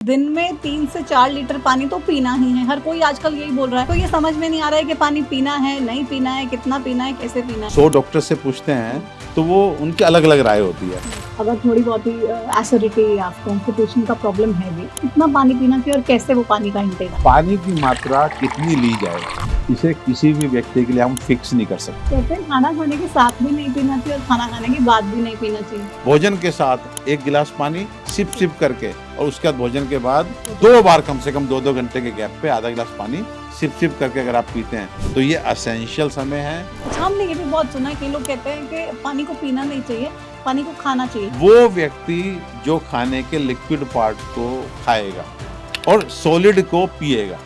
दिन में 3 से 4 लीटर पानी तो पीना ही है। हर कोई आजकल यही बोल रहा है। तो ये समझ में नहीं आ रहा है कि पानी पीना है, नहीं पीना है, कितना पीना है, कैसे पीना है। 100 डॉक्टर से पूछते हैं तो वो उनकी अलग अलग राय होती है। अगर थोड़ी बहुत ही एसिडिटी या कॉन्स्टिपेशन का प्रॉब्लम है भी, कितना पानी पीना चाहिए और कैसे वो पानी का इंटेक। पानी की मात्रा कितनी ली जाए, इसे किसी भी व्यक्ति के लिए हम फिक्स नहीं कर सकते। कहते हैं खाना खाने के साथ भी नहीं पीना चाहिए और खाना खाने के बाद भी नहीं पीना चाहिए। भोजन के साथ 1 गिलास पानी सिप सिप करके, और उसके बाद भोजन के बाद 2 बार कम से कम 2-2 घंटे के गैप पे आधा गिलास पानी सिप सिप करके अगर आप पीते हैं तो ये एसेंशियल समय है। अच्छा, हमने ये भी बहुत सुना है कि लोग कहते हैं कि पानी को पीना नहीं चाहिए, पानी को खाना चाहिए। वो व्यक्ति जो खाने के लिक्विड पार्ट को खाएगा और सॉलिड को पिएगा,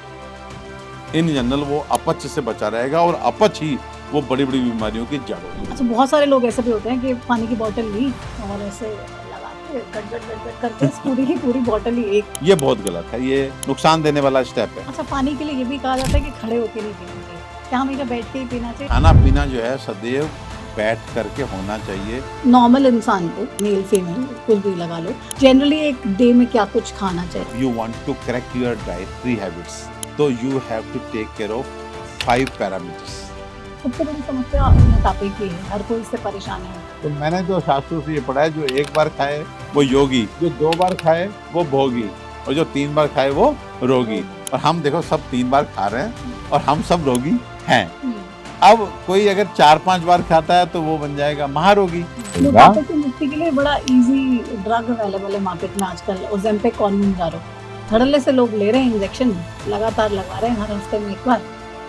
इन जनरल वो अपच से बचा रहेगा, और अपच ही वो बड़ी बड़ी बीमारियों की जड़ होगी। अच्छा, बहुत सारे लोग ऐसे भी होते हैं कि पानी की बोतल ली और ऐसे लगा के गट करके पूरी की पूरी बोतल ही एक। ये बहुत गलत है, ये नुकसान देने वाला स्टेप है। अच्छा, पानी के लिए ये भी कहा जाता है कि खड़े होके नहीं पीना चाहिए, क्या हमेशा बैठ के ही पीना चाहिए? खाना पीना जो है सदैव बैठ करके होना चाहिए। नॉर्मल इंसान को, मेल फीमेल कुछ भी लगा लो, जनरली एक डे में क्या कुछ खाना चाहिए? You want to correct your dietary habits, तो you have to take care of 5 parameters. सबसे बड़ी समस्या मोटापे की है, हर कोई इससे परेशान है। तो मैंने जो शास्त्रों से ये पढ़ा है, जो 1 बार खाए वो योगी, जो 2 बार खाए वो भोगी, और जो 3 बार खाए वो रोगी। और हम देखो सब 3 बार खा रहे हैं और हम सब रोगी हैं। अब कोई अगर 4-5 बार खाता है तो वो बन जाएगा महारोगी। मोटापे की मुक्ति के लिए बड़ा इजी ड्रग अवेलेबल है मार्केट में आजकल, ओज़ेम्पिक और मोंजारो। धड़ल्ले से लोग ले रहे हैं इंजेक्शन, लगातार लगा रहे हैं हर हफ्ते में एक बार,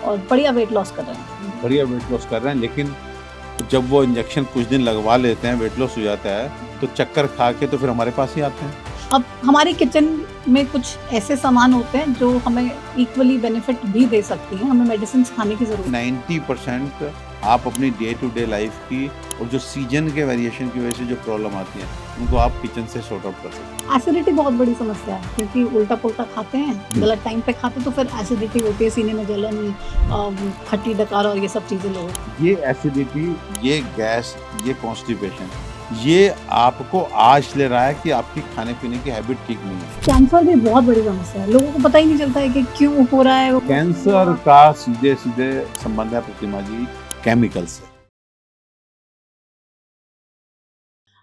और बढ़िया वेट लॉस कर रहे हैं। बढ़िया वेट लॉस कर रहे हैं, लेकिन जब वो इंजेक्शन कुछ दिन लगवा लेते हैं, वेट लॉस हो जाता है, तो चक्कर खा के तो फिर हमारे पास ही आते हैं। अब हमारी किचन में कुछ ऐसे सामान होते हैं जो हमें इक्वली बेनिफिट भी दे सकती हैं, हमें मेडिसिन खाने की जरूरत। 90% आप अपनी डे टू डे लाइफ की और जो सीजन के वेरिएशन की वजह से जो प्रॉब्लम आती है, उनको आप किचन से सॉर्ट आउट कर सकते हैं। एसिडिटी बहुत बड़ी समस्या है, क्योंकि उल्टा पुल्टा खाते हैं, गलत टाइम पे खाते तो फिर एसिडिटी होती है, सीने में जलन, खट्टी डकार और ये सब चीजें लोग। ये एसिडिटी, ये गैस, ये कॉन्स्टिपेशन, ये आपको आज ले रहा है कि आपकी खाने पीने की हैबिट ठीक नहीं है। कैंसर भी बहुत बड़ी समस्या है, लोगों को पता ही नहीं चलता है कि क्यों हो रहा है। कैंसर का सीधे सीधे संबंध है प्रतिमा जी केमिकल से।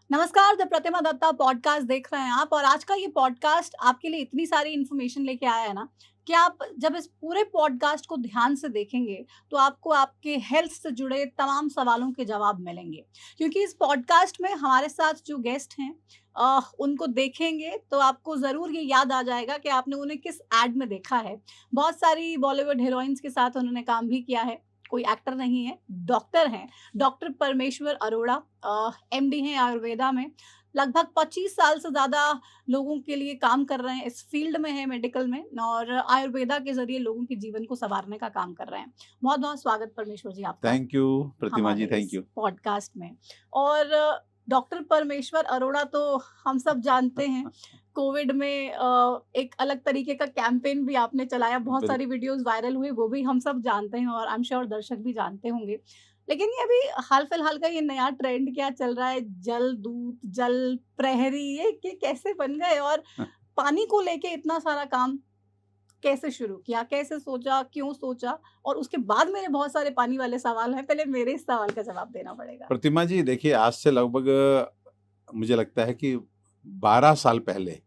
नमस्कार, द प्रतिमा दत्ता पॉडकास्ट देख रहे हैं आप, और आज का ये पॉडकास्ट आपके लिए इतनी सारी इन्फॉर्मेशन लेके आया है ना कि आप जब इस पूरे पॉडकास्ट को ध्यान से देखेंगे तो आपको आपके हेल्थ से जुड़े तमाम सवालों के जवाब मिलेंगे। क्योंकि इस पॉडकास्ट में हमारे साथ जो गेस्ट हैं उनको देखेंगे तो आपको ज़रूर ये याद आ जाएगा कि आपने उन्हें किस एड में देखा है। बहुत सारी बॉलीवुड हीरोइंस के साथ उन्होंने काम भी किया है। कोई एक्टर नहीं है, डॉक्टर हैं। डॉक्टर परमेश्वर अरोड़ा एमडी हैं आयुर्वेदा में। लगभग 25 साल से ज़्यादा लोगों के लिए काम कर रहे हैं, इस फील्ड में है मेडिकल में, और आयुर्वेदा के ज़रिए लोगों के जीवन को सँवारने का काम कर रहे हैं। बहुत-बहुत स्वागत परमेश्वर जी आपका। थैंक यू प्रतिमा जी, हमारे थैंक इस यू। पॉडकास्ट में। और डॉक्टर परमेश्वर अरोड़ा तो हम सब जानते हैं, कोविड में एक अलग तरीके का कैंपेन भी आपने चलाया, बहुत सारी वीडियोस वायरल हुई, वो भी हम सब जानते हैं और आई एम श्योर दर्शक भी जानते होंगे। लेकिन ये अभी हाल फिलहाल का ये नया ट्रेंड क्या चल रहा है, जल दूत, जल प्रहरी, ये कैसे बन गए, और पानी को लेके इतना सारा काम कैसे शुरू किया, कैसे सोचा, क्यों सोचा? और उसके बाद मेरे बहुत सारे पानी वाले सवाल हैं, पहले मेरे इस सवाल का जवाब देना पड़ेगा। प्रतिमा जी देखिए, आज से लगभग मुझे लगता है कि 12 साल पहले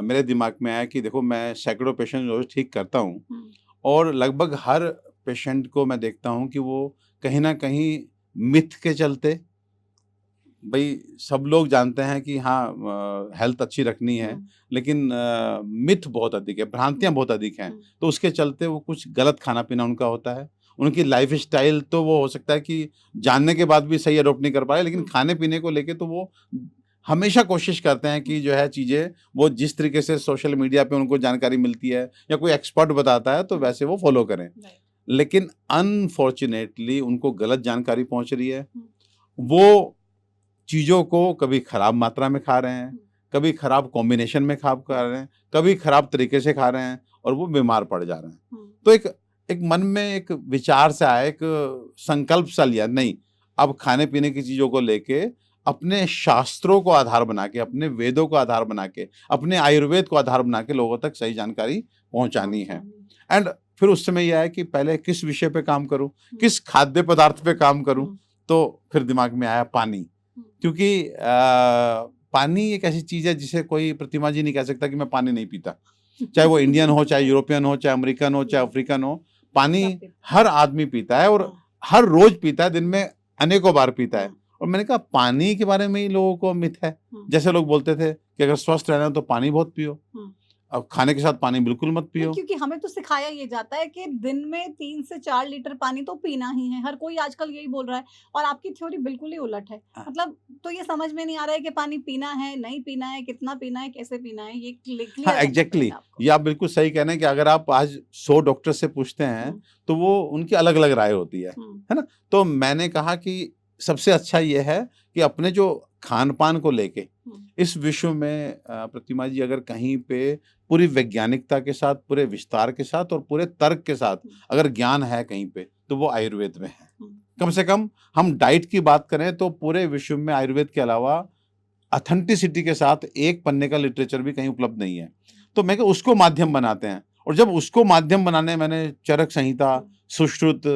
मेरे दिमाग में आया कि देखो, मैं सैकड़ों पेशेंट रोज ठीक करता हूँ, और लगभग हर पेशेंट को मैं देखता हूँ कि वो कहीं ना कहीं मिथ के चलते, भाई सब लोग जानते हैं कि हाँ हेल्थ अच्छी रखनी है, लेकिन मिथ बहुत अधिक है, भ्रांतियां बहुत अधिक हैं, तो उसके चलते वो कुछ गलत खाना पीना उनका होता है। उनकी लाइफ स्टाइल तो वो हो सकता है कि जानने के बाद भी सही अडॉप्ट नहीं कर पाए, लेकिन खाने पीने को लेके तो वो हमेशा कोशिश करते हैं कि जो है चीज़ें वो जिस तरीके से सोशल मीडिया पे उनको जानकारी मिलती है या कोई एक्सपर्ट बताता है तो वैसे वो फॉलो करें। लेकिन अनफॉर्चुनेटली उनको गलत जानकारी पहुंच रही है। वो चीज़ों को कभी खराब मात्रा में खा रहे हैं, कभी खराब कॉम्बिनेशन में खा रहे हैं, कभी खराब तरीके से खा रहे हैं, और वो बीमार पड़ जा रहे हैं। तो एक मन में एक विचार से आया, एक संकल्प सा लिया, नहीं अब खाने पीने की चीज़ों को लेके अपने शास्त्रों को आधार बना के, अपने वेदों को आधार बना के, अपने आयुर्वेद को आधार बना के लोगों तक सही जानकारी पहुंचानी है। एंड फिर उस समय यह है कि पहले किस विषय पे काम करूं, किस खाद्य पदार्थ पे काम करूं, तो फिर दिमाग में आया पानी। क्योंकि पानी एक ऐसी चीज है जिसे कोई प्रतिमा जी नहीं कह सकता कि मैं पानी नहीं पीता, चाहे वो इंडियन हो, चाहे यूरोपियन हो, चाहे अमेरिकन हो, चाहे अफ्रीकन हो, पानी हर आदमी पीता है और हर रोज पीता है, दिन में अनेकों बार पीता है। और मैंने कहा पानी के बारे में ही लोगों को मिथ है। जैसे लोग बोलते थे कि अगर स्वस्थ रहना है तो पानी बहुत पियो, अब खाने के साथ पानी बिल्कुल मत पियो। क्योंकि हमें तो सिखाया ये जाता है कि दिन में 3 से 4 लीटर पानी तो पीना ही है। हर कोई आजकल यही बोल रहा है और आपकी थ्योरी बिल्कुल ही उलट है। मतलब तो ये समझ में नहीं आ रहा है कि पानी पीना है, नहीं पीना है, कितना पीना है, कैसे पीना है, ये क्लियर हाँ, एग्जैक्टली। ये आप बिल्कुल सही कह रहे हैं कि अगर आप आज 100 डॉक्टर से पूछते हैं तो वो उनकी अलग अलग राय होती है ना। तो मैंने कहा कि सबसे अच्छा ये है कि अपने जो खान पान को लेके इस विश्व में प्रतिमा जी अगर कहीं पे पूरी वैज्ञानिकता के साथ, पूरे विस्तार के साथ और पूरे तर्क के साथ अगर ज्ञान है कहीं पे, तो वो आयुर्वेद में है। कम से कम हम डाइट की बात करें तो पूरे विश्व में आयुर्वेद के अलावा ऑथेंटिसिटी के साथ एक पन्ने का लिटरेचर भी कहीं उपलब्ध नहीं है। तो मैं उसको माध्यम बनाते हैं, और जब उसको माध्यम बनाने मैंने चरक संहिता, सुश्रुत,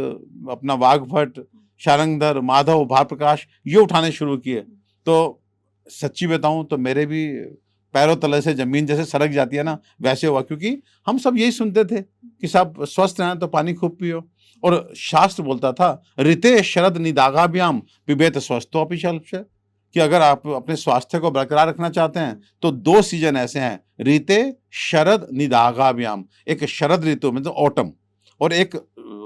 अपना वाग्भट, शारंगधर, माधव, भाप्रकाश ये उठाने शुरू किए, तो सच्ची बताऊं तो मेरे भी पैरों तले से जमीन जैसे सरक जाती है ना, वैसे हुआ। क्योंकि हम सब यही सुनते थे कि साहब स्वस्थ रहना तो पानी खूब पियो, और शास्त्र बोलता था ऋते शरद निदाघाभ्याम पिबेत स्वस्थो अपि शल्य, कि अगर आप अपने स्वास्थ्य को बरकरार रखना चाहते हैं तो 2 सीजन ऐसे हैं, ऋते शरद निदाघाभ्याम, एक शरद ऋतु मतलब ऑटम और एक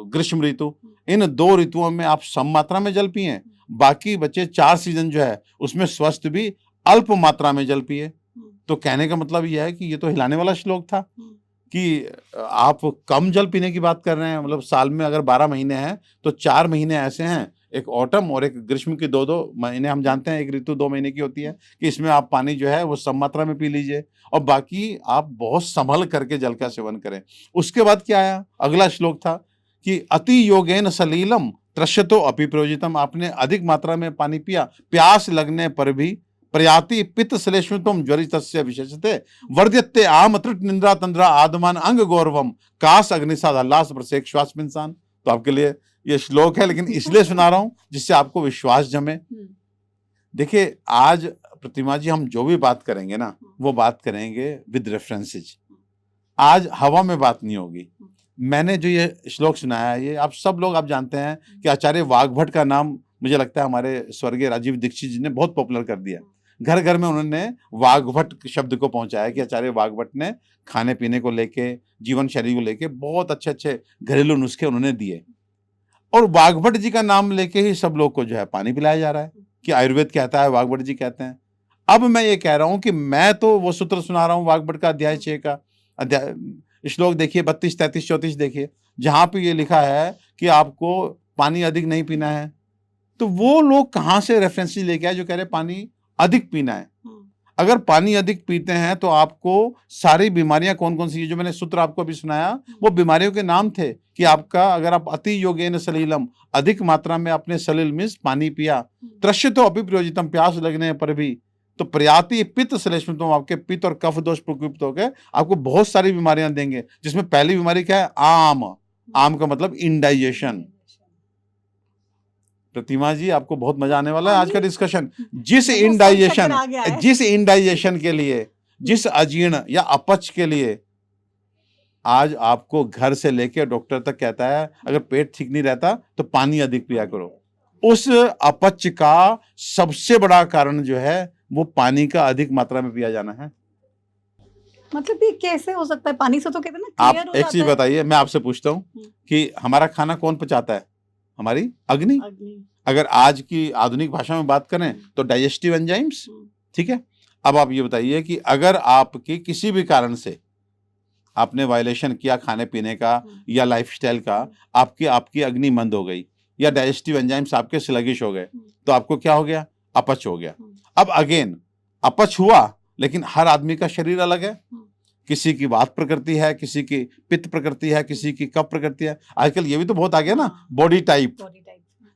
ग्रीष्म ऋतु। इन 2 ऋतुओं में आप सम मात्रा में जल पिए, बाकी बचे 4 सीजन जो है उसमें स्वस्थ भी अल्प मात्रा में जल पिए। तो कहने का मतलब यह है कि ये तो हिलाने वाला श्लोक था कि आप कम जल पीने की बात कर रहे हैं। मतलब साल में अगर 12 महीने हैं तो 4 महीने ऐसे हैं, एक ऑटम और एक ग्रीष्म की 2-2 महीने हम जानते हैं, एक ऋतु 2 महीने की होती है, कि इसमें आप पानी जो है वो सम मात्रा में पी लीजिए, और बाकी आप बहुत संभल करके जल का सेवन करें। उसके बाद क्या आया, अगला श्लोक था कि अति योगेन सलीलम त्रश्यतो अपि प्रयोजितम, आपने अधिक मात्रा में पानी पिया, प्यास लगने पर भी प्रयाति पित्त श्लेष्मत्वम ज्वरितस्य विशेषते वर्ध्यते आम त्रुट निंद्रा तंद्रा आदमान अंग गौरवम कास अग्निसाद हल्लास प्रसेक श्वास इंसान। तो आपके लिए ये श्लोक है, लेकिन इसलिए सुना रहा हूं जिससे आपको विश्वास जमे। देखिए आज प्रतिमा जी हम जो भी बात करेंगे ना, वो बात करेंगे विद रेफरेंसेज। आज हवा में बात नहीं होगी। मैंने जो ये श्लोक सुनाया है, ये आप सब लोग आप जानते हैं कि आचार्य वाग्भट का नाम मुझे लगता है हमारे स्वर्गीय राजीव दीक्षित जी ने बहुत पॉपुलर कर दिया। घर घर में उन्होंने वाग्भट शब्द को पहुंचाया कि आचार्य वाग्भट ने खाने पीने को लेके, जीवन शैली को लेके बहुत अच्छे अच्छे घरेलू नुस्खे उन्होंने दिए, और वाग्भट जी का नाम लेके ही सब लोग को जो है पानी पिलाया जा रहा है कि आयुर्वेद कहता है, वाग्भट जी कहते हैं। अब मैं ये कह रहा हूं कि मैं तो वो सूत्र सुना रहा हूं वाग्भट का अध्याय 6 का अध्याय श्लोक देखिए 32, 33, 34 देखिए, जहां पे ये लिखा है कि आपको पानी अधिक नहीं पीना है। तो वो लोग कहां से रेफरेंसेस लेके आए जो कह रहे पानी अधिक पीना है? अगर पानी अधिक पीते हैं तो आपको सारी बीमारियां कौन कौन सी, जो मैंने सूत्र आपको अभी सुनाया वो बीमारियों के नाम थे कि आपका अगर आप अति योगेन सलीलम, अधिक मात्रा में आपने सलील मीन्स पानी पिया, त्रश्यतो अपि प्रयोजितम, प्यास लगने पर भी, तो प्रयाति पित्त श्लेष्मत्वम, आपके पित्त और कफ दोष प्रकोपित होकर आपको बहुत सारी बीमारियां देंगे, जिसमें पहली बीमारी क्या है, आम। आम का मतलब इंडाइजेशन। प्रतिमा जी आपको बहुत मजा आने वाला है आज का डिस्कशन। जिस इंडाइजेशन के लिए, जिस अजीर्ण या अपच के लिए आज आपको घर से लेकर डॉक्टर तक कहता है अगर पेट ठीक नहीं रहता तो पानी अधिक पिया करो, उस अपच का सबसे बड़ा कारण जो है वो पानी का अधिक मात्रा में पिया जाना है। मतलब ये कैसे हो सकता है? पानी से तो कहते हैं ना आप क्लियर हो एक चीज जाता है। बताइए, मैं आपसे पूछता हूँ कि हमारा खाना कौन पचाता है? हमारी अग्नि। अगर आज की आधुनिक भाषा में बात करें तो डाइजेस्टिव एंजाइम्स, ठीक है। अब आप ये बताइए कि अगर आपकी किसी भी कारण से आपने वायलेशन किया खाने पीने का या लाइफस्टाइल का, आपकी अग्नि मंद हो गई या डाइजेस्टिव एंजाइम्स आपके स्लगिश हो गए, तो आपको क्या हो गया? अपच हो गया। अब अगेन अपच हुआ, लेकिन हर आदमी का शरीर अलग है। किसी की वात प्रकृति है, किसी की पित्त प्रकृति है, किसी की कफ प्रकृति है। आजकल ये भी तो बहुत आ गया ना, बॉडी टाइप।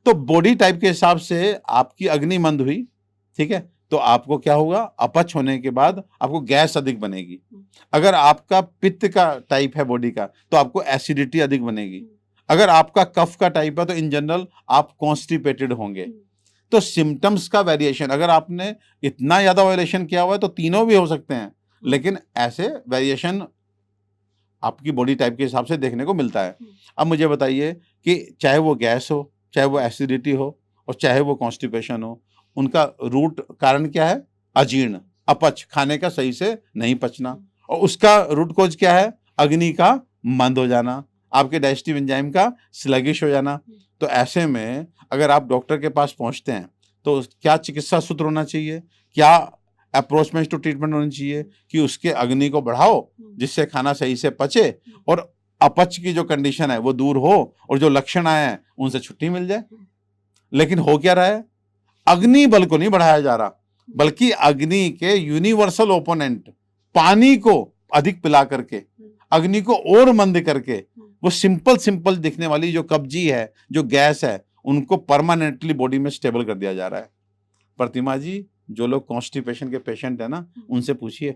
तो बॉडी टाइप के हिसाब से आपकी अग्नि मंद हुई, ठीक है, तो आपको क्या होगा, अपच होने के बाद आपको गैस अधिक बनेगी। अगर आपका पित्त का टाइप है बॉडी का तो आपको एसिडिटी अधिक बनेगी। अगर आपका कफ का टाइप है तो इन जनरल आप कॉन्स्टिपेटेड होंगे। तो सिम्टम्स का वेरिएशन, अगर आपने इतना ज्यादा वायलेशन किया हुआ है तो तीनों भी हो सकते हैं, लेकिन ऐसे वेरिएशन आपकी बॉडी टाइप के हिसाब से देखने को मिलता है। अब मुझे बताइए कि चाहे वो गैस हो, चाहे वो एसिडिटी हो और चाहे वो कॉन्स्टिपेशन हो, उनका रूट कारण क्या है? अजीर्ण, अपच, खाने का सही से नहीं पचना। और उसका रूट कॉज क्या है? अग्नि का मंद हो जाना, आपके डाइजेस्टिव एंजाइम का स्लगिश हो जाना। तो ऐसे में अगर आप डॉक्टर के पास पहुंचते हैं तो क्या चिकित्सा सूत्र होना चाहिए, क्या अप्रोचमेंट टू ट्रीटमेंट होनी चाहिए कि उसके अग्नि को बढ़ाओ जिससे खाना सही से पचे और अपच की जो कंडीशन है वो दूर हो और जो लक्षण आए हैं उनसे छुट्टी मिल जाए। लेकिन हो क्या रहा है? अग्नि बल को नहीं बढ़ाया जा रहा, बल्कि अग्नि के यूनिवर्सल ओपोनेंट पानी को अधिक पिला करके, अग्नि को और मंद करके, वो सिंपल दिखने वाली जो कब्जी है, जो गैस है, उनको परमानेंटली बॉडी में स्टेबल कर दिया जा रहा है। प्रतिमा जी, जो लोग कॉन्स्टिपेशन के पेशेंट है ना, उनसे पूछिए,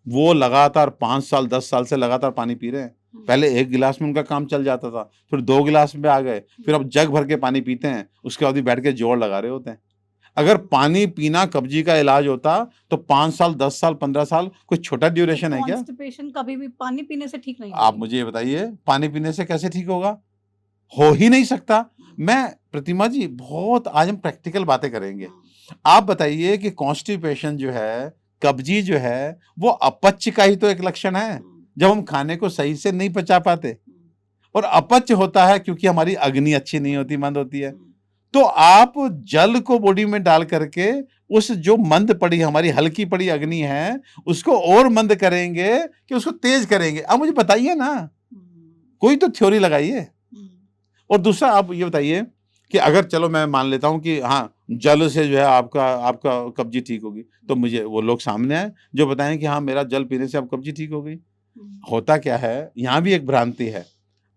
वो लगातार 5 साल 10 साल से लगातार पानी पी रहे हैं। पहले 1 गिलास में उनका काम चल जाता था, फिर 2 गिलास में आ गए, फिर अब जग भर के पानी पीते हैं, उसके बाद भी बैठ के जोर लगा रहे होते हैं। अगर पानी पीना कब्जी का इलाज होता तो 5 साल 10 साल 15 साल कोई छोटा ड्यूरेशन है क्या? कॉन्स्टिपेशन कभी भी पानी पीने से ठीक नहीं आप होगी। मुझे ये बताइए, पानी पीने से कैसे ठीक होगा? हो ही नहीं सकता। मैं प्रतिमा जी, बहुत आज हम प्रैक्टिकल बातें करेंगे। आप बताइए कि कॉन्स्टिपेशन जो है, कब्जी जो है, वो अपच का ही तो एक लक्षण है, जब हम खाने को सही से नहीं पचा पाते। और अपच होता है क्योंकि हमारी अग्नि अच्छी नहीं होती, मंद होती है। तो आप जल को बॉडी में डाल करके उस जो मंद पड़ी, हमारी हल्की पड़ी अग्नि है, उसको और मंद करेंगे कि उसको तेज करेंगे। अब मुझे बताइए ना, कोई तो थ्योरी लगाइए। और दूसरा आप ये बताइए कि अगर चलो मैं मान लेता हूं कि हाँ, जल से जो है आपका आपका कब्जी ठीक होगी, तो मुझे वो लोग सामने आए जो बताएं कि हाँ, मेरा जल पीने से अब कब्जी ठीक हो गई। होता क्या है, यहाँ भी एक भ्रांति है।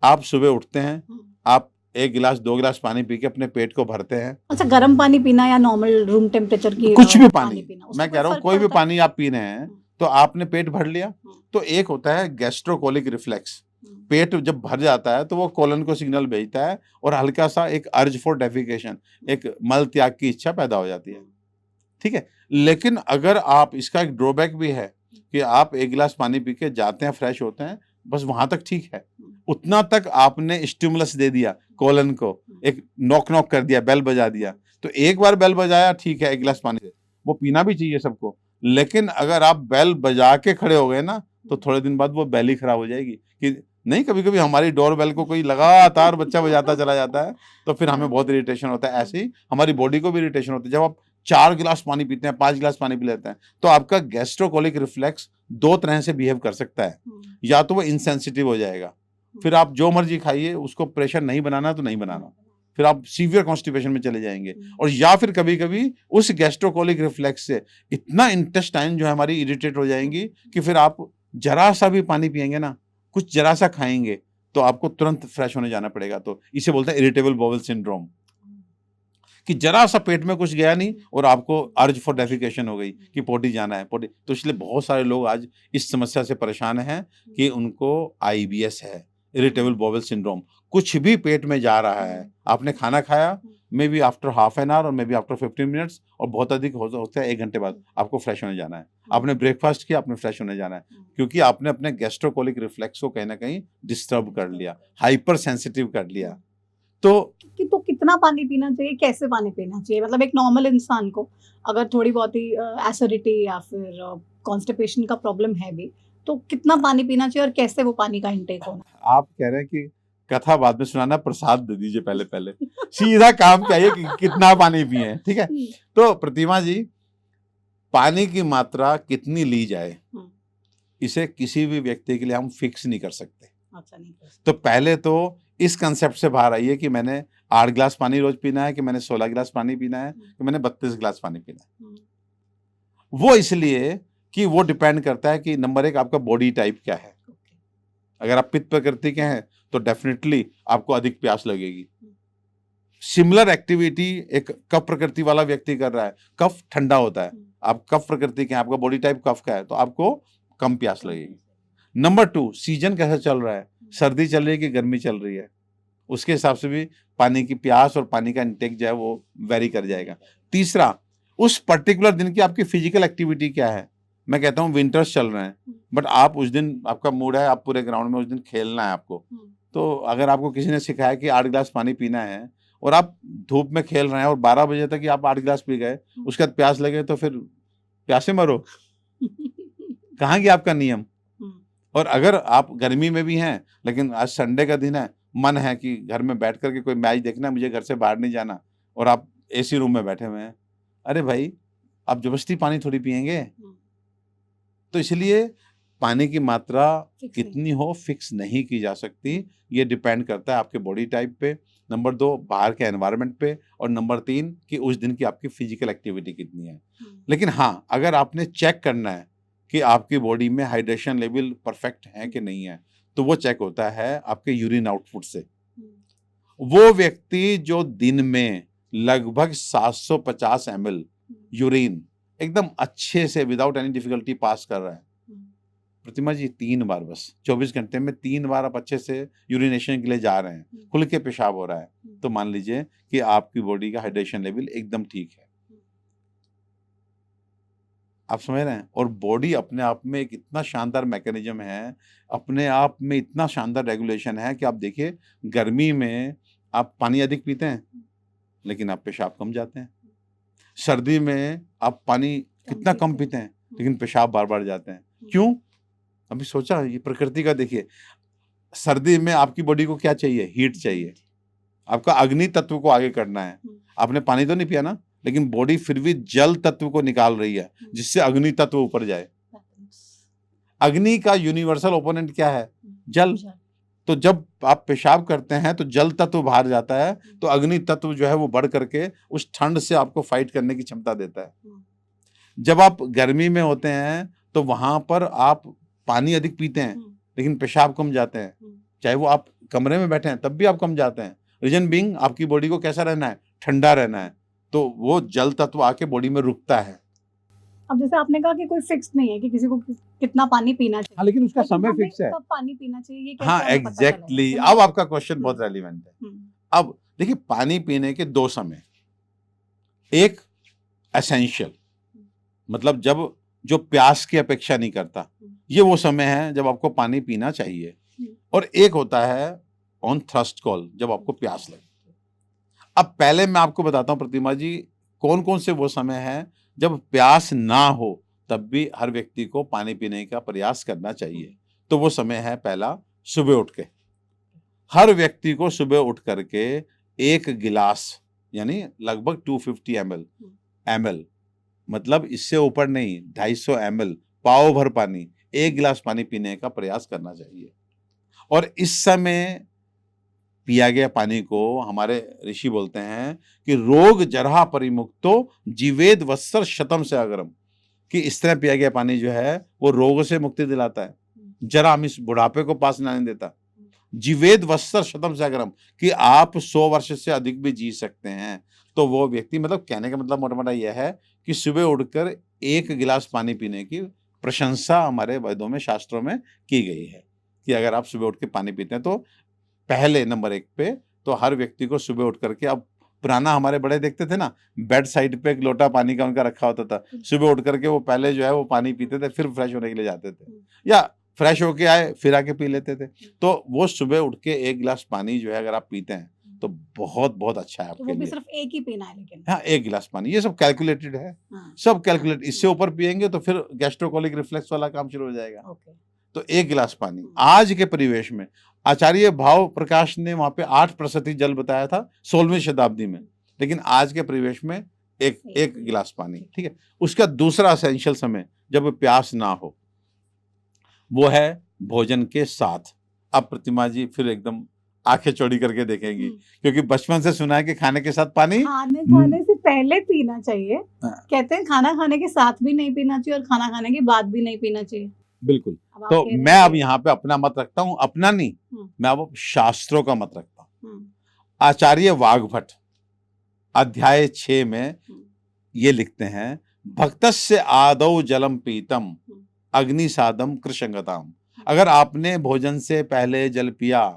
आप सुबह उठते हैं, आप 1 गिलास 2 गिलास पानी पी के अपने पेट को भरते हैं। अच्छा, गर्म पानी पीना या नॉर्मल रूम टेम्परेचर की कुछ भी पानी, पीना, मैं कह रहा हूँ कोई भी पानी आप पी रहे हैं तो आपने पेट भर लिया। तो एक होता है गैस्ट्रोकोलिक रिफ्लेक्स, पेट जब भर जाता है तो वो कोलन को सिग्नल भेजता है और हल्का सा एक अर्ज फॉर डेफिकेशन, एक मल त्याग की इच्छा पैदा हो जाती है। ठीक है, लेकिन अगर आप, इसका एक ड्रॉबैक भी है कि आप 1 गिलास पानी पी के जाते हैं, फ्रेश होते हैं, बस वहां तक ठीक है। उतना तक आपने स्टिमुलस दे दिया कोलन को, एक नॉक नॉक कर दिया, बेल बजा दिया। तो एक बार बेल बजाया, ठीक है, 1 गिलास पानी दे, वो पीना भी चाहिए सबको। लेकिन अगर आप बेल बजा के खड़े हो गए ना, तो थोड़े दिन बाद वो बेल ही खराब हो जाएगी। कि नहीं, कभी कभी हमारी डोर बेल को कोई लगातार बच्चा बजाता चला जाता है तो फिर हमें बहुत इरिटेशन होता है। ऐसे ही हमारी बॉडी को भी इरिटेशन होता है। जब आप 4 गिलास पानी पीते हैं, 5 गिलास पानी पी लेते हैं, तो आपका गैस्ट्रोकोलिक रिफ्लेक्स 2 तरह से बिहेव कर सकता है। या तो वो इंसेंसिटिव हो जाएगा, फिर आप जो मर्जी खाइए, उसको प्रेशर नहीं बनाना तो नहीं बनाना, फिर आप सीवियर कॉन्स्टिपेशन में चले जाएंगे। और या फिर कभी कभी उस गैस्ट्रोकोलिक रिफ्लेक्स से इतना इंटेस्टाइन जो है हमारी इरिटेट हो जाएंगी कि फिर आप जरा सा भी पानी पिएंगे ना, कुछ जरा सा खाएंगे, तो आपको तुरंत फ्रेश होने जाना पड़ेगा। तो इसे बोलते हैं इरिटेबल बाउल सिंड्रोम, कि जरा सा पेट में कुछ गया नहीं और आपको अर्ज फॉर डेफिकेशन हो गई कि पोटी जाना है, पोटी। तो इसलिए बहुत सारे लोग आज इस समस्या से परेशान हैं कि उनको आईबीएस है, इरिटेबल बाउल सिंड्रोम। कुछ भी पेट में जा रहा है, आपने खाना खाया, may be after half an hour और मे बी आफ्टर 15 मिनट्स, और बहुत अधिक होता है 1 घंटे बाद, आपको फ्रेश होने जाना है। आपने ब्रेकफास्ट किया, आपने फ्रेश होने जाना है, क्योंकि आपने अपने गैस्ट्रोकोलिक रिफ्लेक्स को कहीं ना कहीं डिस्टर्ब कर लिया, हाइपर सेंसिटिव कर लिया। तो कितना पानी पीना चाहिए, कैसे पानी पीना चाहिए? मतलब एक नॉर्मल इंसान को अगर थोड़ी बहुत ही एसिडिटी या फिर कॉन्स्टिपेशन का प्रॉब्लम है भी, तो कितना पानी पीना चाहिए और कैसे वो पानी का इंटेक होना? आप कह रहे हैं कि कथा बाद में सुनाना, प्रसाद दे दीजिए पहले पहले। सीधा काम क्या है कि कितना पानी पिए, ठीक है। तो प्रतिमा जी, पानी की मात्रा कितनी ली जाए, इसे किसी भी व्यक्ति के लिए हम फिक्स नहीं कर सकते। अच्छा, नहीं कर सकते। तो पहले तो इस कंसेप्ट से बाहर आइए कि मैंने 8 गिलास पानी रोज पीना है, कि मैंने 16 गिलास पानी पीना है, कि मैंने 32 गिलास पानी पीना है। वो इसलिए कि वो डिपेंड करता है कि नंबर 1 आपका बॉडी टाइप क्या है। अगर आप पित्त प्रकृति के हैं तो डेफिनेटली आपको अधिक प्यास लगेगी। सिमिलर एक्टिविटी एक कफ प्रकृति वाला व्यक्ति कर रहा है, कफ ठंडा होता है, आप कफ प्रकृति के हैं, आपका बॉडी टाइप कफ का है, तो आपको कम प्यास लगेगी। नंबर 2, सीजन कैसा चल रहा है, सर्दी चल रही है कि गर्मी चल रही है, उसके हिसाब से भी पानी की प्यास और पानी का इंटेक जो है वो वेरी कर जाएगा। तीसरा, उस पर्टिकुलर दिन की आपकी फिजिकल एक्टिविटी क्या है। मैं कहता हूँ विंटर्स चल रहे हैं, बट आप उस दिन, आपका मूड है, आप पूरे ग्राउंड में उस दिन खेलना है आपको, तो अगर आपको किसी ने सिखाया कि 8 गिलास पानी पीना है और आप धूप में खेल रहे हैं और 12 बजे तक ही आप 8 गिलास पी गए, उसके बाद प्यास लगे तो फिर प्यासे मरो। कहाँ गया आपका नियम। और अगर आप गर्मी में भी हैं लेकिन आज संडे का दिन है, मन है कि घर में बैठ करके कोई मैच देखना, मुझे घर से बाहर नहीं जाना, और आप एसी रूम में बैठे हुए हैं, अरे भाई आप जबरदस्ती पानी थोड़ी पियेंगे। तो इसलिए पानी की मात्रा कितनी हो फिक्स नहीं की जा सकती, ये डिपेंड करता है आपके बॉडी टाइप पे, नंबर 2 बाहर के एनवायरनमेंट पे, और नंबर 3 कि उस दिन की आपकी फिजिकल एक्टिविटी कितनी है। लेकिन हाँ, अगर आपने चेक करना है कि आपकी बॉडी में हाइड्रेशन लेवल परफेक्ट है कि नहीं है, तो वो चेक होता है आपके यूरिन आउटपुट से। वो व्यक्ति जो दिन में लगभग 750 ml यूरिन एकदम अच्छे से विदाउट एनी डिफिकल्टी पास कर रहा है, प्रतिमा जी 3 बार बस 24 घंटे में 3 बार आप अच्छे से यूरिनेशन के लिए जा रहे हैं, खुल के पेशाब हो रहा है, तो मान लीजिए कि आपकी बॉडी का हाइड्रेशन लेवल एकदम ठीक है। आप समझ रहे हैं। और बॉडी अपने आप में एक इतना शानदार मैकेनिज्म है, अपने आप में इतना शानदार रेगुलेशन है कि आप देखिए गर्मी में आप पानी अधिक पीते हैं लेकिन आप पेशाब कम जाते हैं, सर्दी में आप पानी कितना कम पीते हैं लेकिन पेशाब बार बार जाते हैं। क्यों? अभी सोचा, ये प्रकृति का देखिए, सर्दी में आपकी बॉडी को क्या चाहिए, हीट चाहिए, आपका अग्नि तत्व को आगे करना है। आपने पानी तो नहीं पिया ना, लेकिन बॉडी फिर भी जल तत्व को निकाल रही है जिससे अग्नि तत्व ऊपर जाए। अग्नि का यूनिवर्सल ओपोनेंट क्या है, जल। तो जब आप पेशाब करते हैं तो जल तत्व बाहर जाता है, तो अग्नि तत्व जो है वो बढ़ करके उस ठंड से आपको फाइट करने की क्षमता देता है। जब आप गर्मी में होते हैं तो वहां पर आप पानी अधिक पीते हैं लेकिन पेशाब कम जाते हैं, चाहे वो आप कमरे में बैठे हैं तब भी आप कम जाते हैं। रीजन बीइंग आपकी बॉडी को कैसा रहना है, ठंडा रहना है, तो वो जल तत्व आके बॉडी में रुकता है। अब जैसे आपने कहा कि कोई फिक्स नहीं है कि किसी को कितना पानी पीना चाहिए, लेकिन उसका समय फिक्स है, कब पानी पीना चाहिए ये कैसे हाँ हमें पता एग्जैक्टली। चलेगा? अब आपका क्वेश्चन बहुत रेलिवेंट है। अब देखिए, पानी पीने के 2 समय, एक एसेंशियल, मतलब जब जो प्यास की अपेक्षा नहीं करता, ये वो समय है जब आपको पानी पीना चाहिए, और एक होता है ऑन थ्रस्ट कॉल, जब आपको प्यास लगे। अब पहले मैं आपको बताता हूं प्रतिमा जी, कौन कौन से वो समय है जब प्यास ना हो तब भी हर व्यक्ति को पानी पीने का प्रयास करना चाहिए। तो वो समय है पहला, सुबह उठ के, हर व्यक्ति को सुबह उठ करके 1 गिलास यानी लगभग 250 ml, मतलब इससे ऊपर नहीं, 250 ml, पाव भर पानी, 1 गिलास पानी पीने का प्रयास करना चाहिए। और इस समय पिया गया पानी को हमारे ऋषि बोलते हैं कि रोग जरहा परिमुक्तो जीवेद वत्सर शतम से अगरम, कि इस तरह पिया गया पानी जो है वो रोगों से मुक्ति दिलाता है, जरा हम इस बुढ़ापे को पास नहीं देता। जीवेद वत्सर शतम से अगरम, कि आप 100 वर्ष से अधिक भी जी सकते हैं। तो वो व्यक्ति, मतलब कहने का मतलब मोटा मोटा यह है कि सुबह उठकर 1 गिलास पानी पीने की प्रशंसा हमारे वेदों में, शास्त्रों में की गई है कि अगर आप सुबह उठ के पानी पीते हैं तो पहले नंबर 1 पे तो हर व्यक्ति को सुबह उठ करके, अब पुराना हमारे बड़े देखते थे ना, बेड साइड पे एक लोटा पानी का उनका रखा होता था, सुबह उठ करके वो पहले जो है वो पानी पीते थे, फिर फ्रेश होने के लिए जाते थे, या फ्रेश होके आए फिर आके पी लेते थे। तो वो सुबह उठ के 1 गिलास पानी जो है अगर आप पीते हैं तो बहुत बहुत अच्छा है तो आपके वो भी लिए। सिर्फ एक ही पीना है लेकिन? हाँ, 1 गिलास पानी, ये सब कैलकुलेटेड है, सब कैलकुलेट। इससे ऊपर पियेंगे तो फिर गैस्ट्रोकोलिक रिफ्लेक्स वाला काम शुरू हो जाएगा। तो 1 गिलास पानी। आज के परिवेश में आचार्य भाव प्रकाश ने वहां पे 8% जल बताया था 16वीं शताब्दी में, लेकिन आज के परिवेश में एक गिलास पानी, ठीक है। उसका दूसरा एसेंशियल समय जब प्यास ना हो वो है भोजन के साथ। अब प्रतिमा जी फिर एकदम आंखें चौड़ी करके देखेंगी, क्योंकि बचपन से सुना है कि खाने के साथ पानी खाने से पहले पीना चाहिए। कहते हैं खाना खाने के साथ भी नहीं पीना चाहिए और खाना खाने के बाद भी नहीं पीना चाहिए। बिल्कुल। तो मैं अब यहाँ पे अपना मत रखता हूँ, अपना नहीं, मैं अब शास्त्रों का मत रखता हूँ। आचार्य वाघभट्ट अध्याय 6 में ये लिखते हैं, भक्तस्य आदौ जलम पीतम अग्नि सादम कृशंगताम। अगर आपने भोजन से पहले जल पिया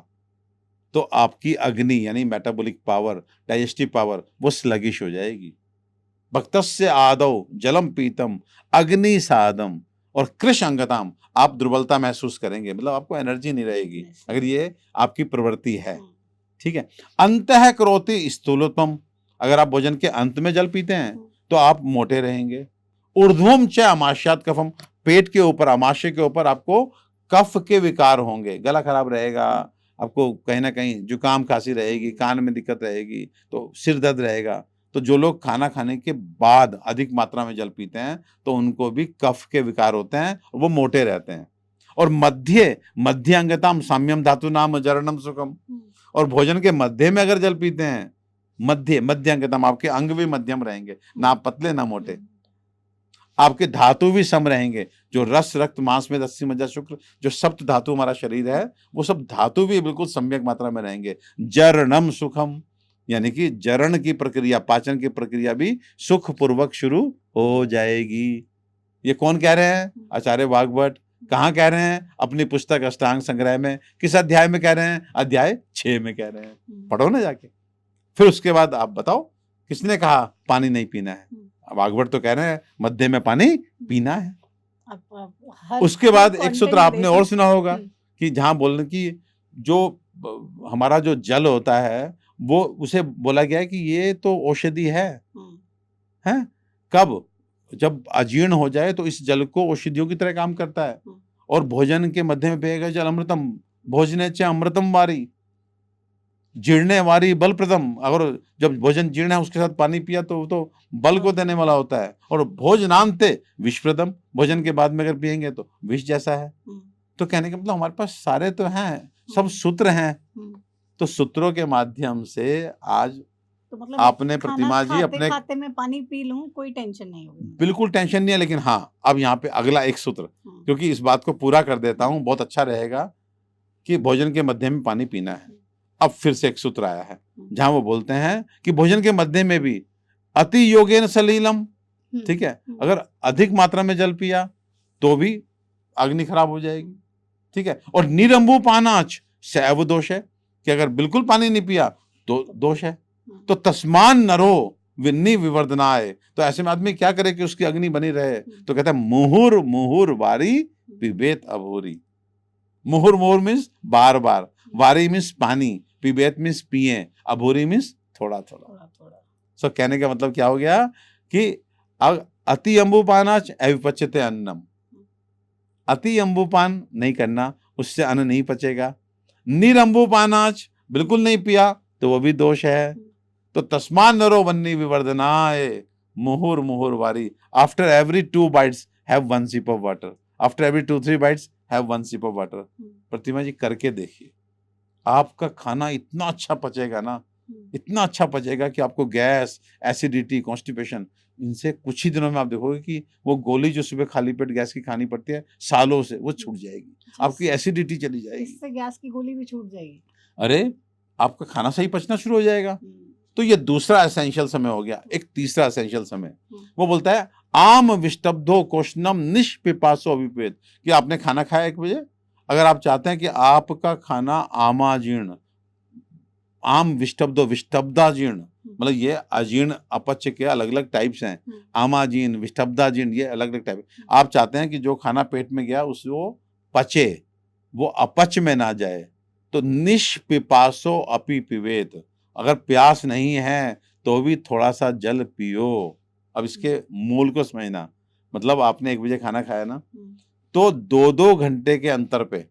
तो आपकी अग्नि यानी मेटाबॉलिक पावर, डाइजेस्टिव पावर वो स्लगिश हो जाएगी। भक्तस्य आदौ जलम पीतम अग्नि सादम और कृशंगताम, आप दुर्बलता महसूस करेंगे, मतलब आपको एनर्जी नहीं रहेगी अगर ये आपकी प्रवृत्ति है। ठीक है। अंतः करोति स्थूलत्वम, अगर आप भोजन के अंत में जल पीते हैं तो आप मोटे रहेंगे। ऊर्ध्वम च आमाशयात कफम, पेट के ऊपर, आमाशय के ऊपर आपको कफ के विकार होंगे, गला खराब रहेगा, आपको कहीं ना कहीं जुकाम खांसी रहेगी, कान में दिक्कत रहेगी, तो सिर दर्द रहेगा। तो जो लोग खाना खाने के बाद अधिक मात्रा में जल पीते हैं तो उनको भी कफ के विकार होते हैं, वो मोटे रहते हैं। और मध्य अंगताम साम्यम धातु नाम जरणम सुखम, और भोजन के मध्य में अगर जल पीते हैं, मध्य अंगतम, आपके अंग भी मध्यम रहेंगे, ना पतले ना मोटे, आपके धातु भी सम रहेंगे। जो रस रक्त मांस में अस्थि मज्जा शुक्र, जो सप्त धातु हमारा शरीर है, वो सब धातु भी बिल्कुल सम्यक मात्रा में रहेंगे। जरणम सुखम, यानी कि जरण की प्रक्रिया, पाचन की प्रक्रिया भी सुख पूर्वक शुरू हो जाएगी। ये कौन कह रहे हैं? आचार्य वाग्भट। कहाँ कह रहे हैं? अपनी पुस्तक अष्टांग संग्रह में। किस अध्याय में कह रहे हैं? अध्याय 6 में कह रहे हैं। पढ़ो ना जाके। फिर उसके बाद आप बताओ किसने कहा पानी नहीं पीना है? वाग्भट तो कह रहे हैं मध्य में पानी पीना है। उसके बाद एक सूत्र आपने और सुना होगा कि जहां बोलने की जो हमारा जो जल होता है वो उसे बोला गया है कि ये तो औषधि है। कब? जब अजीर्ण हो जाए तो इस जल को औषधियों की तरह काम करता है। और भोजन के मध्य में पिएगा जल अमृतम, भोजने च अमृतम वारी, जीर्णे वारी बल प्रदम। अगर जब भोजन जीर्ण है उसके साथ पानी पिया तो बल को देने वाला होता है। और भोजनांते विषप्रदम, भोजन के बाद में अगर पिएंगे तो विष जैसा है। तो कहने का मतलब हमारे पास सारे तो हैं, सब सूत्र हैं। तो सूत्रों के माध्यम से आज तो मतलब आपने प्रतिमा जी अपने खाते में पानी पी लूं, कोई टेंशन नहीं होगी? बिल्कुल टेंशन नहीं है। लेकिन हाँ, अब यहाँ पे अगला एक सूत्र, क्योंकि इस बात को पूरा कर देता हूँ, बहुत अच्छा रहेगा कि भोजन के मध्य में पानी पीना है। अब फिर से एक सूत्र आया है जहां वो बोलते हैं कि भोजन के मध्य में भी अति योगेन सलीलम, ठीक है, अगर अधिक मात्रा में जल पिया तो भी अग्नि खराब हो जाएगी। ठीक है। और निरंबू पानाच सैव दोष है, कि अगर बिल्कुल पानी नहीं पिया तो दोष है। तो तस्मान नरो विन्नी विवर्धनाय, तो ऐसे में आदमी क्या करे कि उसकी अग्नि बनी रहे? तो कहता है मुहुर मुहुर वारी पिबेत अभोरी। मुहुर मुहुर मीन्स बार बार, वारी मीन्स पानी, पिबेत मीन्स पिए, अभूरी मीन्स थोड़ा थोड़ा। सो कहने का मतलब क्या हो गया कि अति अम्बुपानाच अविपच्यते अन्नम, अति अम्बुपान नहीं करना, उससे अन्न नहीं पचेगा। निरंबुपानाच, बिल्कुल नहीं पिया तो वो भी दोष है। तो तस्मान नरो वन्नी विवर्धनाय मुहुर मुहुर वारी, after every 2 bites have 1 sip of water, after every 2-3 bites have 1 sip of water। प्रतिमा जी करके देखिए, आपका खाना इतना अच्छा पचेगा ना, इतना अच्छा पचेगा कि आपको गैस, एसिडिटी, कॉन्स्टिपेशन, इनसे कुछ ही दिनों में आप देखोगे कि वो गोली जो सुबह खाली पेट गैस की खानी पड़ती है सालों से, वो छूट जाएगी। आपकी एसिडिटी चली जाएगी, इससे गैस की गोली भी छूट जाएगी। अरे आपका खाना सही पचना शुरू हो जाएगा। तो ये दूसरा एसेंशियल समय हो गया। एक तीसरा एसेंशियल समय वो बोलता है आम विष्टब्धो कोष्णम निष्पिपासो अभिपेद, कि आपने खाना खाया 1 बजे, अगर आप चाहते हैं कि आपका खाना आमाजीर्ण, आम विष्टब्धो विष्टब्धाजीर्ण, मतलब ये अजीर्ण अपच के अलग अलग टाइप्स हैं, आमाजीर्ण, विष्टब्धाजीर्ण, ये अलग अलग टाइप। आप चाहते हैं कि जो खाना पेट में गया उसको पचे, वो अपच में ना जाए, तो निष्पिपासो अपि पिबेत, अगर प्यास नहीं है तो भी थोड़ा सा जल पियो। अब इसके मूल को समझना, मतलब आपने 1 बजे खाना खाया ना, तो 2-2 घंटे के अंतर पे,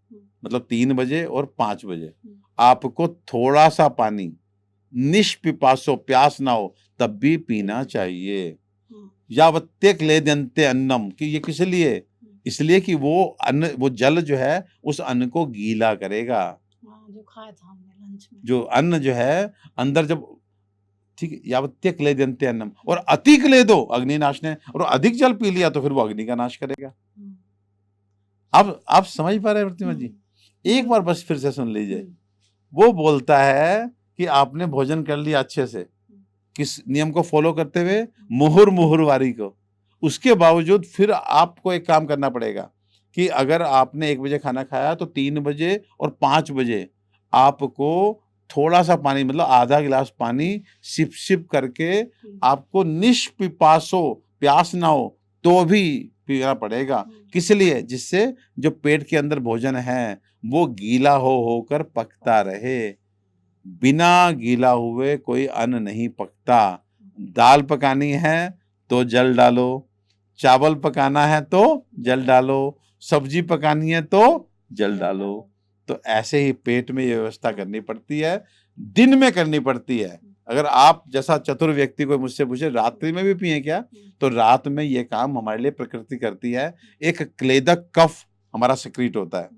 मतलब 3 बजे और 5 बजे आपको थोड़ा सा पानी, निष्पिपासो, प्यास ना हो तब भी पीना चाहिए। यावत्य क्लेद्यन्ते अन्नम, कि ये किस लिए? इसलिए कि वो अन्न, वो जल जो है उस अन्न को गीला करेगा। जो खाया था हमने लंच में, जो अन्न जो है अंदर जब, ठीक है, यावत्य क्लेद्यन्ते अन्नम, और अति क्लेदो अग्नि नाशने, और अधिक जल पी लिया तो फिर वो अग्नि का नाश करेगा। अब आप समझ पा रहे हैं प्रतिमा जी? एक बार बस फिर से सुन लीजिए। वो बोलता है कि आपने भोजन कर लिया अच्छे से, किस नियम को फॉलो करते हुए? मुहुर्मुहुर्वारी को। उसके बावजूद फिर आपको एक काम करना पड़ेगा कि अगर आपने 1 बजे खाना खाया तो 3 बजे और 5 बजे आपको थोड़ा-सा पानी मतलब आधा गिलास पानी सिप-सिप करके आपको निष्पिपासो, प्यास ना हो तो भी पीना पड़ेगा। किस लिए? जिससे जो पेट के अंदर भोजन है वो गीला हो होकर पकता रहे। बिना गीला हुए कोई अन्न नहीं पकता। दाल पकानी है तो जल डालो, चावल पकाना है तो जल डालो, सब्जी पकानी है तो जल डालो। तो ऐसे ही पेट में ये व्यवस्था करनी पड़ती है, दिन में करनी पड़ती है। अगर आप जैसा चतुर व्यक्ति कोई मुझसे पूछे रात्रि में भी पिए क्या, तो रात में ये काम हमारे लिए प्रकृति करती है। एक क्लेदक कफ हमारा सेक्रेट होता है,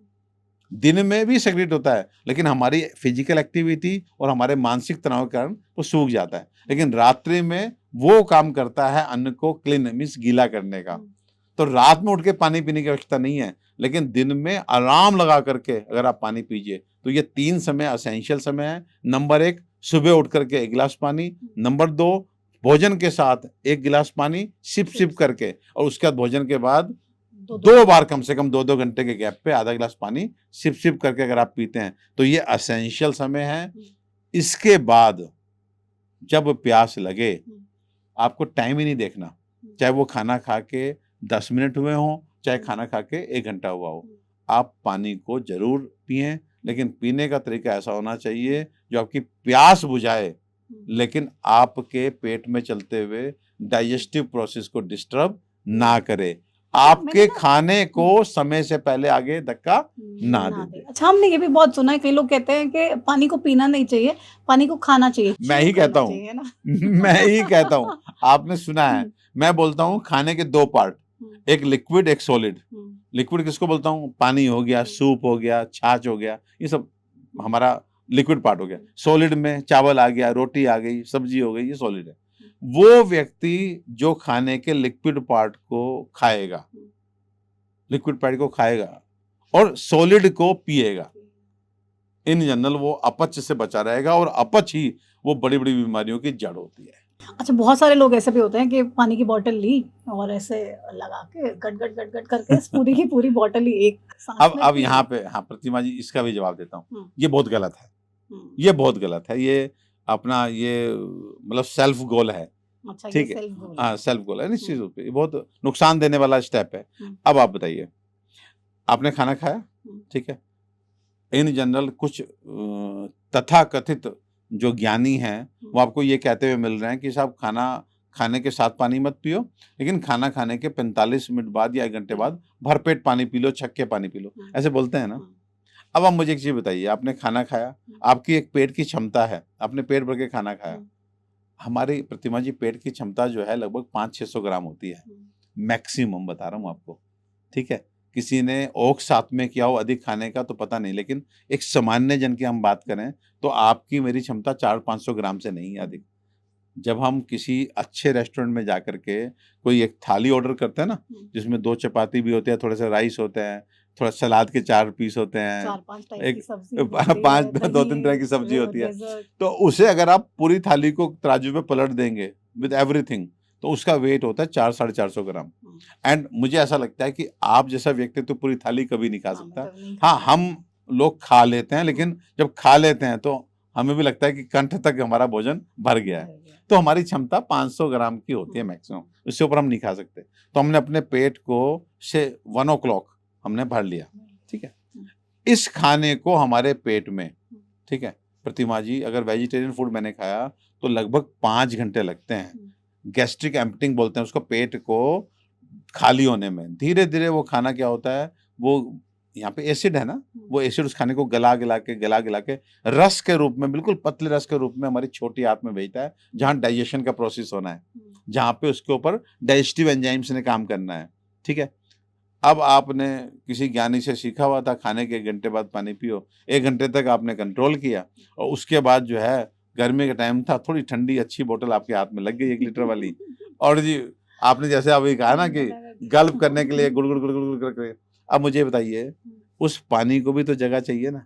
दिन में भी सेक्रेट होता है, लेकिन हमारी फिजिकल एक्टिविटी और हमारे मानसिक तनाव के कारण वो सूख जाता है। लेकिन रात्रि में वो काम करता है अन्न को क्लीन मीन्स गीला करने का। तो रात में उठ के पानी पीने की आवश्यकता नहीं है, लेकिन दिन में अलार्म लगा करके अगर आप पानी पीजिए तो ये 3 समय एसेंशियल समय है। नंबर 1 सुबह उठ करके 1 गिलास पानी, नंबर 2 भोजन के साथ 1 गिलास पानी सिप करके, और उसके बाद भोजन के बाद 2 बार कम से कम 2-2 घंटे के गैप पे आधा गिलास पानी सिप करके अगर आप पीते हैं तो ये एसेंशियल समय है। इसके बाद जब प्यास लगे आपको टाइम ही नहीं देखना, चाहे वो खाना खा के 10 मिनट हुए हों, चाहे खाना खा के 1 घंटा हुआ हो, आप पानी को जरूर पिएं, लेकिन पीने का तरीका ऐसा होना चाहिए जो आपकी प्यास बुझाए, लेकिन आपके पेट में चलते हुए डाइजेस्टिव प्रोसेस को डिस्टर्ब ना करे, आपके खाने को समय से पहले आगे धक्का ना दे। अच्छा, हमने ये भी बहुत सुना है, कई लोग कहते हैं कि पानी को पीना नहीं चाहिए, पानी को खाना चाहिए। मैं ही कहता हूँ मैं ही कहता हूँ, आपने सुना है। मैं बोलता हूँ खाने के 2 पार्ट, एक लिक्विड एक सॉलिड। लिक्विड किसको बोलता हूँ? पानी हो गया, सूप हो गया, छाछ हो गया, ये सब हमारा लिक्विड पार्ट हो गया। सॉलिड में चावल आ गया, रोटी आ गई, सब्जी हो गई, ये सॉलिड है। वो व्यक्ति जो खाने के लिक्विड पार्ट को खाएगा, लिक्विड पार्ट को खाएगा और सॉलिड को पिएगा, इन जनरल वो अपच से बचा रहेगा, और अपच ही वो बड़ी-बड़ी बीमारियों की जड़ होती है। अच्छा, बहुत सारे लोग ऐसे भी होते हैं कि पानी की बॉटल ली और ऐसे लगा के गट करके पूरी की पूरी बॉटल ही एक सांस में अब पी यहाँ ली। पे हाँ, प्रतिमा जी इसका भी जवाब देता हूँ। ये बहुत गलत है, ये बहुत गलत है। ये अपना ये मतलब सेल्फ गोल है, अच्छा, ये ठीक है? सेल्फ गोल है। हाँ, सेल्फ गोल है, निश्चित रूप से ये बहुत नुकसान देने वाला स्टेप है। अब आप बताइए, आपने खाना खाया, ठीक है? इन जनरल कुछ तथाकथित जो ज्ञानी हैं वो आपको ये कहते हुए मिल रहे हैं कि साहब खाना खाने के साथ पानी मत पियो, लेकिन खाना खाने के 45 मिनट बाद या 1 घंटे बाद भरपेट पानी पी लो, छक के पानी पी लो, ऐसे बोलते हैं ना। अब आप मुझे एक चीज बताइए, आपने खाना खाया, आपकी एक पेट की क्षमता है, आपने पेट भर के खाना खाया। हमारी प्रतिमा जी पेट की क्षमता जो है लगभग 500-600 ग्राम होती है, मैक्सिमम बता रहा हूँ आपको, ठीक है? किसी ने औक साथ में किया हो अधिक खाने का तो पता नहीं, लेकिन एक सामान्य जन की हम बात करें तो आपकी मेरी क्षमता 400-500 ग्राम से नहीं है अधिक। जब हम किसी अच्छे रेस्टोरेंट में जाकर के कोई एक थाली ऑर्डर करते हैं ना, जिसमें 2 चपाती भी होते हैं, थोड़े से राइस होते हैं, थोड़ा सलाद के 4 पीस होते हैं, 4-5 टाइप की एक सब्जी होती है, 5 2-3 दही, तरह की सब्जी होती है। डेज़र्ट। तो उसे अगर आप पूरी थाली को तराजू में पलट देंगे विद एवरीथिंग, तो उसका वेट होता है 400-450 ग्राम। एंड मुझे ऐसा लगता है कि आप जैसा व्यक्ति तो पूरी थाली कभी नहीं खा सकता। हाँ, हम लोग खा लेते हैं, लेकिन जब खा लेते हैं तो हमें भी लगता है कि कंठ तक हमारा भोजन भर गया है। तो हमारी क्षमता 500 ग्राम की होती है मैक्सिमम, उससे ऊपर हम नहीं खा सकते। तो हमने अपने पेट को से 1 o'clock हमने भर लिया, ठीक है? इस खाने को हमारे पेट में, ठीक है, प्रतिमा जी अगर वेजिटेरियन फूड मैंने खाया तो लगभग 5 घंटे लगते हैं। गैस्ट्रिक एम्प्टिंग बोलते हैं उसको, पेट को खाली होने में। धीरे धीरे वो खाना क्या होता है, वो यहाँ पे एसिड है ना, वो एसिड उस खाने को गला गला के रस के रूप में, बिल्कुल पतले रस के रूप में हमारी छोटी आंत में भेजता है, जहाँ डाइजेशन का प्रोसेस होना है, जहाँ पे उसके ऊपर डाइजेस्टिव एंजाइम्स ने काम करना है, ठीक है? अब आपने किसी ज्ञानी से सीखा हुआ था खाने के 1 घंटे बाद पानी पियो, 1 घंटे तक आपने कंट्रोल किया, और उसके बाद जो है गर्मी का टाइम था, थोड़ी ठंडी अच्छी बोतल आपके हाथ में लग गई 1 लीटर वाली, और जी आपने जैसे अभी कहा ना कि गल्प करने के लिए गुड़ गुड़ गुड़ गुड़ करके, अब मुझे बताइए उस पानी को भी तो जगह चाहिए ना,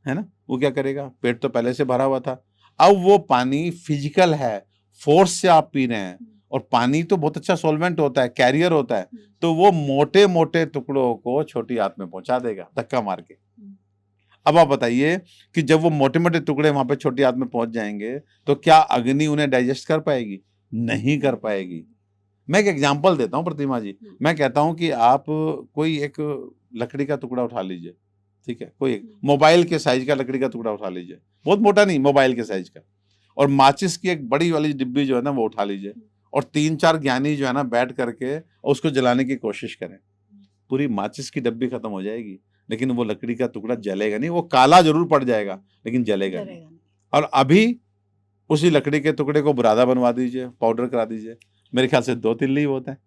है ना? वो क्या करेगा? पेट तो पहले से भरा हुआ था, अब वो पानी फिजिकल है, फोर्स से आप पी रहे हैं, और पानी तो बहुत अच्छा सॉल्वेंट होता है, कैरियर होता है, तो वो मोटे मोटे टुकड़ों को छोटी आंत में पहुंचा देगा धक्का मार के। अब आप बताइए कि जब वो मोटे मोटे टुकड़े वहां पे छोटी आंत में पहुंच जाएंगे तो क्या अग्नि उन्हें डाइजेस्ट कर पाएगी? नहीं कर पाएगी। मैं एक एग्जांपल देता हूं प्रतिमा जी। मैं कहता हूं कि आप कोई एक लकड़ी का टुकड़ा उठा लीजिए, ठीक है, कोई एक मोबाइल के साइज का लकड़ी का टुकड़ा उठा लीजिए, बहुत मोटा नहीं, मोबाइल के साइज का, और माचिस की एक बड़ी वाली डिब्बी जो है ना वो उठा लीजिए, और 3-4 ज्ञानी जो है ना बैठ करके उसको जलाने की कोशिश करें। पूरी माचिस की डब्बी खत्म हो जाएगी, लेकिन वो लकड़ी का टुकड़ा जलेगा नहीं। वो काला जरूर पड़ जाएगा लेकिन जलेगा नहीं। और अभी उसी लकड़ी के टुकड़े को बुरादा बनवा दीजिए, पाउडर करा दीजिए, मेरे ख्याल से 2 तिल्ली होते हैं।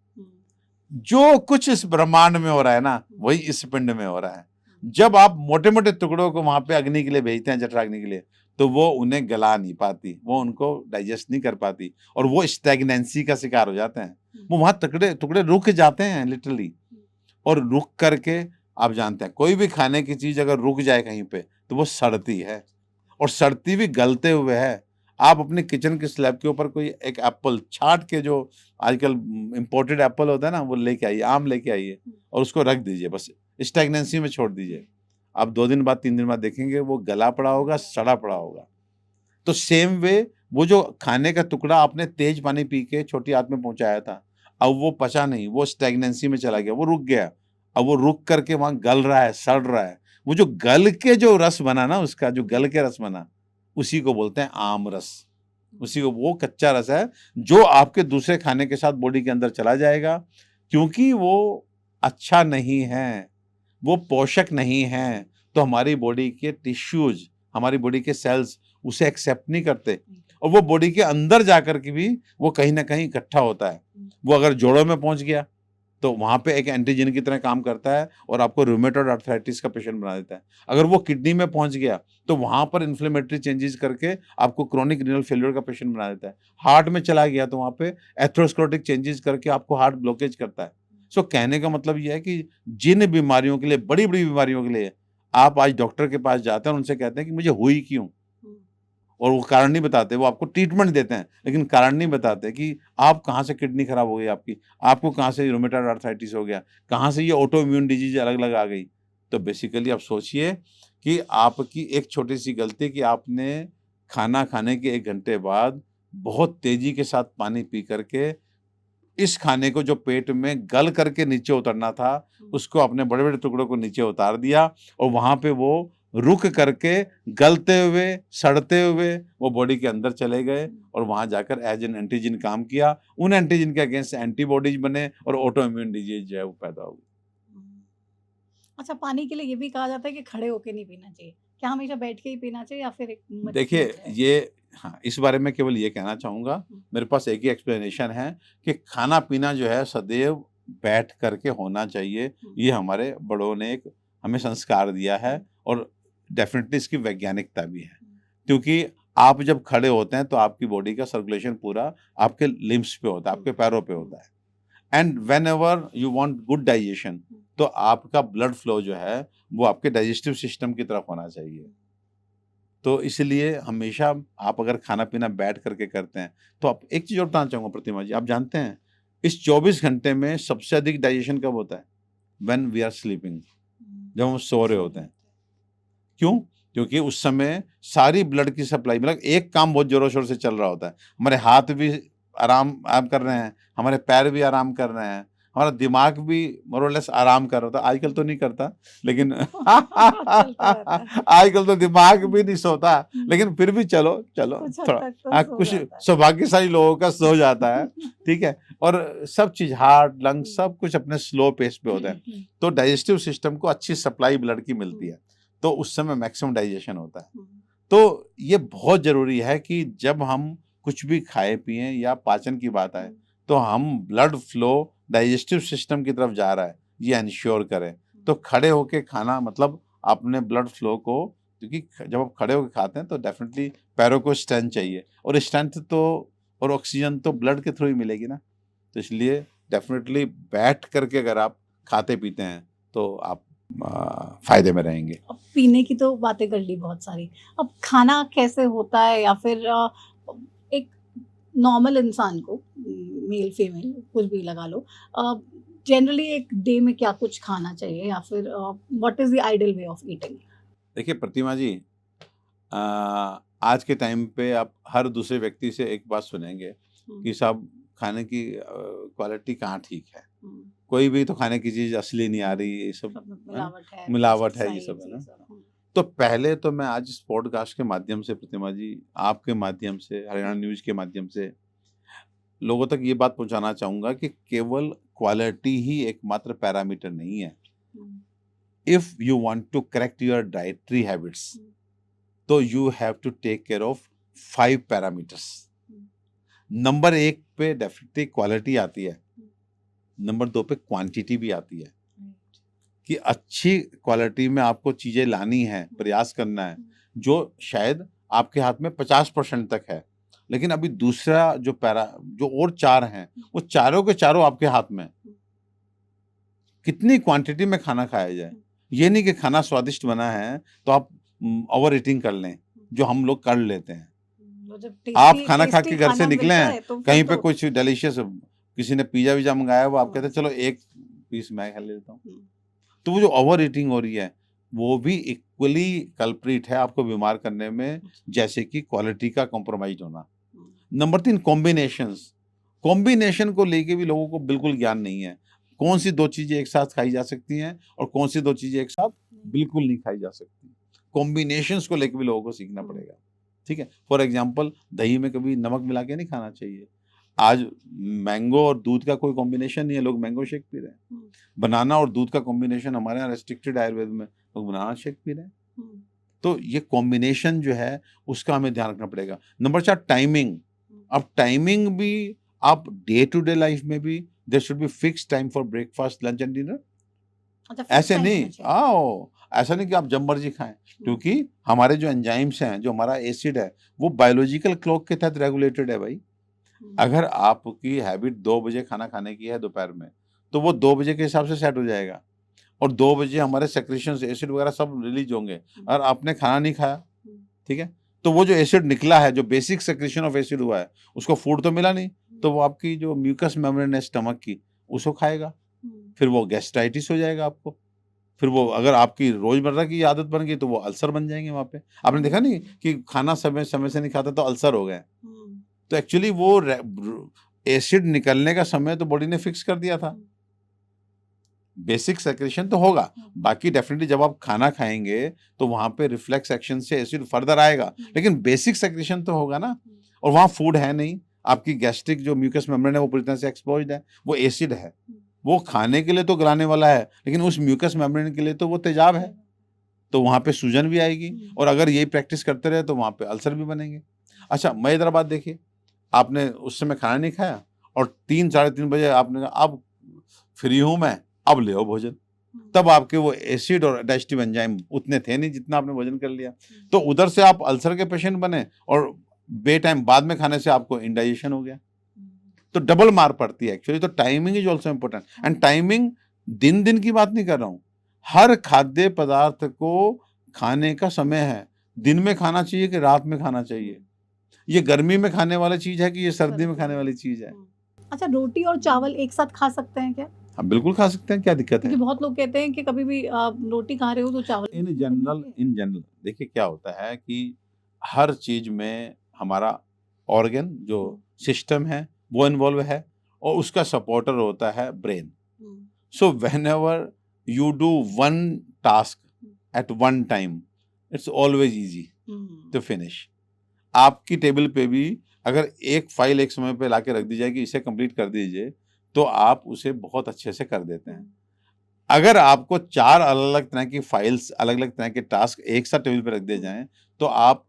जो कुछ इस ब्रह्मांड में हो रहा है ना वही इस पिंड में हो रहा है। जब आप मोटे मोटे टुकड़ों को वहां पे अग्नि के लिए भेजते हैं, जठराग्नि के लिए, तो वो उन्हें गला नहीं पाती, वो उनको डाइजेस्ट नहीं कर पाती, और वो स्टैग्नेंसी का शिकार हो जाते हैं। वो वहां टुकड़े टुकड़े रुक जाते हैं लिटरली। और रुक करके, आप जानते हैं कोई भी खाने की चीज अगर रुक जाए कहीं पे तो वो सड़ती है, और सड़ती भी गलते हुए है। आप अपने किचन के स्लैब के ऊपर कोई एक एप्पल छाट के, जो आजकल इम्पोर्टेड एप्पल होता है ना, वो लेके आइए, आम लेके आइए, और उसको रख दीजिए, बस स्टैग्नेंसी में छोड़ दीजिए। आप 2 दिन बाद 3 दिन बाद देखेंगे वो गला पड़ा होगा, सड़ा पड़ा होगा। तो सेम वे, वो जो खाने का टुकड़ा आपने तेज पानी पी के छोटी आंत में पहुंचाया था, अब वो पचा नहीं, वो स्टैग्नेंसी में चला गया, वो रुक गया। अब वो रुक करके वहां गल रहा है, सड़ रहा है। वो जो गल के जो रस बना ना, उसका जो गल के रस बना, उसी को बोलते हैं आम रस। उसी को, वो कच्चा रस है जो आपके दूसरे खाने के साथ बॉडी के अंदर चला जाएगा, क्योंकि वो अच्छा नहीं है, वो पोषक नहीं है। तो हमारी बॉडी के टिश्यूज, हमारी बॉडी के सेल्स उसे एक्सेप्ट नहीं करते, और वो बॉडी के अंदर जाकर के भी वो कहीं ना कहीं इकट्ठा होता है। वो अगर जोड़ों में पहुंच गया तो वहां पे एक एंटीजन की तरह काम करता है और आपको रूमेटॉइड आर्थराइटिस का पेशेंट बना देता है। अगर वो किडनी में पहुंच गया तो वहां पर इन्फ्लेमेटरी चेंजेस करके आपको क्रोनिक रीनल फेल्योर का पेशेंट बना देता है। हार्ट में चला गया तो वहां पे एथेरोस्क्लेरोटिक चेंजेस करके आपको हार्ट ब्लॉकेज करता है। सो कहने का मतलब यह है कि जिन बीमारियों के लिए, बड़ी बड़ी बीमारियों के लिए आप आज डॉक्टर के पास जाते हैं और उनसे कहते हैं कि मुझे हुई क्यों, और वो कारण नहीं बताते, वो आपको ट्रीटमेंट देते हैं लेकिन कारण नहीं बताते कि आप कहाँ से किडनी खराब हो गई आपकी, आपको कहाँ से रूमेटॉइड आर्थराइटिस हो गया, कहाँ से ये ऑटो इम्यून डिजीज अलग अलग आ गई। तो बेसिकली आप सोचिए कि आपकी एक छोटी सी गलती कि आपने खाना खाने के 1 घंटे बाद बहुत तेजी के साथ पानी पी करके इस खाने को जो पेट में गल करके नीचे उतरना था, उसको अपने बड़े बड़े टुकड़ों को नीचे उतार दिया, और वहां पे वो रुक करके गलते हुए, सड़ते हुए वो बॉडी के अंदर चले गए, और वहां जाकर एज एन एंटीजन काम किया। उन एंटीजन के अगेंस्ट एंटीबॉडीज बने और ऑटो इम्यून डिजीज जो है वो पैदा हो गई। अच्छा, पानी के लिए ये भी कहा जाता है कि खड़े होके नहीं पीना चाहिए। क्या हमेशा बैठ के ही पीना चाहिए या फिर एक देखिए ये, हाँ, इस बारे में केवल ये कहना चाहूंगा, मेरे पास एक ही एक्सप्लेनेशन है कि खाना पीना जो है सदैव बैठ करके होना चाहिए। ये हमारे बड़ों ने एक हमें संस्कार दिया है, और डेफिनेटली इसकी वैज्ञानिकता भी है, क्योंकि आप जब खड़े होते हैं तो आपकी बॉडी का सर्कुलेशन पूरा आपके लिम्स पे होता है, आपके पैरों पे होता है। And when ever you want good digestion, तो आपका ब्लड फ्लो जो है वो आपके डाइजेस्टिव सिस्टम की तरफ होना चाहिए। तो इसलिए हमेशा आप अगर खाना पीना बैठ करके करते हैं, तो आप एक चीज और बताना चाहूंगा प्रतिमा जी, आप जानते हैं इस 24 घंटे में सबसे अधिक डाइजेशन कब होता है? व्हेन वी आर स्लीपिंग, जब हम सो रहे होते हैं। क्यों? क्योंकि उस समय सारी ब्लड की सप्लाई, मतलब एक काम बहुत जोरों शोर से चल रहा होता है। हमारे हाथ भी आराम आराम कर रहे हैं, हमारे पैर भी आराम कर रहे हैं, हमारा दिमाग भी मोर और लेस आराम कर रहा था। आजकल तो नहीं करता, लेकिन आजकल तो दिमाग भी नहीं सोता, लेकिन फिर भी चलो चलो कुछ हद थोड़ा, तक तो हाँ, सो कुछ जाता है। सौभाग्यशाली लोगों का सो जाता है, ठीक है, और सब चीज, हार्ट, लंग, सब कुछ अपने स्लो पेस पे होता है। तो डाइजेस्टिव सिस्टम को अच्छी सप्लाई ब्लड की मिलती है, तो उस समय मैक्सिमम डाइजेशन होता है। तो ये बहुत जरूरी है कि जब हम कुछ भी खाए पिए या पाचन की बात आए, तो हम ब्लड फ्लो डाइजेस्टिव सिस्टम की तरफ जा रहा है ये इंश्योर करें। तो खड़े होके खाना मतलब अपने ब्लड फ्लो को, क्योंकि जब आप खड़े होकर खाते हैं तो डेफिनेटली पैरों को स्ट्रेंथ चाहिए, और स्ट्रेंथ तो और ऑक्सीजन तो ब्लड के थ्रू ही मिलेगी ना। तो इसलिए डेफिनेटली बैठ करके अगर आप खाते पीते हैं तो आप फायदे में रहेंगे। अब पीने की तो बातें कर ली बहुत सारी। अब खाना कैसे होता है, या फिर एक नॉर्मल इंसान को, मेल फीमेल कुछ भी लगा लो, जनरली एक डे में क्या कुछ खाना चाहिए, या फिर what is the ideal way of eating? देखिए प्रतिमा जी, अ, आज के टाइम पे आप हर दूसरे व्यक्ति से एक बात सुनेंगे कि साहब खाने की क्वालिटी कहाँ ठीक है। कोई भी तो खाने की चीज़ असली नहीं आ रही, ये सब सब में है ना? मिलावट है, मिलावट है, ये पेस्टिसाइड्स सब है ये ना? सब। तो पहले तो मैं आज इस पॉडकास्ट के माध्यम से प्रतिमा जी, आपके माध्यम से, हरियाणा न्यूज़ के माध्यम से लोगों तक ये बात पहुँचाना चाहूँगा कि केवल क्वालिटी ही एकमात्र पैरामीटर नहीं है। Hmm, if you want to correct your dietary habits, hmm, तो you have to take care of 5 parameters. Hmm, number 1 पे डेफिनेटली क्वालिटी आती है, हुँ, नंबर 2 पे क्वांटिटी भी आती है राइट, कि अच्छी क्वालिटी में आपको चीज़ें लानी है, प्रयास करना है, जो शायद आपके हाथ में 50% तक है। लेकिन अभी दूसरा जो और 4 हैं, वो चारों के चारों आपके हाथ में हैं। कितनी क्वांटिटी में खाना खाया जाए। ये नहीं कि खाना स्वादिष्ट बना है तो आप ओवर ईटिंग कर लें, जो हम लोग कर लेते हैं। वो जब आप टेस्टी खाना खा टेस्टी के घर से खाना निकले मिलता हैं, है तो फिर कहीं पे तो कुछ डिलीशियस, किसी ने पिज़्ज़ा-विज़्ज़ा मँगाया, वो आप कहते हैं हाँ, चलो 1 पीस मैं खा लेता हूँ। हुँ, तो वो जो ओवर ईटिंग हो रही है, वो भी इक्वली कल्प्रिट है आपको बीमार करने में, अच्छा, जैसे कि क्वालिटी का कॉम्प्रोमाइज़ होना। हुँ, नंबर 3 कॉम्बिनेशंस। कॉम्बिनेशन को लेके भी लोगों को बिल्कुल ज्ञान नहीं है। कौन-सी 2 चीज़ें एक साथ खाई जा सकती हैं और कौन-सी 2 चीज़ें एक साथ नहीं, बिल्कुल नहीं खाई जा सकती। कॉम्बिनेशंस को लेके भी लोगों को सीखना हुँ, पड़ेगा, ठीक है? फॉर एग्ज़ाम्पल दही में कभी नमक मिला के नहीं खाना चाहिए। आज मैंगो और दूध का कोई कॉम्बिनेशन नहीं है, लोग मैंगो शेक पी रहे हैं। हुँ, बनाना और दूध का कॉम्बिनेशन हमारे यहाँ रेस्ट्रिक्टेड आयुर्वेद में, लोग बनाना शेक पी रहे हैं। हुँ, तो ये कॉम्बिनेशन जो है, उसका हमें ध्यान रखना पड़ेगा। Number 4 timing. हुँ, अब टाइमिंग भी आप डे टू डे लाइफ में भी there should be fixed time for breakfast, lunch and dinner. अच्छा फिक्स ऐसे टाइम नहीं होना चाहिए। ऐसा नहीं कि आप जब मर्ज़ी खाएँ, हुँ, क्योंकि हमारे जो एंजाइम्स हैं, जो हमारा एसिड है, वो बायोलॉजिकल क्लॉक के तहत रेगुलेटेड है भाई। हुँ, अगर आपकी हैबिट 2 बजे खाना खाने की है दोपहर में, तो वो 2 बजे के हिसाब से सेट हो जाएगा और 2 बजे हमारे सेक्रेशंस, एसिड वगैरह सब रिलीज़ होंगे। हुँ, अगर आपने खाना नहीं खाया, हुँ, ठीक है? तो वो जो एसिड निकला है, जो बेसिक सेक्रेशन ऑफ एसिड हुआ है, उसको फूड तो मिला नहीं, तो वो आपकी जो म्यूकस मेम्ब्रेन है स्टमक की, उसको खाएगा। हुँ, फिर वो गैस्ट्राइटिस हो जाएगा आपको। फिर वो अगर आपकी रोज़मर्रा की आदत बन गई, तो वो अल्सर बन जाएँगे वहाँ पे। आपने देखा नहीं कि खाना समय-समय से नहीं खाता तो अल्सर हो गए। हुँ, तो एक्चुअली वो एसिड निकलने का समय तो बॉडी ने फिक्स कर दिया था। हुँ, बेसिक सेक्रेशन तो होगा, हुँ, बाकी डेफ़िनिटली जब आप खाना खाएँगे, तो वहाँ पे रिफ्लेक्स एक्शन से एसिड फर्दर आएगा, हुँ, लेकिन बेसिक सेक्रेशन तो होगा ना। हुँ, और वहाँ फूड है नहीं, आपकी गैस्ट्रिक जो म्यूकस मेम्ब्रेन है वो पूरी तरह से एक्सपोज़्ड है, वो एसिड है। हुँ, वो खाने के लिए तो गलाने वाला है, लेकिन उस म्यूकस मेम्ब्रेन के लिए तो वो तेज़ाब है, तो वहाँ पे सूजन भी आएगी हुँ, और अगर यही प्रैक्टिस करते रहे तो वहाँ पे अल्सर भी बनेंगे। अच्छा, मज़ेदार बात देखिए, आपने उस समय खाना नहीं खाया और 3 साढ़े 3 बजे आपने कहा अब फ्री हूँ मैं, अब ले आओ भोजन। हुँ, तब आपके वो एसिड और डाइजेस्टिव एंजाइम उतने थे नहीं जितना आपने भोजन कर लिया। हुँ, तो उधर से आप अल्सर के पेशेंट बने और बे टाइम बाद में खाने से आपको इंडाइजेशन हो गया। हुँ, तो डबल मार पड़ती है एक्चुअली। तो timing is also important and timing दिन-दिन की बात नहीं कर रहा हूँ। हर खाद्य पदार्थ को खाने का समय है। दिन में खाना चाहिए कि रात में खाना चाहिए? हुँ, ये गर्मी में खाने वाली चीज़ है कि ये सर्दी में सर्दी खाने में, वाली चीज़ है? हुँ। अच्छा, रोटी और चावल एक साथ खा सकते हैं क्या? हाँ, बिल्कुल खा सकते हैं, क्या दिक्कत क्योंकि है? बहुत लोग कहते हैं कि कभी भी आप रोटी खा रहे हो तो चावल भी खाना चाहिए। इन जनरल देखिए क्या होता है कि हर चीज़ में हमारा ऑर्गन जो हुँ, सिस्टम है, वो इन्वॉल्व है और उसका सपोर्टर होता है brain. Hmm, So whenever you do one task hmm, at one time, it's always easy hmm, to finish. आपकी टेबल पे भी अगर एक फाइल एक समय पे लाके रख दी जाए कि इसे कंप्लीट कर दीजिए, तो आप उसे बहुत अच्छे से कर देते हुँ, हैं। अगर आपको 4 अलग-अलग तरह की फाइल्स, अलग-अलग तरह के टास्क एक साथ टेबल पे रख दिए हुँ, जाएँ, तो आप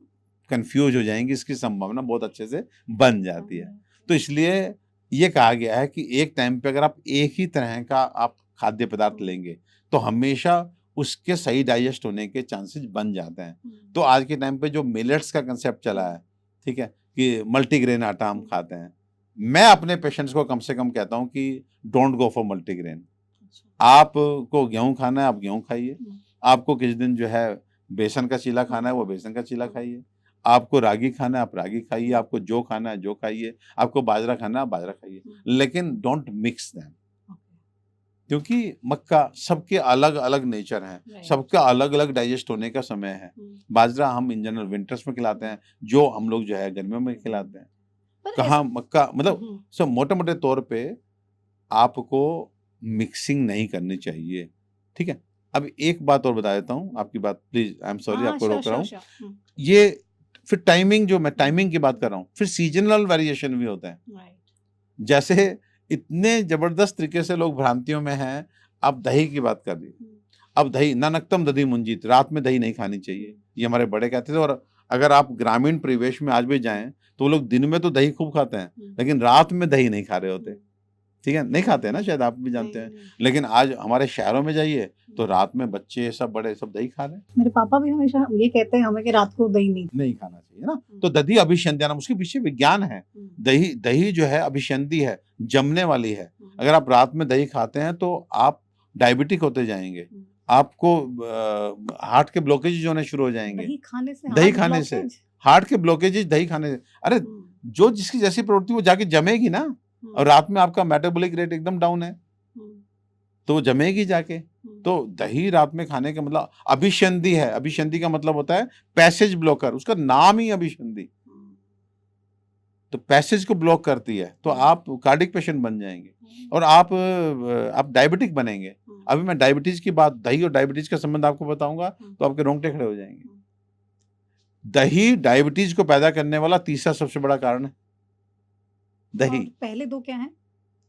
कन्फ्यूज़ हो जाएँगे, इसकी संभावना बहुत अच्छे से बन जाती है। हुँ, तो इसलिए ये कहा गया है कि एक टाइम पे अगर आप एक ही तरह का आप खाद्य पदार्थ हुँ, लेंगे, तो हमेशा उसके सही डाइजेस्ट होने के चांसेस बन जाते हैं। हुँ, तो आज के टाइम पे जो मिलेट्स का कांसेप्ट चला है, ठीक है? कि मल्टीग्रेन आटा हम हुँ, खाते हैं। मैं अपने पेशेंट्स को कम से कम कहता हूँ कि डोंट गो फॉर मल्टीग्रेन। अच्छा, आपको गेहूँ खाना है, आप गेहूँ खाइए। हुँ, आपको किसी दिन जो है बेसन का चीला हुँ, खाना है, वो बेसन का चीला हुँ, खाइए। आपको रागी खाना है आप रागी खाइए, आपको जौ खाना है जौ खाइए, आपको बाजरा खाना है आप बाजरा खाइए, लेकिन डोंट मिक्स देम। क्योंकि मक्का सबके अलग अलग नेचर हैं, राइट। सबका अलग अलग डाइजेस्ट होने का समय है। बाजरा हम इन जनरल विंटर्स में खिलाते हैं, जो हम लोग जो है गर्मियों में खिलाते हैं। पर कहाँ मक्का मतलब हम्म, सब मोटे मोटे तौर पे आपको मिक्सिंग नहीं करनी चाहिए, ठीक है। अब एक बात और बता देता हूँ, आपकी बात प्लीज, आई एम सॉरी हाँ आपको श्योर रोक रहा श्योर हूँ। श्योर। ये फिर टाइमिंग, जो मैं टाइमिंग की बात कर रहा हूँ, फिर सीजनल वेरिएशन भी होते हैं। राइट। जैसे इतने जबरदस्त तरीके से लोग भ्रांतियों में हैं। आप दही की बात कर दी, अब दही ननक्तम दधी मुंजित, रात में दही नहीं खानी चाहिए, ये हमारे बड़े कहते थे। और अगर आप ग्रामीण परिवेश में आज भी जाएं तो वो लोग दिन में तो दही खूब खाते हैं, लेकिन रात में दही नहीं खा रहे होते, ठीक है, नहीं खाते हैं ना, शायद आप भी जानते हैं। लेकिन आज हमारे शहरों में जाइए तो रात में बच्चे सब बड़े सब दही खा रहे हैं। मेरे पापा भी हमेशा ये कहते हैं हमें कि रात को दही नहीं खाना चाहिए ना। तो दधी अभिसंध्यानम, उसके पीछे विज्ञान है। दही दही जो है अभिसंधि है, जमने वाली है। अगर आप रात में दही खाते हैं तो आप डायबिटिक होते जाएंगे, आपको हार्ट के ब्लॉकेज होने शुरू हो जाएंगे। दही खाने से हार्ट के ब्लॉकेजेस, दही खाने से। अरे जो जिसकी जैसी प्रवृत्ति वो जाके जमेगी ना, और रात में आपका मेटाबॉलिक रेट एकदम डाउन है तो वो जमेगी जाके। तो दही रात में खाने का मतलब अभिसंधि है। अभिसंधि का मतलब होता है पैसेज ब्लॉकर, उसका नाम ही अभिसंधि। तो पैसेज को ब्लॉक करती है तो आप कार्डिक पेशेंट बन जाएंगे और आप डायबिटिक बनेंगे। अभी मैं डायबिटीज की बात, दही और डायबिटीज का संबंध आपको बताऊंगा तो आपके रोंगटे खड़े हो जाएंगे। दही डायबिटीज को पैदा करने वाला तीसरा सबसे बड़ा कारण है दही। पहले दो क्या है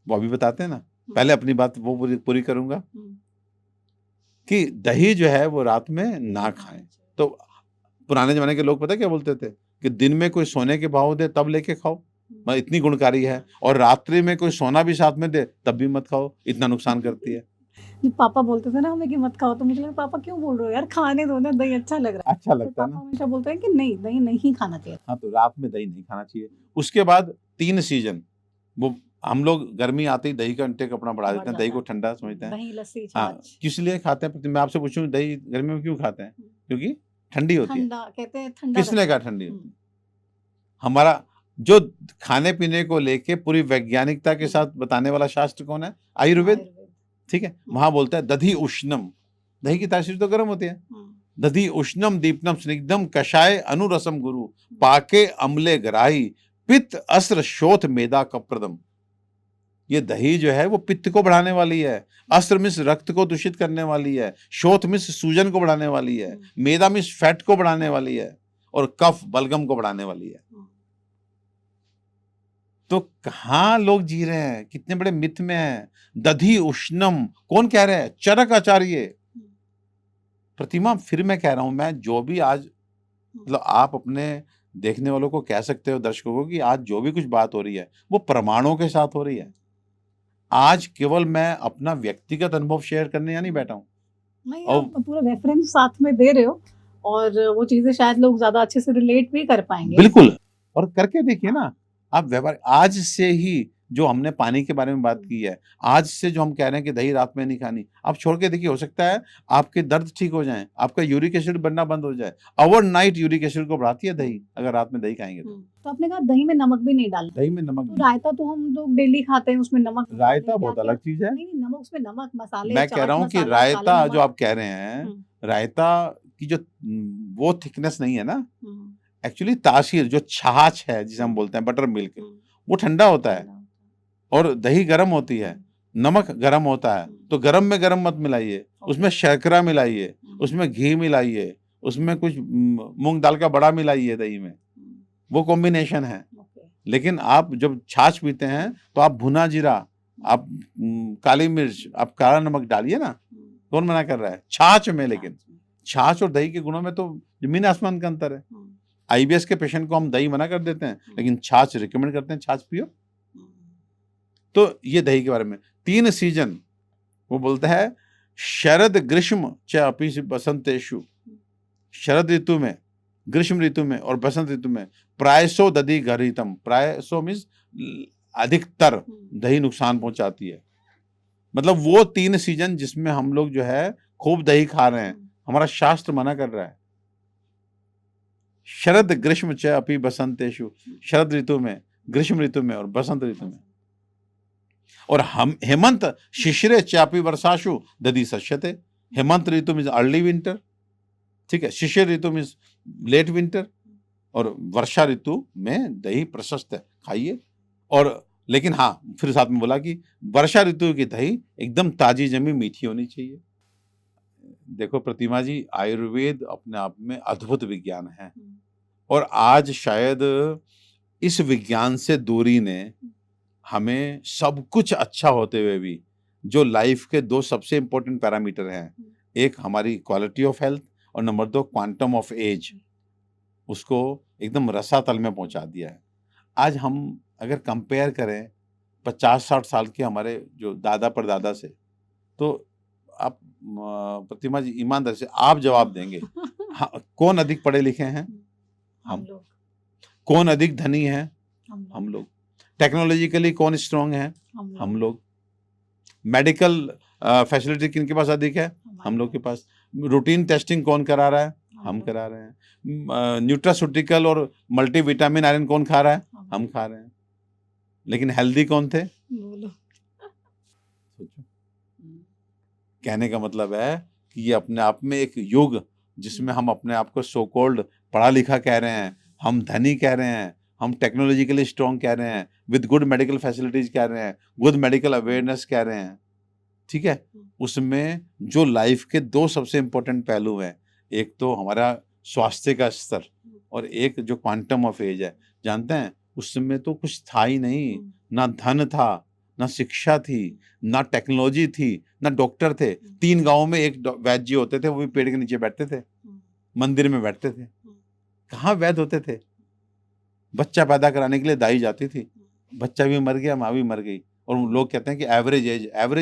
वो अभी बताते हैं ना, पहले अपनी बात वो पूरी करूंगा कि दही जो है वो रात में ना खाएं। तो पुराने जमाने के लोग पता क्या बोलते थे कि दिन में कोई सोने के भाव दे तब लेके खाओ, इतनी गुणकारी है, और रात्रि में कोई सोना भी साथ में दे तब भी मत खाओ, इतना नुकसान करती है। पापा बोलते थे ना हमें कि मत खाओ, तो मुझे लगा पापा क्यों बोल रहे हो यार, खाने दो ना, दही अच्छा लग रहा है। अच्छा लगता है ना। पापा हमेशा बोलते हैं कि नहीं दही नहीं खाना चाहिए। हाँ, तो रात में दही नहीं खाना चाहिए। उसके बाद 3 सीजन, वो हम लोग गर्मी आते ही दही का इंटेक अपना बढ़ा देते हैं, दही को ठंडा समझते हैं। दही लस्सी हाँ, छाछ किस लिए खाते हैं? मैं आपसे पूछूं, दही गर्मी में क्यों खाते हैं? क्योंकि ठंडी होती है। ठंडा कहते हैं, ठंडा किसने कहा ठंडी होती है? हमारा जो खाने पीने को लेके पूरी वैज्ञानिकता के साथ बताने वाला शास्त्र कौन है? आयुर्वेद, ठीक है। वहां बोलता है दधी उष्णम, दही की तासीर तो गर्म होती है। दधी उष्णम दीप्तम स्निग्धम कषाय अनुरसम गुरु पाके अम्ले ग्राही पित्त अस्र शोथ मेदा कप्रदम। ये दही जो है वो पित्त को बढ़ाने वाली है, अस्र मिस रक्त को दूषित करने वाली है, शोथ मिस सूजन को बढ़ाने वाली है, मेदा मिस फैट को बढ़ाने वाली है, और कफ बलगम को बढ़ाने वाली है। तो कहाँ लोग जी रहे हैं, कितने बड़े मिथ में हैं। दधी उष्णम कौन कह रहे हैं? चरक आचार्य। प्रतिमा, फिर मैं कह रहा हूं, मैं जो भी आज मतलब आप अपने देखने वालों को कह सकते हो, दर्शकों को, कि आज जो भी कुछ बात हो रही है वो प्रमाणों के साथ हो रही है। आज केवल मैं अपना व्यक्तिगत अनुभव शेयर करने या नहीं बैठा हूं। नहीं, आप पूरा रेफरेंस साथ में दे रहे हो और वो चीजें शायद लोग ज्यादा अच्छे से रिलेट भी कर पाएंगे। बिल्कुल, और करके देखिए ना आप व्यवहार। आज से ही जो हमने पानी के बारे में बात की है, आज से जो हम कह रहे हैं कि दही रात में नहीं खानी, आप छोड़ के देखिए, हो सकता है आपके दर्द ठीक हो जाए, आपका यूरिक एसिड बनना बंद हो जाए। ओवरनाइट यूरिक एसिड को बढ़ाती है दही, अगर रात में दही खाएंगे तो आपने कहा दही में नमक भी नहीं डालना। दही में नमक, तो रायता तो हम लोग डेली खाते हैं, उसमें नमक, रायता बहुत अलग चीज है। नहीं नमक, उसमें नमक मसाले, मैं कह रहा हूँ कि रायता जो आप कह रहे हैं, रायता की जो वो थिकनेस नहीं है ना, एक्चुअली तासीर जो छाछ है जिसे हम बोलते हैं बटर मिल्क, वो ठंडा होता है और दही गर्म होती है, नमक गर्म होता है। तो गर्म में गर्म मत मिलाइए, उसमें शर्करा मिलाइए, उसमें घी मिलाइए, उसमें कुछ मूंग दाल का बड़ा मिलाइए दही में, वो कॉम्बिनेशन है। लेकिन आप जब छाछ पीते हैं तो आप भुना जीरा, आप काली मिर्च, आप काला नमक डालिए ना। कौन मना कर रहा है? छाछ में। लेकिन छाछ और दही के गुणों में तो जमीन आसमान का अंतर है। आईबीएस के पेशेंट को हम दही मना कर देते हैं, लेकिन छाछ रिकमेंड करते हैं, छाछ पियो। तो ये दही के बारे में 3 सीजन वो बोलता है, शरद ग्रीष्म च अपि बसंतेषु। शरद ऋतु में, ग्रीष्म ऋतु में और बसंत ऋतु में प्रायसो दधी घरितम। प्रायसो मीन्स अधिकतर दही नुकसान पहुंचाती है। मतलब वो 3 सीजन जिसमें हम लोग जो है खूब दही खा रहे हैं, हमारा शास्त्र मना कर रहा है। शरद ग्रीष्म च अपि बसंतेषु, शरद ऋतु में, ग्रीष्म ऋतु में और बसंत ऋतु में। और हम हेमंत शिशिरे चापी वर्षाशु दधि सस्यते। हेमंत ऋतु मीन्स अर्ली विंटर, ठीक है, शिशिर ऋतु मीन्स लेट विंटर, और वर्षा ऋतु में दही प्रशस्त है, खाइए। और लेकिन हाँ, फिर साथ में बोला कि वर्षा ऋतु की दही एकदम ताजी जमी मीठी होनी चाहिए। देखो प्रतिमा जी, आयुर्वेद अपने आप में अद्भुत विज्ञान है, और आज शायद इस विज्ञान से दूरी ने हमें सब कुछ अच्छा होते हुए भी जो लाइफ के दो सबसे इंपॉर्टेंट पैरामीटर हैं, एक हमारी क्वालिटी ऑफ हेल्थ और नंबर 2 क्वांटम ऑफ एज, उसको एकदम रसातल में पहुंचा दिया है। आज हम अगर कंपेयर करें 50-60 साल के हमारे जो दादा परदादा से, तो आप प्रतिमा जी ईमानदारी से आप जवाब देंगे, हाँ, कौन अधिक पढ़े लिखे हैं? हम लोग। कौन अधिक धनी है? हम लोग। टेक्नोलॉजिकली कौन स्ट्रांग है? हम लोग। मेडिकल फैसिलिटी किनके पास अधिक है? हम लोग के पास। रूटीन टेस्टिंग कौन करा रहा है? हम करा रहे हैं। न्यूट्रास्यूटिकल और मल्टीविटामिन आयरन कौन खा रहा है? हम खा रहे हैं। लेकिन हेल्दी कौन थे? सोचो। कहने का मतलब है कि ये अपने आप में एक युग, जिसमें हम अपने आप को सो कॉल्ड पढ़ा लिखा कह रहे हैं, हम धनी कह रहे हैं, हम टेक्नोलॉजिकली स्ट्रॉन्ग कह रहे हैं, विद गुड मेडिकल फैसिलिटीज कह रहे हैं, गुड मेडिकल अवेयरनेस कह रहे हैं, ठीक है। उसमें जो लाइफ के दो सबसे इंपॉर्टेंट पहलू हैं, एक तो हमारा स्वास्थ्य का स्तर और एक जो क्वांटम ऑफ एज है। जानते हैं उस समय तो कुछ था ही नहीं, ना धन था, ना शिक्षा थी, ना टेक्नोलॉजी थी, ना डॉक्टर थे। 3 गांवों में एक वैद्य जी होते थे, वो भी पेड़ के नीचे बैठते थे, मंदिर में बैठते थे। कहाँ वैद्य होते थे? बच्चा पैदा कराने के लिए दाई जाती थी, बच्चा भी मर गया, माँ भी मर गई। और लोग कहते हैं कि एवरेज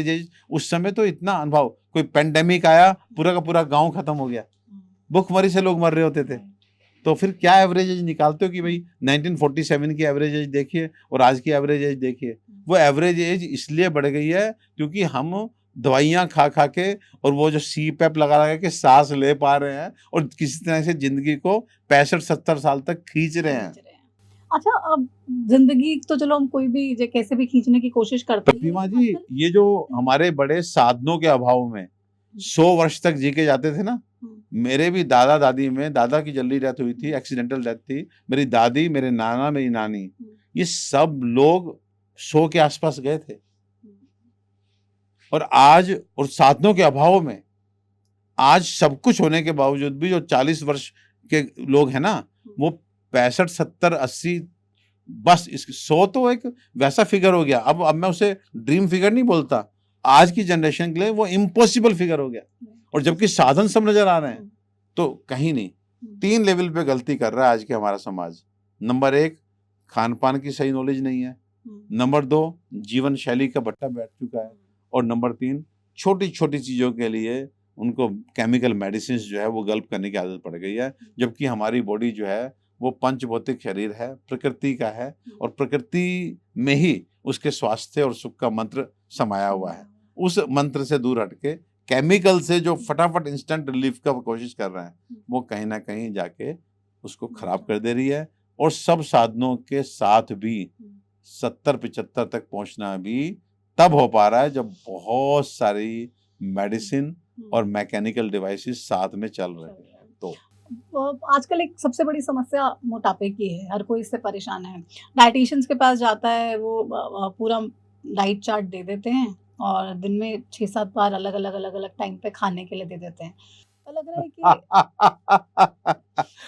एज उस समय तो इतना अनुभव, कोई पेंडेमिक आया, पूरा का पूरा गांव खत्म हो गया, भूखमरी से लोग मर रहे होते थे। तो फिर क्या एवरेज एज निकालते हो कि भाई 1947 की एवरेज एज देखिए और आज की एवरेज एज देखिए। वो एवरेज एज इसलिए बढ़ गई है क्योंकि हम दवाइयाँ खा खा के और वो जो CPAP लगा के सांस ले पा रहे हैं और किसी तरह से जिंदगी को 65-70 साल तक खींच रहे हैं। अच्छा, अब जिंदगी तो चलो हम कोई भी कैसे भी खींचने की कोशिश करते हैं। प्रतिमा जी, ये जो हमारे बड़े साधनों के अभाव में 100 वर्ष तक जी के जाते थे ना, मेरे भी दादा दादी में, दादा की जल्दी डेथ हुई थी, एक्सीडेंटल डेथ थी, मेरी दादी, मेरे नाना, मेरी नानी, ये सब लोग 100 के आसपास गए थे। और आज, और साधनों के अभाव में आज सब कुछ होने के बावजूद भी जो 40 वर्ष के लोग हैं ना, वो 65, 70, 80, बस 100 तो एक वैसा फिगर हो गया। अब मैं उसे ड्रीम फिगर नहीं बोलता, आज की जनरेशन के लिए वो इम्पॉसिबल फिगर हो गया। और जबकि साधन सब नजर आ रहे हैं, तो कहीं नहीं। 3 लेवल पे गलती कर रहा है आज के हमारा समाज। नंबर 1, खान पान की सही नॉलेज नहीं है। नंबर 2, जीवन शैली का भट्टा बैठ चुका है। और नंबर 3, छोटी छोटी चीजों के लिए उनको केमिकल मेडिसिन जो है वो गल्प करने की आदत पड़ गई है। जबकि हमारी बॉडी जो है वो पंचभौतिक शरीर है, प्रकृति का है, और प्रकृति में ही उसके स्वास्थ्य और सुख का मंत्र समाया हुआ है। उस मंत्र से दूर हटके केमिकल से जो फटाफट इंस्टेंट रिलीफ का कोशिश कर रहे हैं, वो कहीं ना कहीं जाके उसको खराब कर दे रही है। और सब साधनों के साथ भी 70-75 तक पहुंचना भी तब हो पा रहा है जब बहुत सारी मेडिसिन और मैकेनिकल डिवाइसेस साथ में चल रहे हैं। तो आजकल एक सबसे बड़ी समस्या मोटापे की है, हर कोई इससे परेशान है। डाइटिशियंस के पास जाता है, वो पूरा डाइट चार्ट दे देते हैं और दिन में 6-7 बार अलग-अलग टाइम पे खाने के लिए दे देते हैं। तो लग रहा है कि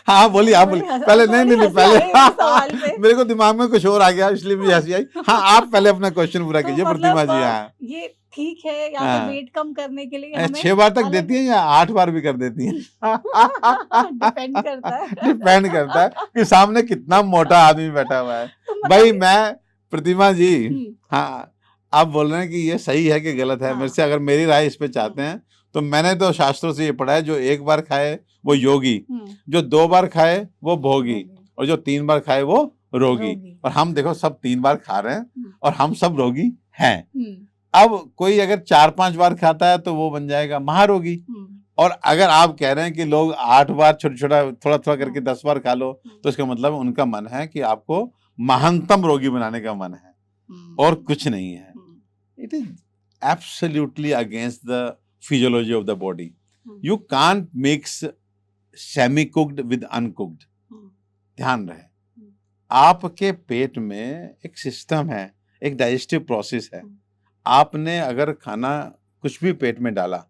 हाँ बोलिए, आप बोलिए पहले। नहीं पहले मेरे को दिमाग में कुछ और आ गया, इसलिए मुझे हंसी आई। हाँ, आप पहले अपना क्वेश्चन पूरा कीजिए प्रतिमा जी। हाँ, ये ठीक है या फिर वेट कम करने के लिए हमें 6 बार तक देती हैं या 8 बार भी कर देती हैं? डिपेंड करता है। डिपेंड करता है कि सामने कितना मोटा आदमी बैठा हुआ है। तो भाई मैं, प्रतिमा जी, हाँ, आप बोल रहे हैं कि ये सही है कि गलत है। मेरे से अगर मेरी राय इस पे चाहते हैं तो मैंने तो शास्त्रों से ये पढ़ा है, जो 1 बार खाए वो योगी, जो 2 बार खाए वो भोगी, और जो 3 बार खाए वो रोगी। और हम देखो सब 3 बार खा रहे हैं और हम सब रोगी हैं। अब कोई अगर 4-5 बार खाता है तो वो बन जाएगा महारोगी, और अगर आप कह रहे हैं कि लोग 8 बार छोटा-छोटा, थोड़ा-थोड़ा करके 10 बार खा लो, तो इसका मतलब उनका मन है कि आपको महानतम रोगी बनाने का मन है और कुछ नहीं है। It is absolutely against the physiology of the body. You can't mix semi-cooked with uncooked. ध्यान रहे, आपके पेट में एक सिस्टम है, एक डाइजेस्टिव प्रोसेस है। आपने अगर खाना कुछ भी पेट में डाला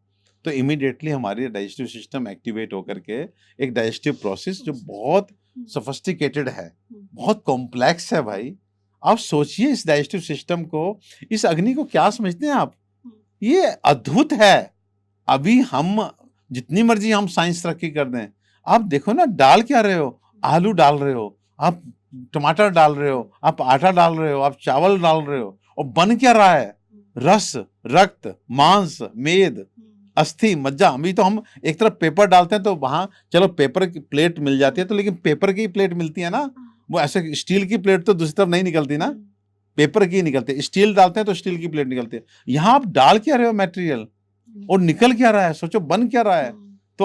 तो इमीडिएटली हमारी डाइजेस्टिव सिस्टम एक्टिवेट होकर के एक डाइजेस्टिव प्रोसेस जो बहुत सोफिस्टिकेटेड है, बहुत कॉम्प्लेक्स है भाई। आप सोचिए इस डाइजेस्टिव सिस्टम को, इस अग्नि को क्या समझते हैं आप? ये अद्भुत है। अभी हम जितनी मर्जी हम साइंस तरक्की कर दें, आप देखो ना, डाल क्या रहे हो? आलू डाल रहे हो, आप टमाटर डाल रहे हो, आप आटा डाल रहे हो, आप चावल डाल रहे हो, और बन क्या रहा है? रस, रक्त, मांस, मेद, अस्थि, मज्जा। अभी तो हम एक तरफ पेपर डालते हैं तो वहां चलो पेपर की प्लेट मिल जाती है, तो लेकिन पेपर की प्लेट मिलती है ना, वो ऐसे स्टील की प्लेट तो दूसरी तरफ नहीं निकलती ना, पेपर की निकलती। स्टील डालते हैं तो स्टील की प्लेट निकलती है। यहाँ आप डाल क्या रहे हो मटेरियल, और निकल क्या रहा है? सोचो बन क्या रहा है। तो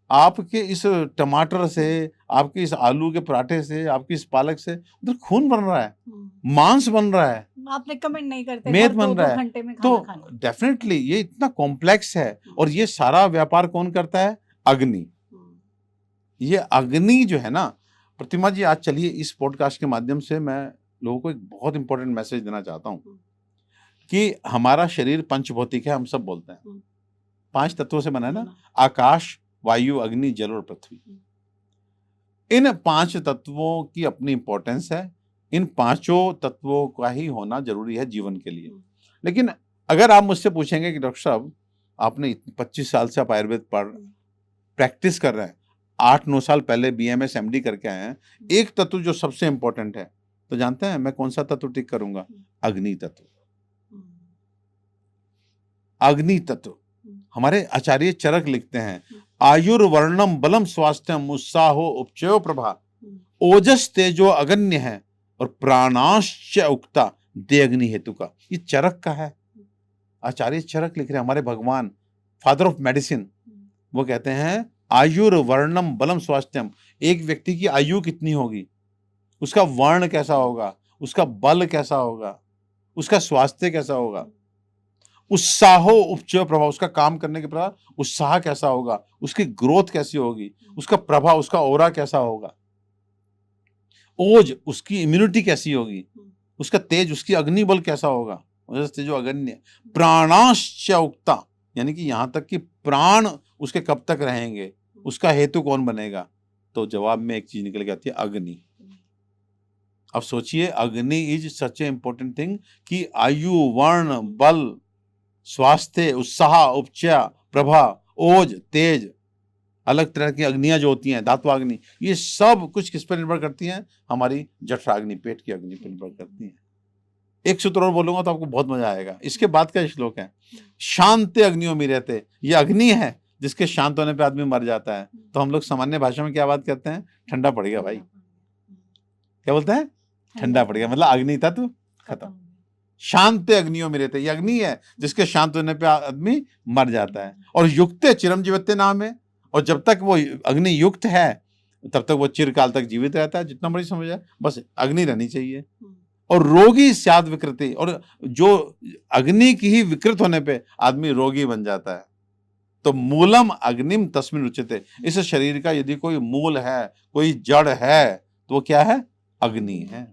आपके इस टमाटर से, आपके इस आलू के पराठे से, आपकी इस पालक से उधर खून बन रहा है, मांस बन रहा है, आप रिकमेंड नहीं करते मेद हर बन रहा 2-2 है। घंटे में तो खाना खाना। डेफिनेटली ये इतना कॉम्प्लेक्स है, और ये सारा व्यापार कौन करता है? अग्नि। ये अग्नि जो है ना, प्रतिमा जी, आज चलिए इस पॉडकास्ट के माध्यम से मैं लोगों को एक बहुत इंपॉर्टेंट मैसेज देना चाहता हूँ कि हमारा शरीर पंचभौतिक है, हम सब बोलते हैं, 5 तत्वों से बना है ना, आकाश, वायु, अग्नि, जल और पृथ्वी। इन 5 तत्वों की अपनी इंपॉर्टेंस है, इन 5 तत्वों का ही होना जरूरी है जीवन के लिए। लेकिन अगर आप मुझसे पूछेंगे कि डॉक्टर साहब, आपने 25 साल से आप आयुर्वेद पढ़ प्रैक्टिस कर रहे हैं, 8-9 साल पहले BMS MD करके आए हैं, एक तत्व जो सबसे इंपॉर्टेंट है, तो जानते हैं मैं कौन सा तत्व टिक करूंगा? अग्नि तत्व। अग्नि तत्व। हमारे आचार्य चरक लिखते हैं, आयुर्वर्णम बलम स्वास्थ्यम उत्साहो उपचयो प्रभा, ओजस तेजो अगण्य है और प्राणाश्च उक्ता दे अग्नि हेतु का। ये चरक का है, आचार्य चरक लिख रहे हैं, हमारे भगवान, फादर ऑफ मेडिसिन। वो कहते हैं आयुर्वर्णम बलम स्वास्थ्यम, एक व्यक्ति की आयु कितनी होगी, उसका वर्ण कैसा होगा, उसका बल कैसा होगा, उसका स्वास्थ्य कैसा होगा, उत्साहो उपचय प्रभाव, उसका काम करने के प्रभाव उत्साह कैसा होगा, उसकी ग्रोथ कैसी होगी, उसका प्रभाव, उसका ओरा कैसा होगा, ओज, उसकी इम्यूनिटी कैसी होगी, उसका तेज, उसकी अग्नि बल कैसा होगा, जो अगण्य, प्राणाश्च उक्ता, यानी कि यहां तक कि प्राण उसके कब तक रहेंगे, उसका हेतु कौन बनेगा? तो जवाब में एक चीज निकल के आती है, अग्नि। अब सोचिए, अग्नि is such A important thing कि आयु, वर्ण, बल, स्वास्थ्य, उत्साह, उपचय, प्रभा, ओज, तेज, अलग तरह की अग्नियां जो होती हैं, धात्वाग्नि, ये सब कुछ किस पर निर्भर करती हैं? हमारी जठराग्नि, पेट की अग्नि पर निर्भर करती हैं। एक सूत्र और बोलूंगा तो आपको बहुत मजा आएगा। इसके बाद का श्लोक है, शांति अग्नियों में रहते। ये अग्नि है जिसके शांत होने पे आदमी मर जाता है। तो हम लोग सामान्य भाषा में क्या बात करते हैं? ठंडा पड़ गया भाई। क्या बोलते हैं? ठंडा पड़ गया, मतलब अग्नि तत्व खत्म। शांत अग्नियों में रहते, ये अग्नि है जिसके शांत होने पे आदमी मर जाता है। और युक्त चिरंजीवत्य नाम है, और जब तक वो अग्नि युक्त है तब तक वो चिरकाल तक जीवित रहता है, जितना मर्जी समझ जाए, बस अग्नि रहनी चाहिए। और रोगी स्याद विकृति, और जो अग्नि की ही विकृत होने पे आदमी रोगी बन जाता है। तो मूलम अग्निम तस्मिन् उच्यते, इस शरीर का यदि कोई मूल है, कोई जड़ है, तो वो क्या है? अग्नि है।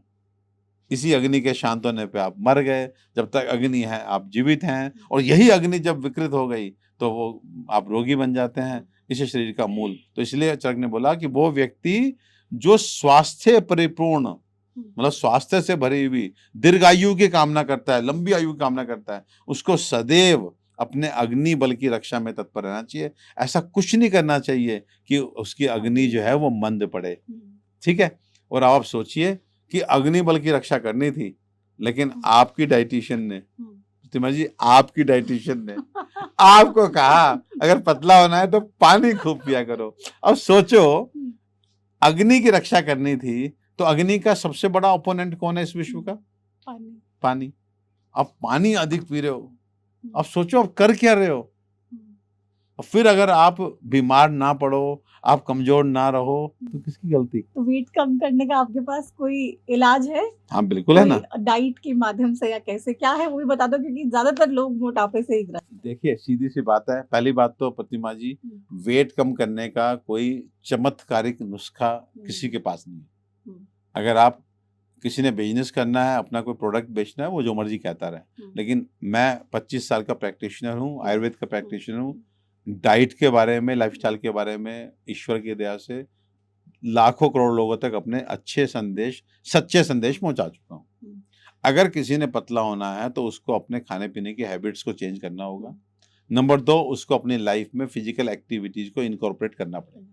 इसी अग्नि के शांत होने पे आप मर गए, जब तक अग्नि है आप जीवित हैं, और यही अग्नि जब विकृत हो गई तो वो आप रोगी बन जाते हैं, इसी शरीर का मूल। तो इसलिए चरक ने बोला कि वो व्यक्ति जो स्वास्थ्य परिपूर्ण, मतलब स्वास्थ्य से भरी हुई दीर्घायु की कामना करता है, लंबी आयु की कामना करता है, उसको सदैव अपने अग्नि बल की रक्षा में तत्पर रहना चाहिए। ऐसा कुछ नहीं करना चाहिए कि उसकी अग्नि जो है वो मंद पड़े। ठीक है? और आप सोचिए कि अग्नि बल की रक्षा करनी थी, लेकिन आपकी डाइटिशियन ने, प्रतिमा जी, आपकी डाइटिशियन ने आपको कहा अगर पतला होना है तो पानी खूब पिया करो। अब सोचो, अग्नि की रक्षा करनी थी तो अग्नि का सबसे बड़ा ओपोनेंट कौन है इस विश्व का? पानी। पानी। अब पानी अधिक पी रहे हो, अब सोचो अब कर क्या रहे हो? और फिर अगर आप बीमार ना पड़ो, आप कमजोर ना रहो, तो किसकी गलती? तो वेट कम करने का आपके पास कोई इलाज है? हाँ बिल्कुल है ना। कोई डाइट के माध्यम से या कैसे, क्या है वो भी बता दो, क्योंकि ज्यादातर लोग मोटापे से ही ग्रस्त हैं। देखिए सीधी सी बात है, पहली बात तो प्रतिमा जी, वेट कम करने का कोई चमत्कारिक नुस्खा किसी के पास नहीं है। अगर आप किसी ने बिजनेस करना है, अपना कोई प्रोडक्ट बेचना है, वो जो मर्जी कहता रहे, लेकिन मैं 25 साल का प्रैक्टिशनर हूँ, आयुर्वेद का प्रैक्टिशनर हूँ, डाइट के बारे में, लाइफस्टाइल के बारे में ईश्वर की दया से लाखों करोड़ लोगों तक अपने अच्छे संदेश, सच्चे संदेश पहुंचा चुका हूँ। अगर किसी ने पतला होना है तो उसको अपने खाने पीने की हैबिट्स को चेंज करना होगा। नंबर 2, उसको अपनी लाइफ में फिजिकल एक्टिविटीज को इनकॉर्पोरेट करना पड़ेगा।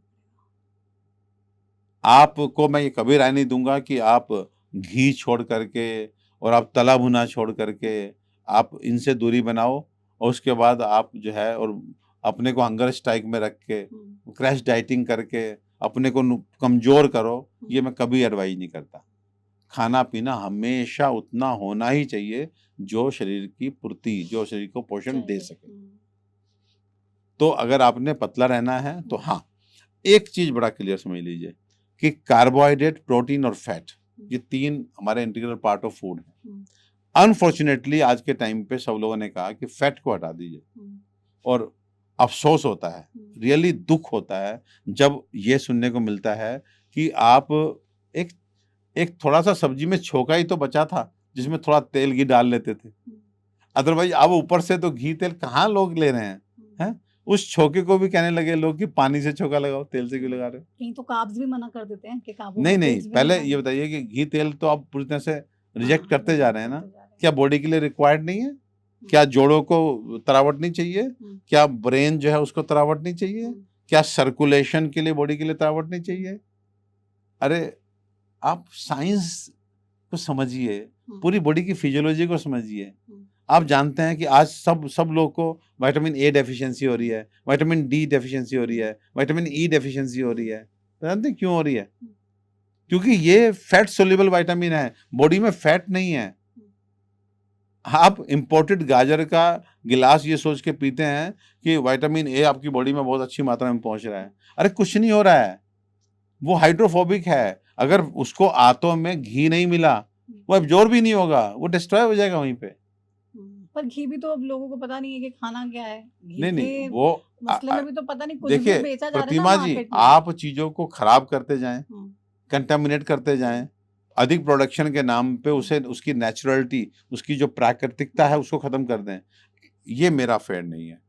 आपको मैं ये कभी राय नहीं दूंगा कि आप घी छोड़ करके और आप तला भुना छोड़ करके आप इनसे दूरी बनाओ और उसके बाद आप जो है और अपने को हंगर स्ट्राइक में रख के क्रैश डाइटिंग करके अपने को कमजोर करो, ये मैं कभी एडवाइज नहीं करता। खाना पीना हमेशा उतना होना ही चाहिए जो शरीर की पूर्ति, जो शरीर को पोषण दे सके। तो अगर आपने पतला रहना है तो हाँ, एक चीज बड़ा क्लियर समझ लीजिए कि कार्बोहाइड्रेट, प्रोटीन और फैट, ये 3 हमारे इंटीग्रल पार्ट ऑफ फूड है। अनफॉर्चुनेटली आज के टाइम पे सब लोगों ने कहा कि फैट को हटा दीजिए, और अफसोस होता है, रियली दुख होता है जब ये सुनने को मिलता है कि आप एक थोड़ा सा सब्जी में छोका ही तो बचा था जिसमें थोड़ा तेल घी डाल लेते थे, अदरवाइज अब ऊपर से तो घी तेल कहाँ लोग ले रहे हैं? उस छोके को भी कहने लगे लोग कि पानी से छोका लगाओ, तेल से क्यों लगा रहे हो? कहीं तो कार्ब्स भी मना कर देते हैं कि नहीं, पहले ये बताइए कि घी तेल तो आप पूरी तरह से रिजेक्ट करते जा रहे हैं ना। क्या बॉडी के लिए रिक्वायर्ड नहीं है? क्या जोड़ों को तरावट नहीं चाहिए? क्या ब्रेन जो है उसको तरावट नहीं चाहिए? क्या सर्कुलेशन के लिए, बॉडी के लिए तरावट नहीं चाहिए? अरे आप साइंस को समझिए, पूरी बॉडी की फिजियोलॉजी को समझिए। आप जानते हैं कि आज सब लोग को विटामिन ए डेफिशिएंसी हो रही है, विटामिन डी डेफिशिएंसी हो रही है, विटामिन ई डेफिशिएंसी हो रही है। जानते हैं क्यों हो रही है? क्योंकि ये फैट सोल्यूबल विटामिन है, बॉडी में फैट नहीं है। आप इंपोर्टेड गाजर का गिलास ये सोच के पीते हैं कि विटामिन ए आपकी बॉडी में बहुत अच्छी मात्रा में पहुंच रहा है। अरे कुछ नहीं हो रहा है, वो हाइड्रोफोबिक है। अगर उसको आंतों में घी नहीं मिला, वो एब्जॉर्ब भी नहीं होगा, वो डिस्ट्रॉय हो जाएगा वहीं पे। पर घी भी तो अब लोगों को पता नहीं है कि खाना क्या है। घी नहीं, वो मसले में भी तो पता नहीं, कुछ भी देखिए बेचा जा रहा है प्रतिमा ना जी, मार्केट में। आप चीजों को खराब करते जाएं, कंटामिनेट करते जाएं, अधिक प्रोडक्शन के नाम पे उसे, उसकी नेचुरलिटी, उसकी जो प्राकृतिकता है उसको खत्म कर दें, ये मेरा फेयर नहीं है।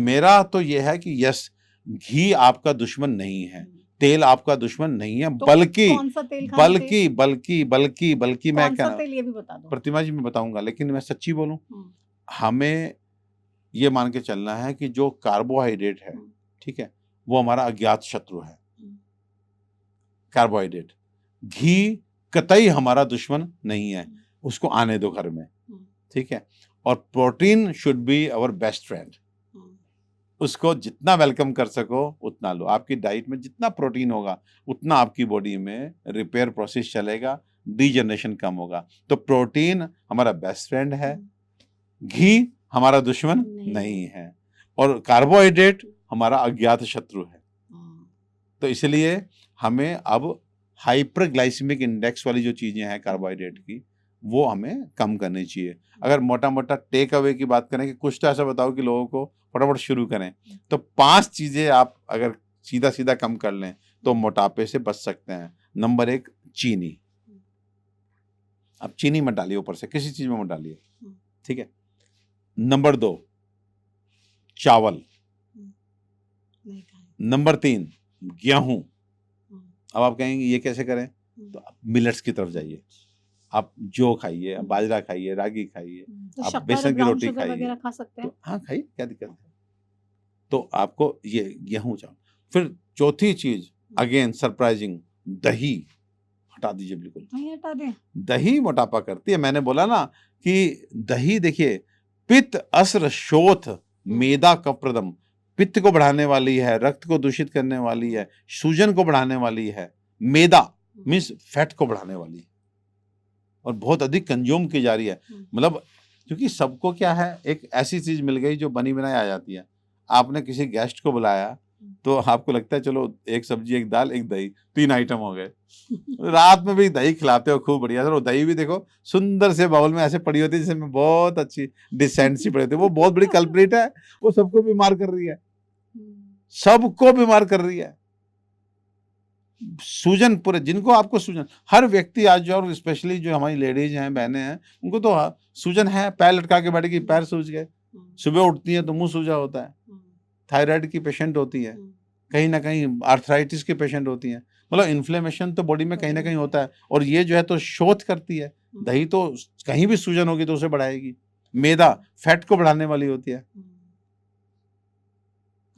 मेरा तो ये है कि यस, घी आपका दुश्मन नहीं है, तेल आपका दुश्मन नहीं है, तो बल्कि कौन सा तेल खाना बल्कि बल्कि बल्कि बल्कि मैं कौन कह सा रहा हूं, तेल ये भी बता दो। प्रतिमा जी मैं बताऊंगा, लेकिन मैं सच्ची बोलूं, हमें ये मान के चलना है कि जो कार्बोहाइड्रेट है, ठीक है, वो हमारा अज्ञात शत्रु है। कार्बोहाइड्रेट, घी कतई हमारा दुश्मन नहीं है, उसको आने दो घर में, ठीक है। और protein should be our best friend, उसको जितना वेलकम कर सको उतना लो। आपकी डाइट में जितना प्रोटीन होगा उतना आपकी बॉडी में रिपेयर प्रोसेस चलेगा, डीजनरेशन कम होगा। तो प्रोटीन हमारा बेस्ट फ्रेंड है, घी हमारा दुश्मन नहीं है, और कार्बोहाइड्रेट हमारा अज्ञात शत्रु है। तो इसलिए हमें अब हाइपरग्लाइसेमिक इंडेक्स वाली जो चीजें हैं कार्बोहाइड्रेट की, वो हमें कम करनी चाहिए। अगर मोटा मोटा टेक अवे की बात करें कि कुछ तो ऐसा बताओ कि लोगों को फटाफट शुरू करें, तो 5 चीजें आप अगर सीधा सीधा कम कर लें तो मोटापे से बच सकते हैं। नंबर 1, चीनी। अब चीनी मत डालिए ऊपर से, किसी चीज में मत डालिए, ठीक है। नंबर 2, चावल। नंबर 3, गेहूं। अब आप कहेंगे ये कैसे करें, तो आप मिलेट्स की तरफ जाइए, आप जौ खाइए, बाजरा खाइए, रागी खाइए, तो आप शक्कर, बेसन की ब्राउन रोटी शुगर खाइए, वगैरह खा सकते हैं। तो हाँ खाइए, क्या दिक्कत है। तो आपको ये गेहूं चावल। फिर चौथी चीज, अगेन सरप्राइजिंग, दही हटा दीजिए, बिल्कुल नहीं हटा दें। दही मोटापा करती है। मैंने बोला ना कि दही, देखिए, पित्त अस्र शोथ मेदा कप्रदम, पित्त को बढ़ाने वाली है, रक्त को दूषित करने वाली है, सूजन को बढ़ाने वाली है। मेदा मीन्स फैट को बढ़ाने वाली है, और बहुत अधिक कंज्यूम की जा रही है। मतलब क्योंकि सबको क्या है, एक ऐसी चीज मिल गई जो बनी बनाई आ जाती है। आपने किसी गेस्ट को बुलाया तो आपको लगता है चलो एक सब्जी, एक दाल, एक दही, 3 आइटम हो गए। रात में भी दही खिलाते हो खूब बढ़िया से, और दही भी देखो सुंदर से बाउल में ऐसे पड़ी होती है जिसमें बहुत अच्छी डिसेंट सी पड़ी होती है। वो बहुत बड़ी कल्प्रिट है, वो सबको बीमार कर रही है, सबको बीमार कर रही है। सूजन पूरे, जिनको आपको सूजन, हर व्यक्ति आज जो, और स्पेशली जो हमारी लेडीज हैं, बहनें हैं, उनको तो सूजन है, पैर लटका के बैठेगी, पैर सूज गए, सुबह उठती है तो मुंह सूजा होता है, थायराइड की पेशेंट होती है, कहीं ना कहीं आर्थराइटिस की पेशेंट होती हैं, मतलब इन्फ्लेमेशन तो बॉडी में कहीं ना कहीं होता है। और ये जो है तो शोथ करती है, दही तो कहीं भी सूजन होगी तो उसे बढ़ाएगी। मैदा फैट को बढ़ाने वाली होती है।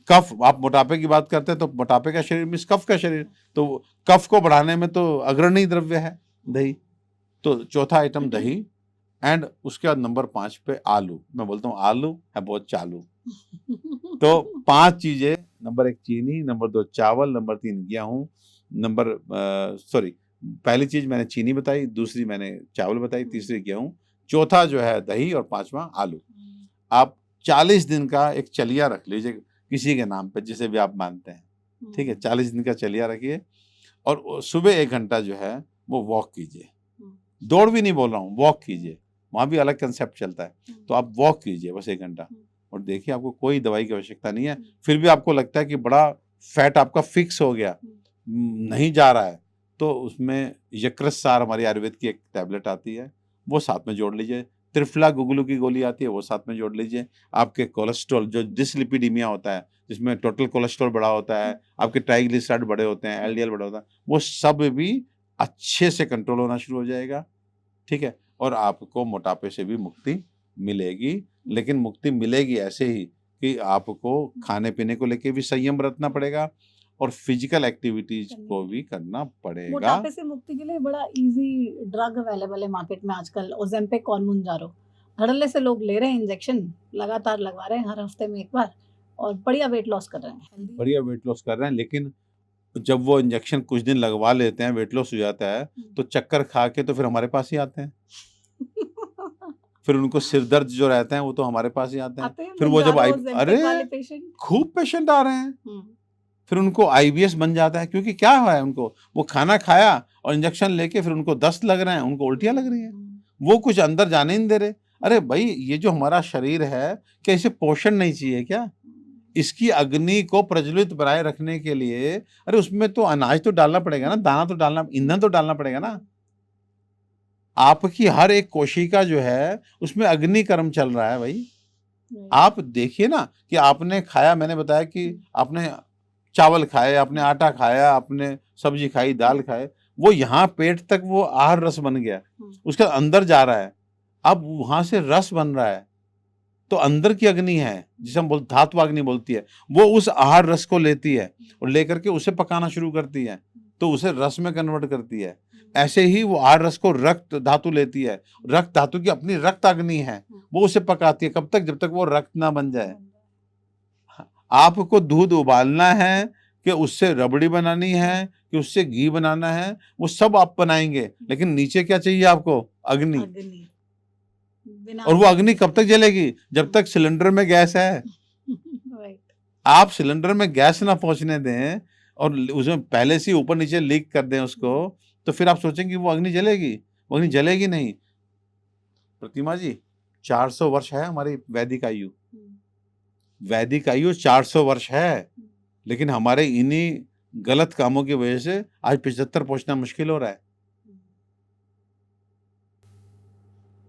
कफ, आप मोटापे की बात करते हैं तो मोटापे का शरीर मीन्स कफ का शरीर, तो कफ को बढ़ाने में तो अग्रणी द्रव्य है दही। तो चौथा आइटम दही, एंड उसके बाद नंबर 5 पे आलू। मैं बोलता हूँ आलू है बहुत चालू। तो 5 चीजें, नंबर 1 चीनी, नंबर 2 चावल, नंबर 3 गेहूं, पहली चीज मैंने चीनी बताई, दूसरी मैंने चावल बताई, तीसरी गेहूं, चौथा जो है दही, और 5वां आलू। आप 40 दिन का एक चलिया रख लीजिए किसी के नाम पे, जिसे भी आप मानते हैं, ठीक है, 40 दिन का चलिया रखिए, और सुबह 1 घंटा जो है वो वॉक कीजिए। दौड़ भी नहीं बोल रहा हूँ, वॉक कीजिए, वहाँ भी अलग कंसेप्ट चलता है। तो आप वॉक कीजिए बस 1 घंटा, और देखिए आपको कोई दवाई की आवश्यकता नहीं है। फिर भी आपको लगता है कि बड़ा फैट आपका फिक्स हो गया, नहीं जा रहा है, तो उसमें यकृतसार, हमारी आयुर्वेद की एक टैबलेट आती है, वो साथ में जोड़ लीजिए। त्रिफला गुगलू की गोली आती है, वो साथ में जोड़ लीजिए। आपके कोलेस्ट्रॉल, जो डिसलिपिडीमिया होता है, जिसमें टोटल कोलेस्ट्रॉल बड़ा होता है, आपके ट्राइग्लिसराइड बड़े होते हैं, एलडीएल बड़ा होता है, वो सब भी अच्छे से कंट्रोल होना शुरू हो जाएगा, ठीक है। और आपको मोटापे से भी मुक्ति मिलेगी, लेकिन मुक्ति मिलेगी ऐसे ही कि आपको खाने पीने को लेके भी संयम बरतना पड़ेगा, और फिजिकल एक्टिविटीज को भी करना पड़ेगा। मोटापे से मुक्ति के लिए बड़ा इजी ड्रग अवेलेबल है मार्केट में आजकल, ओजेम्पिक, कॉनमुंजारो, धड़ल्ले से लोग ले रहे हैं, इंजेक्शन लगातार लगवा रहे हैं हर हफ्ते में एक बार, और बढ़िया वेट लॉस कर रहे हैं, बढ़िया वेट लॉस कर रहे हैं। लेकिन जब वो इंजेक्शन कुछ दिन लगवा लेते हैं, वेट लॉस हो जाता है, तो चक्कर खा के तो फिर हमारे पास ही आते हैं। फिर उनको सिर दर्द जो रहते हैं वो तो हमारे पास ही आते हैं। फिर वो जब अरे खूब पेशेंट आ रहे हैं, फिर उनको आईबीएस बन जाता है, क्योंकि क्या हुआ है उनको, वो खाना खाया और इंजेक्शन लेके फिर उनको दस्त लग रहे हैं, उनको उल्टियां लग रही हैं, वो कुछ अंदर जाने नहीं दे रहे। अरे भाई, ये जो हमारा शरीर है, क्या इसे पोषण नहीं चाहिए क्या? इसकी अग्नि को प्रज्वलित बनाए रखने के लिए, अरे उसमें तो अनाज तो डालना पड़ेगा ना, दाना तो डालना, ईंधन तो डालना पड़ेगा ना। आपकी हर एक कोशिका जो है उसमें अग्नि कर्म चल रहा है भाई। आप देखिए ना कि आपने खाया, मैंने बताया कि आपने चावल खाए, आपने आटा खाया, आपने सब्जी खाई, दाल खाए, वो यहाँ पेट तक वो आहार रस बन गया, उसके अंदर जा रहा है, अब वहां से रस बन रहा है, तो अंदर की अग्नि है जिसे हम धातु अग्नि बोलती है, वो उस आहार रस को लेती है और लेकर के उसे पकाना शुरू करती है, तो उसे रस में कन्वर्ट करती है। ऐसे ही वो आहार रस को रक्त धातु लेती है, रक्त धातु की अपनी रक्त अग्नि है, वो उसे पकाती है, कब तक? जब तक वो रक्त ना बन जाए। आपको दूध उबालना है कि उससे रबड़ी बनानी है कि उससे घी बनाना है, वो सब आप बनाएंगे, लेकिन नीचे क्या चाहिए आपको? अग्नि। और वो अग्नि कब तक जलेगी? जब तक सिलेंडर में गैस है। आप सिलेंडर में गैस ना पहुंचने दें और उसमें पहले से ऊपर नीचे लीक कर दें उसको, तो फिर आप सोचेंगे वो अग्नि जलेगी, वो अग्नि जलेगी नहीं। प्रतिमा जी, 400 वर्ष है हमारी वैदिक आयु, वैदिक आयु 400 वर्ष है, लेकिन हमारे इन्हीं गलत कामों की वजह से आज 75 पहुंचना मुश्किल हो रहा है।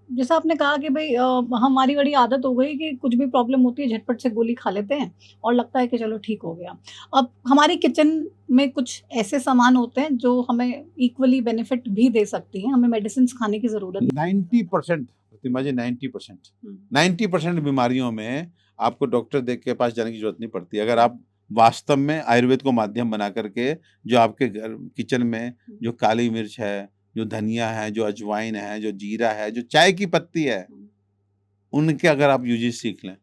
जैसा आपने कहा कि भाई हमारी बड़ी आदत हो गई कि कुछ भी प्रॉब्लम होती है झटपट से गोली खा लेते हैं और लगता है कि चलो ठीक हो गया। अब हमारी किचन में कुछ ऐसे सामान होते हैं जो हमें इक्वली बेनिफिट भी दे सकती हैं, हमें मेडिसिन खाने की जरूरत 90%, प्रतिमा जी 90% बीमारियों में आपको डॉक्टर देख के पास जाने की जरूरत नहीं पड़ती। अगर आप वास्तव में आयुर्वेद को माध्यम बना करके, जो आपके घर किचन में जो काली मिर्च है, जो धनिया है, जो अजवाइन है, जो जीरा है, जो चाय की पत्ती है, उनके अगर आप यूजेस सीख लें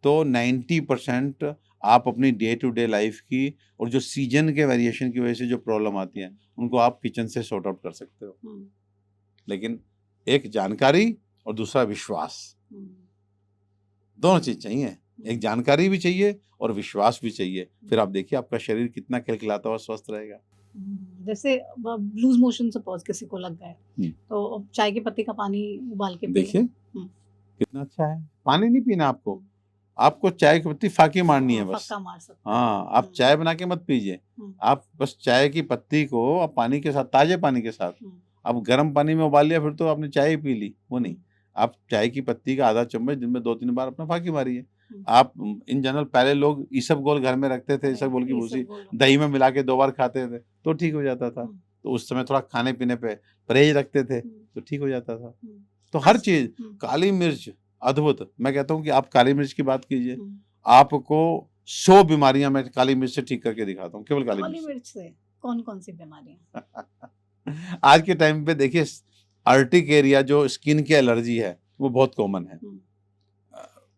तो 90% आप अपनी डे टू डे लाइफ की और जो सीजन के वेरिएशन की वजह से जो प्रॉब्लम आती है उनको आप किचन से सॉर्ट आउट कर सकते हो। लेकिन एक जानकारी और दूसरा विश्वास, दोनों चीज चाहिए। एक जानकारी भी चाहिए और विश्वास भी चाहिए। फिर आप देखिए आपका शरीर कितना खिलखिलाता हुआ स्वस्थ रहेगा। जैसे लूज मोशन सपोज किसी को लग गए हुँ। तो चाय की पत्ती का पानी उबाल के पिए। देखिए हुँ। कितना अच्छा है। पानी नहीं पीना आपको, हुँ। आपको चाय की पत्ती फाँकी मारनी है हाँ, बस। फक्का मार सकते हैं। हाँ, आप चाय बना के मत पीजिए। हुँ। आप बस चाय की पत्ती को आप पानी के साथ, ताज़े पानी के साथ, हुँ। अब गर्म पानी में उबाल लिया फिर तो आपने चाय ही पी ली, वो नहीं। हुँ। आप चाय की पत्ती का आधा चम्मच दिन में 2-3 बार अपना फाँकी मारिए। हुँ। आप इन जनरल पहले लोग ईसबगोल घर में रखते थे, ईसबगोल की भूसी दही में मिला के 2 बार खाते थे, तो ठीक हो जाता था। हुँ। तो उस समय थोड़ा खाने-पीने पे परहेज रखते थे, हुँ। तो ठीक हो जाता था। हुँ। तो हर अस चीज़, हुँ। काली मिर्च अद्भुत। मैं कहता हूँ कि आप काली मिर्च की बात कीजिए, हुँ। आपको 100 बीमारियाँ मैं काली मिर्च से ठीक करके दिखाता हूँ, केवल काली काली मिर्च से। मिर्च से कौन-कौन सी बीमारियाँ? आज के टाइम पे देखिए अर्टिकेरिया जो स्किन की एलर्जी है, वो बहुत कॉमन है। हुँ।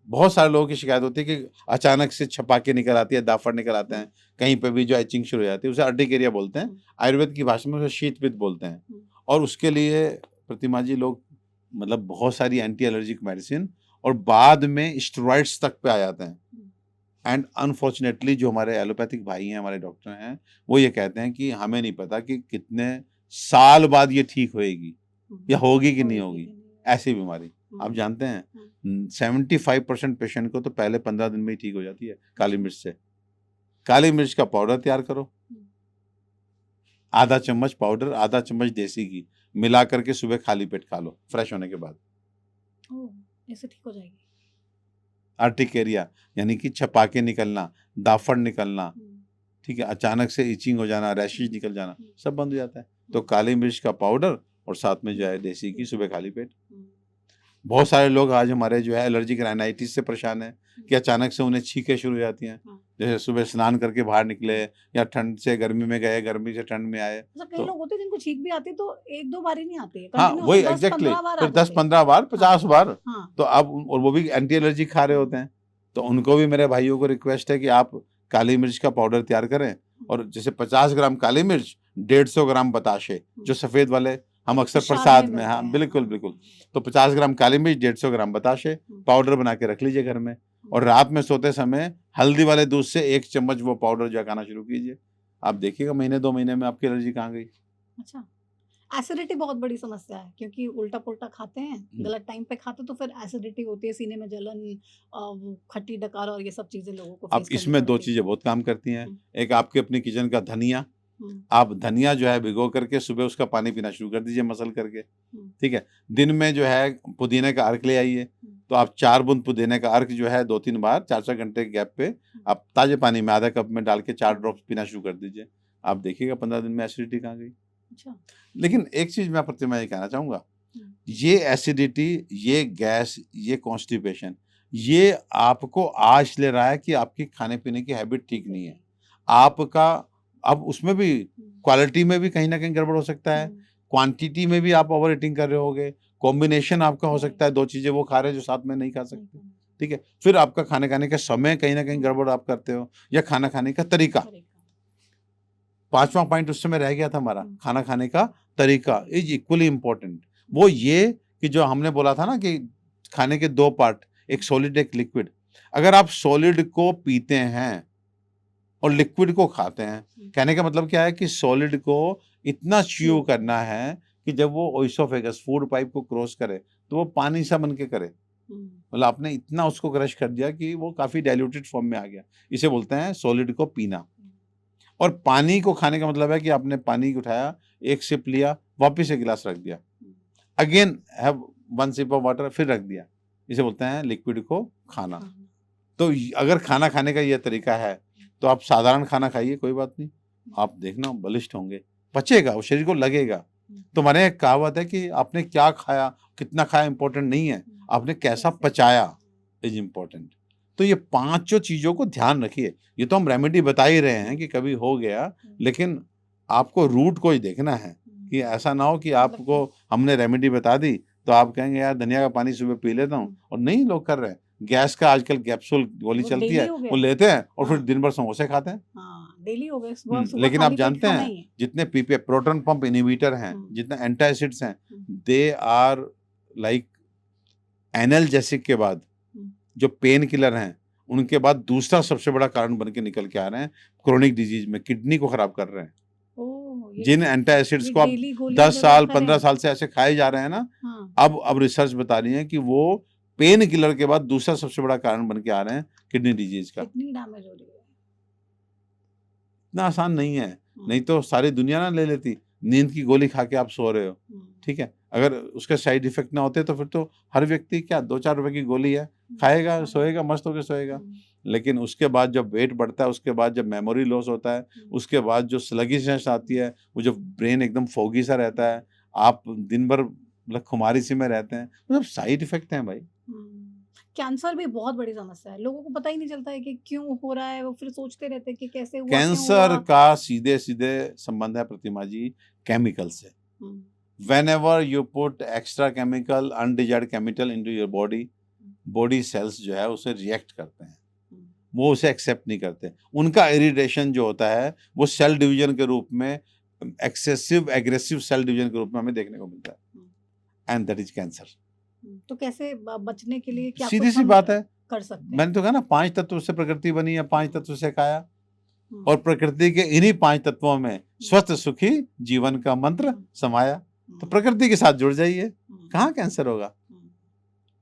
बहुत सारे लोगों की शिकायत होती है कि अचानक से छपाके निकल आती है, दाफड़ निकल आते हैं, कहीं पे भी जो एचिंग शुरू हो जाती है, उसे अर्टिकेरिया बोलते हैं। हुँ। आयुर्वेद की भाषा में उसे शीत-पित्त बोलते हैं। हुँ। और उसके लिए प्रतिमा जी लोग मतलब बहुत सारी एंटी एलर्जिक मेडिसिन और बाद में स्टेरॉइड्स तक पे आ जाते हैं। एंड अनफॉर्चुनेटली जो हमारे एलोपैथिक भाई हैं, हमारे डॉक्टर हैं, वो ये कहते हैं कि हमें नहीं पता कि कितने साल बाद ये ठीक होएगी या होगी कि नहीं होगी, ऐसी बीमारी। आप जानते हैं 75% पेशेंट को तो पहले 15 दिन में ही ठीक हो जाती है काली मिर्च से। काली मिर्च का पाउडर तैयार करो, आधा चम्मच पाउडर, आधा चम्मच देसी घी मिला करके सुबह खाली पेट खा लो फ्रेश होने के बाद। ओह! ऐसे ठीक हो जाएगी? अर्टिकेरिया यानी कि छपाके निकलना, दाफड़ निकलना, ठीक है, अचानक से इचिंग हो जाना, रैशेज निकल जाना, सब बंद हो जाता है। तो काली मिर्च का पाउडर और साथ में जो है देसी घी सुबह खाली पेट। बहुत सारे लोग आज हमारे जो है एलर्जिक राइनाइटिस से परेशान हैं कि अचानक से उन्हें छींकें शुरू हो जाती हैं। जैसे सुबह स्नान करके बाहर निकले या ठंड से गर्मी में गए, गर्मी से ठंड में आए। मतलब कई तो लोग होते हैं जिनको छींक भी आती है तो 1-2 बार ही नहीं आती है, हाँ, कंटिन्यू वही होता है 10-15 एग्ज़ैक्टली बार आ फिर जाती है। 10-15 बार, 50 बार। हाँ। तो अब और वो भी एंटी एलर्जिक खा रहे होते हैं। तो उनको भी मेरे भाइयों को रिक्वेस्ट है कि आप काली मिर्च का पाउडर तैयार करें और जैसे 50 ग्राम काली मिर्च, 150 ग्राम बताशे, जो सफ़ेद वाले हम अक्सर प्रसाद प्रसाद में में, मिलते हाँ, हैं। बिल्कुल, बिल्कुल। तो 50 ग्राम काली मिर्च, 150 ग्राम बताशे, पाउडर बना के रख लीजिए घर में और रात में सोते समय हल्दी वाले दूध से 1 चम्मच वो पाउडर जो है खाना शुरू कीजिए। आप देखिएगा महीने 2 महीने में आपकी एलर्जी कहाँ गई। अच्छा। एसिडिटी बहुत बड़ी समस्या है क्योंकि उल्टा-पुल्टा खाते हैं, गलत टाइम पे खाते हैं तो फिर एसिडिटी होती है, सीने में जलन वो खट्टी डकार और ये सब चीज़ें लोगों को अब फेस करनी इसमें 2 पड़ती है। चीज़ें बहुत काम करती हैं। एक आपकी अपनी किचन का धनिया, हुँ। आप धनिया जो है भिगो करके सुबह उसका पानी पीना शुरू कर दीजिए मसल करके, हुँ। ठीक है? दिन में जो है पुदीने का अर्क ले आइए, तो आप 4 बूंद पुदीने का अर्क जो है 2-3 बार 4-4 घंटे के गैप पे आप ताज़े पानी में आधा कप में डाल के 4 ड्रॉप्स पीना शुरू कर दीजिए। आप देखिएगा 15 दिन में एसिडिटी कहाँ गई। अच्छा। लेकिन एक चीज़ मैं प्रतिमा ये कहना चाहूँगा, हुँ। ये एसिडिटी, ये गैस, ये कॉन्स्टिपेशन, ये आपको आज ले रहा है कि आपकी खाने-पीने की हैबिट ठीक नहीं है। आपका अब उसमें भी क्वालिटी में भी कहीं न कहीं गड़बड़ हो सकता है, क्वांटिटी में भी आप ओवर ईटिंग कर रहे होगे, कॉम्बिनेशन आपका हो सकता है 2 चीज़ें वो खा रहे हैं जो साथ में नहीं खा सकते, ठीक है? फिर आपका खाने खाने का समय कहीं न कहीं गड़बड़ आप करते हो या खाना खाने का तरीका। 5वां पॉइंट उस समय रह गया था हमारा, खाना खाने का तरीका इज़ इक्वली इम्पोर्टेंट। वो ये कि जो हमने बोला था ना कि खाने के 2 पार्ट, एक सॉलिड एक लिक्विड। अगर आप सॉलिड को पीते हैं और लिक्विड को खाते हैं, कहने का मतलब क्या है कि सॉलिड को इतना च्यू करना है कि जब वो ओएसोफेगस फूड पाइप को क्रॉस करे, तो वो पानी सा बन के करे। मतलब आपने इतना उसको क्रश कर दिया कि वो काफ़ी डाइल्यूटेड फॉर्म में आ गया। इसे बोलते हैं सॉलिड को पीना। और पानी को खाने का मतलब है कि आपने पानी उठाया, एक सिप लिया, वापस एक गिलास रख दिया। Again have 1 sip of water फिर रख दिया। इसे बोलते हैं लिक्विड को खाना। तो अगर खाना खाने का ये तरीका है, तो आप साधारण खाना खाइए, कोई बात नहीं। आप देखना बलिष्ठ होंगे, पचेगा, वो शरीर को लगेगा। तो हमारे यहाँ एक कहावत है कि आपने क्या खाया, कितना खाया इम्पोर्टेंट नहीं है, आपने कैसा पचाया इज़ इम्पोर्टेंट। तो ये पाँचों चीज़ों को ध्यान रखिए। ये तो हम रेमेडी बता ही रहे हैं कि कभी हो गया, लेकिन आपको रूट को ही देखना है कि ऐसा ना हो कि आपको हमने रेमेडी बता दी, तो आप कहेंगे यार धनिया का पानी सुबह पी लेता हूँ और नहीं लोग कर रहे हैं। गैस का आजकल कैप्सूल गोली वो चलती डेली है, हो गया वो है। लेते हैं और फिर हाँ। दिन भर समोसे खाते हैं। हाँ, डेली हो गए सुबह लेकिन आप खाली पेट जानते खाना हैं ही है। जितने पीपीए प्रोटॉन पंप इनहिबिटर हैं, जितने एंटासिड्स हैं, दे आर लाइक एनाल्जेसिक के बाद जो पेन किलर हैं, उनके बाद दूसरा सबसे बड़ा कारण बन के निकल के आ रहे हैं क्रोनिक डिजीज में, किडनी को खराब कर रहे हैं। ओह! जिन एंटासिड्स ये को आप डेली गोलियाँ 10 ले साल रखे 15 हैं। साल से ऐसे खाए जा रहे हैं ना, हाँ। अब रिसर्च बता रही है कि वो पेन किलर के बाद दूसरा सबसे बड़ा कारण बन के आ रहे हैं किडनी डिजीज का। किडनी डैमेज हो रही है। इतना आसान नहीं है, हुँ, नहीं तो सारी दुनिया ना ले लेती। नींद की गोली खा के आप सो रहे हो, हुँ, ठीक है, अगर उसके साइड इफेक्ट ना होते तो फिर तो हर व्यक्ति क्या 2-4 रुपए की गोली है, हुँ, खाएगा, हाँ, सोएगा, मस्त होके सोएगा। हुँ, लेकिन उसके बाद जब वेट बढ़ता है, उसके बाद जब मेमोरी लॉस होता है, हुँ, उसके बाद जो स्लगिशनेस आती है, वो जो ब्रेन एकदम फोगी सा रहता है, आप दिन भर मतलब खुमारी सी में रहते हैं, मतलब साइड इफेक्ट हैं भाई। हुँ। कैंसर भी बहुत बड़ी समस्या है। लोगों को पता ही नहीं चलता है कि क्यों हो रहा है, वो फिर सोचते रहते हैं कि कैसे हुआ, क्यों कैंसर हुआ? का सीधे-सीधे संबंध है प्रतिमा जी केमिकल से। हुँ, Whenever you put extra chemical, undesired chemical into your body, hmm, body cells जो है उसे रिएक्ट करते हैं, हुँ, वो उसे एक्सेप्ट नहीं करते। उनका इरिटेशन जो होता है वो सेल डिवीजन के रूप में, एक्सेसिव एग्रेसिव सेल डिवीजन के रूप में हमें देखने को मिलता है, हुँ, एंड दैट इज कैंसर। हुँ। तो कैसे बचने के लिए क्या सीधी कुछ सी हम बात है, कर सकते हैं? मैंने तो कहा ना 5 तत्वों से प्रकृति बनी है, 5 तत्वों से काया, हुँ, और प्रकृति के इन्हीं 5 तत्वों में हुँ, स्वस्थ सुखी जीवन का मंत्र हुँ, समाया। तो हुँ, प्रकृति के साथ जुड़ जाइए, हुँ, कहाँ कैंसर होगा। हुँ,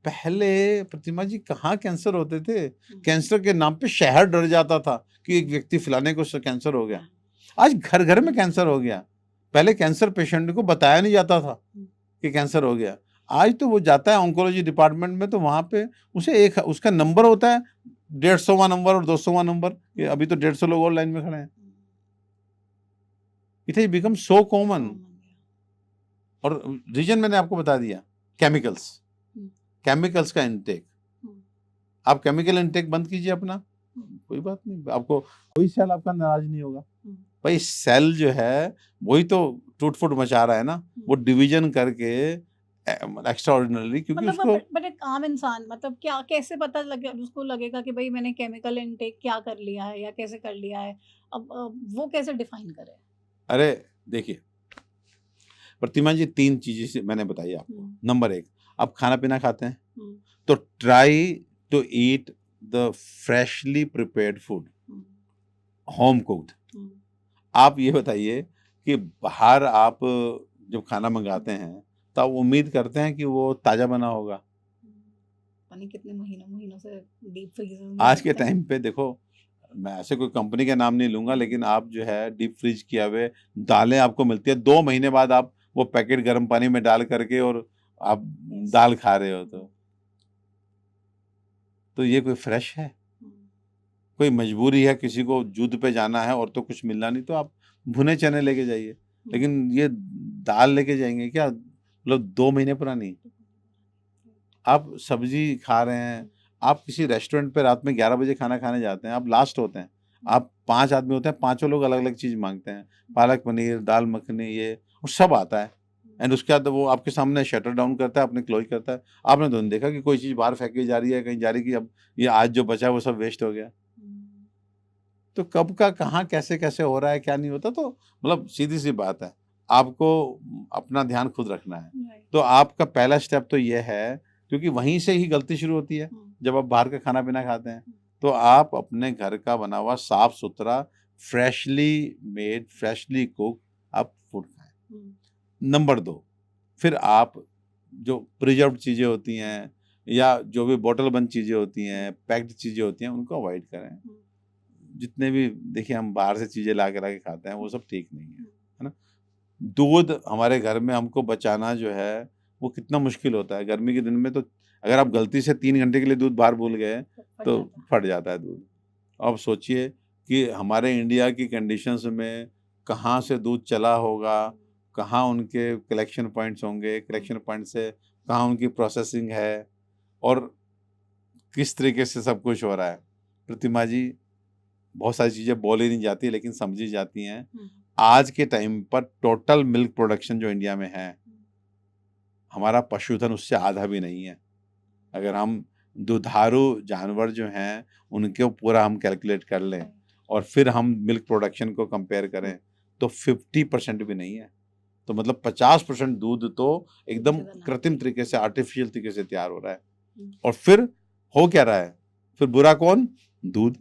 पहले प्रतिमा जी कहाँ कैंसर होते थे, हुँ, कैंसर के नाम पे शहर डर जाता था कि एक व्यक्ति फलाने को कैंसर हो गया। हुँ, आज घर घर में कैंसर हो गया। पहले कैंसर पेशेंट को बताया नहीं जाता था हुँ, कि कैंसर हो गया। आज तो वो जाता है ऑन्कोलॉजी डिपार्टमेंट में, तो वहां पे उसे एक उसका नंबर होता है, 150वां नंबर और 200वां नंबर, कि अभी तो 150 लोग और लाइन में खड़े हैं। Hmm, it has become so common. Common है। और रीजन मैंने आपको बता दिया, केमिकल्स, हुँ, केमिकल्स का इंटेक। हुँ, आप केमिकल इंटेक बंद कीजिए अपना, हुँ, कोई बात नहीं, आपको कोई सेल आपका नाराज नहीं होगा। हुँ, भाई सेल जो है वही तो टूट-फूट मचा रहा है ना, वो हुँ। डिवीजन करके एक्स्ट्राऑर्डिनरी, क्योंकि मतलब उसको बट एक आम इंसान मतलब क्या कैसे पता लगे उसको लगेगा कि भई मैंने केमिकल इनटेक क्या कर लिया है या कैसे कर लिया है? अब वो कैसे डिफाइन करे? अरे देखिए, प्रतिमा जी 3 चीज़ें से मैंने बताई आपको। हुँ, नंबर 1, आप खाना-पीना खाते हैं, हुँ, तो try to eat the freshly prepared food, hmm, home cooked. हुँ, आप ये बताइए कि बाहर आप जब खाना मँगाते हैं, तो आप उम्मीद करते हैं कि वो ताज़ा बना होगा? हुँ। पता नहीं कितने महीनों-महीनों से डीप फ्रीज़र में आज के रखते हैं। टाइम पे देखो, मैं ऐसे कोई कंपनी का नाम नहीं लूँगा, लेकिन आप जो है डीप फ्रीज किया हुए दालें आपको मिलती है, 2 महीने बाद आप वो पैकेट गर्म पानी में डाल करके और आप यस। दाल खा रहे हो, हुँ, तो ये कोई फ्रेश है? हुँ, कोई मजबूरी है, किसी को जुद पे जाना है और तो कुछ मिलना नहीं, तो आप भुने चने लेके जाइए। हुँ। लेकिन ये दाल लेके जाएँगे क्या, मतलब 2 महीने पुरानी? आप सब्ज़ी खा रहे हैं, आप किसी रेस्टोरेंट पे रात में 11 बजे खाना खाने जाते हैं, आप लास्ट होते हैं। आप 5 आदमी होते हैं, पाँचों लोग अलग-अलग चीज़ माँगते हैं। पालक पनीर, दाल मखनी, ये और सब आता है, एंड उसके बाद वो आपके सामने शटर डाउन करता है, अपने क्लोज़ करता है। आपने तो नहीं देखा कि कोई चीज़ बाहर फेंकी जा रही है, कहीं जा रही है कि अब ये आज जो बचा है वो सब वेस्ट हो गया। हुँ, तो कब का कहाँ कैसे-कैसे हो रहा है, क्या नहीं होता, तो मतलब सीधी-सी बात है, आपको अपना ध्यान खुद रखना है। राइट। तो आपका पहला स्टेप तो ये है, क्योंकि वहीं से ही गलती शुरू होती है, हुँ, जब आप बाहर का खाना-पीना खाते हैं। हुँ, तो आप अपने घर का बना हुआ साफ-सुथरा, फ्रेशली मेड, फ्रेशली कुक्ड आप फूड खाएँ। हुँ, नंबर 2, फिर आप जो प्रिजर्व्ड चीज़ें होती हैं या जो भी बॉटल बंद चीज़ें होती हैं, पैक्ड चीज़ें होती हैं, उनको अवॉइड करें। हुँ, जितने भी देखिए हम बाहर से चीज़ें ला के खाते हैं, वो सब ठीक नहीं है, हुँ, है ना? दूध हमारे घर में हमको बचाना जो है, वो कितना मुश्किल होता है। गर्मी के दिन में तो अगर आप गलती से 3 घंटे के लिए दूध बाहर भूल गए, तो फट तो जाता है। फट जाता है दूध। अब सोचिए कि हमारे इंडिया की कंडीशंस में कहाँ से दूध चला होगा, कहाँ उनके कलेक्शन पॉइंट्स होंगे, हुँ, कलेक्शन पॉइंट से कहाँ उनकी प्रोसेसिंग है और किस तरीके से सब कुछ हो रहा है। प्रतिमा जी, बहुत सारी चीज़ें बोली नहीं जाती लेकिन समझी जाती हैं। हुँ, आज के टाइम पर टोटल मिल्क प्रोडक्शन जो इंडिया में है, हुँ, हमारा पशुधन उससे आधा भी नहीं है। अगर हम दुधारू जानवर जो हैं, उनको पूरा हम कैलकुलेट कर लें राइट। और फिर हम मिल्क प्रोडक्शन को कंपेयर हुँ, करें, तो 50% भी नहीं है। तो मतलब 50% दूध तो एकदम दूध से बना है। कृत्रिम तरीके से, आर्टिफ़िशियल तरीके से तैयार हो रहा है। हुँ, और फिर हो क्या रहा है? फिर बुरा कौन? दूध।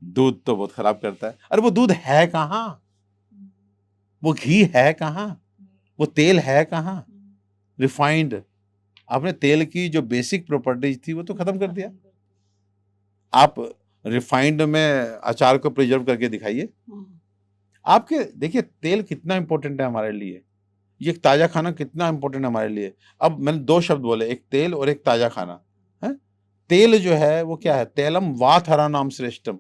दूध तो बहुत खराब करता है। अरे वो दूध है कहाँ? वो घी है कहाँ? वो तेल है कहाँ? रिफाइंड। आपने तेल की जो बेसिक प्रॉपर्टीज थी वो तो खत्म कर दिया। आप रिफाइंड में अचार को प्रिजर्व करके दिखाइए। आपके देखिए तेल कितना इंपॉर्टेंट है हमारे लिए, ये ताजा खाना कितना इंपॉर्टेंट है हमारे लिए। अब मैंने दो शब्द बोले, एक तेल और एक ताजा खाना है। तेल जो है वो क्या है? तेलम वात हरानाम श्रेष्ठम।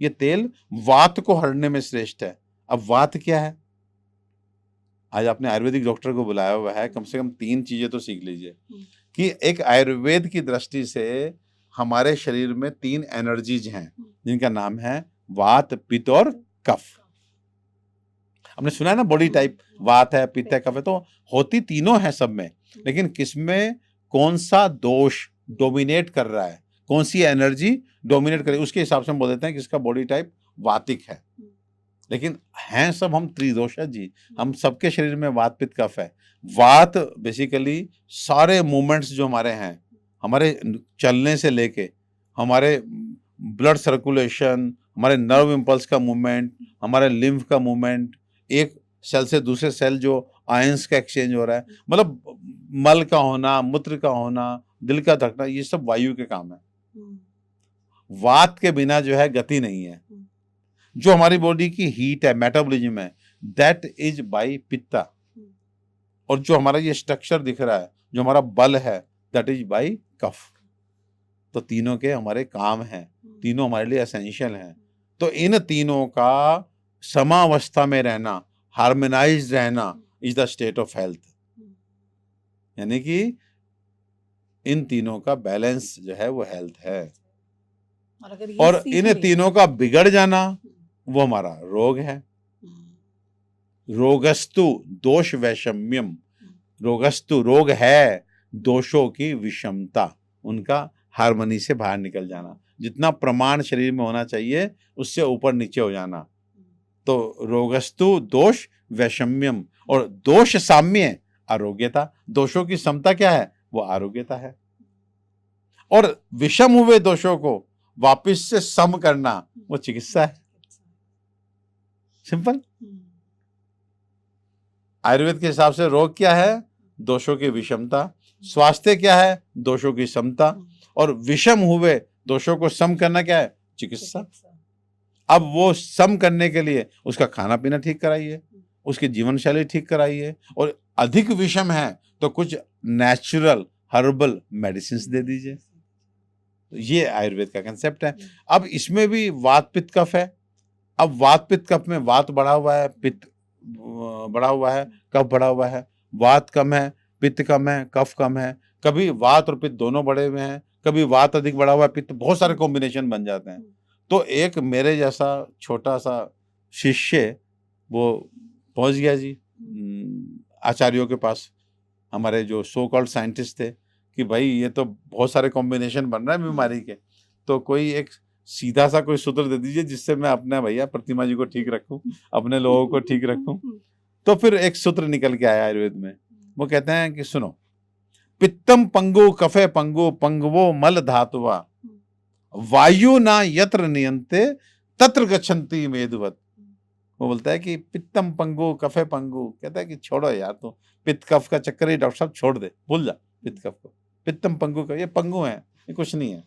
ये तेल वात को हरने में श्रेष्ठ है। अब वात क्या है? आज आपने आयुर्वेदिक डॉक्टर को बुलाया हुआ है, कम से कम 3 चीजें तो सीख लीजिए कि एक आयुर्वेद की दृष्टि से हमारे शरीर में 3 एनर्जीज हैं जिनका नाम है वात, पित्त और कफ। हमने सुना है ना बॉडी टाइप, वात है, पित्त है, कफ है, तो होती तीनों है सब में, लेकिन किसमें कौन सा दोष डोमिनेट कर रहा है, कौन सी एनर्जी डोमिनेट कर रही है, उसके हिसाब से हम बोल देते हैं कि इसका बॉडी टाइप वातिक है। लेकिन हैं सब हम त्रिदोष है जी, हम सबके शरीर में वात, पित्त, कफ है। वात बेसिकली सारे मूवमेंट्स जो हमारे हैं, हमारे चलने से लेके हमारे ब्लड सर्कुलेशन, हमारे नर्व इम्पल्स का मूवमेंट, हमारे लिम्फ का मूवमेंट, एक सेल से दूसरे सेल जो आयंस का एक्सचेंज हो रहा है, मतलब मल का होना, मूत्र का होना, दिल का धड़कना, ये सब वायु के काम है। वात के बिना जो है गति नहीं है। जो हमारी बॉडी की हीट है, मेटाबॉलिज्म है, दैट इज बाय पित्ता। और जो हमारा ये स्ट्रक्चर दिख रहा है, जो हमारा बल है, दैट इज बाय कफ। तो तीनों के हमारे काम हैं, तीनों हमारे लिए एसेंशियल हैं। तो इन तीनों का समावस्था में रहना, हार्मोनाइज्ड रहना is the state of health. यानी कि इन तीनों का बैलेंस जो है वो हेल्थ है। और इन तीनों का बिगड़ जाना वो हमारा रोग है। रोगस्तु दोष वैषम्यम। रोगस्तु रोग है, दोषों की विषमता, उनका हार्मनी से बाहर निकल जाना, जितना प्रमाण शरीर में होना चाहिए उससे ऊपर नीचे हो जाना। तो रोगस्तु दोष वैषम्यम, और दोष साम्य आरोग्यता। दोषों की समता क्या है? वो आरोग्यता है। और विषम हुए दोषों को वापस से सम करना वो चिकित्सा है। सिंपल। आयुर्वेद के हिसाब से रोग क्या है? दोषों की विषमता। स्वास्थ्य क्या है? दोषों की समता। और विषम हुए दोषों को सम करना क्या है? चिकित्सा। अब वो सम करने के लिए उसका खाना पीना ठीक कराइए, उसकी जीवन शैली ठीक कराइए, और अधिक विषम है तो कुछ नेचुरल हर्बल मेडिसिन दे दीजिए। ये आयुर्वेद का कंसेप्ट है। अब इसमें भी वात, पित्त, कफ है। अब वात, पित्त, कफ में वात बढ़ा हुआ है, पित्त बढ़ा हुआ है, कफ बढ़ा हुआ है। वात कम है, पित्त कम है, कफ कम है। कभी वात और पित्त दोनों बढ़े हुए हैं, कभी वात अधिक बढ़ा हुआ है, पित्त, बहुत सारे कॉम्बिनेशन बन जाते हैं। तो एक मेरे जैसा छोटा सा शिष्य वो पहुंच गया जी आचार्यों के पास, हमारे जो सो कॉल्ड साइंटिस्ट थे, कि भाई ये तो बहुत सारे कॉम्बिनेशन बन रहा है बीमारी के, तो कोई एक सीधा सा कोई सूत्र दे दीजिए जिससे मैं अपने भैया प्रतिमा जी को ठीक रखूं, अपने लोगों को ठीक रखूं। तो फिर एक सूत्र निकल के आया आयुर्वेद में। वो कहते हैं कि सुनो, पित्तम पंगु कफे पंगु पंगवो मल धातुवा वायु ना यत्र नियंते तत्र गच्छन्ति मेदवत। वो बोलता है कि पित्तम पंगु कफे पंगु, कहता है कि छोड़ो यार, तो पित्त कफ का चक्कर ही डॉक्टर साहब छोड़ दे, भूल जा पित्त कफ को। पित्तम पंगु का ये पंगु है, ये कुछ नहीं है,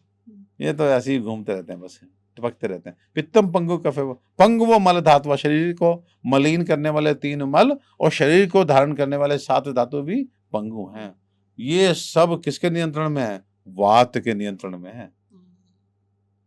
ये तो ऐसे ही घूमते रहते हैं, बस टपकते रहते हैं। पित्तम पंगु कफे पंगु वो मल धातु, शरीर को मलिन करने वाले 3 मल और शरीर को धारण करने वाले 7 धातु भी पंगु हैं। ये सब किसके नियंत्रण में है? वात के नियंत्रण में है।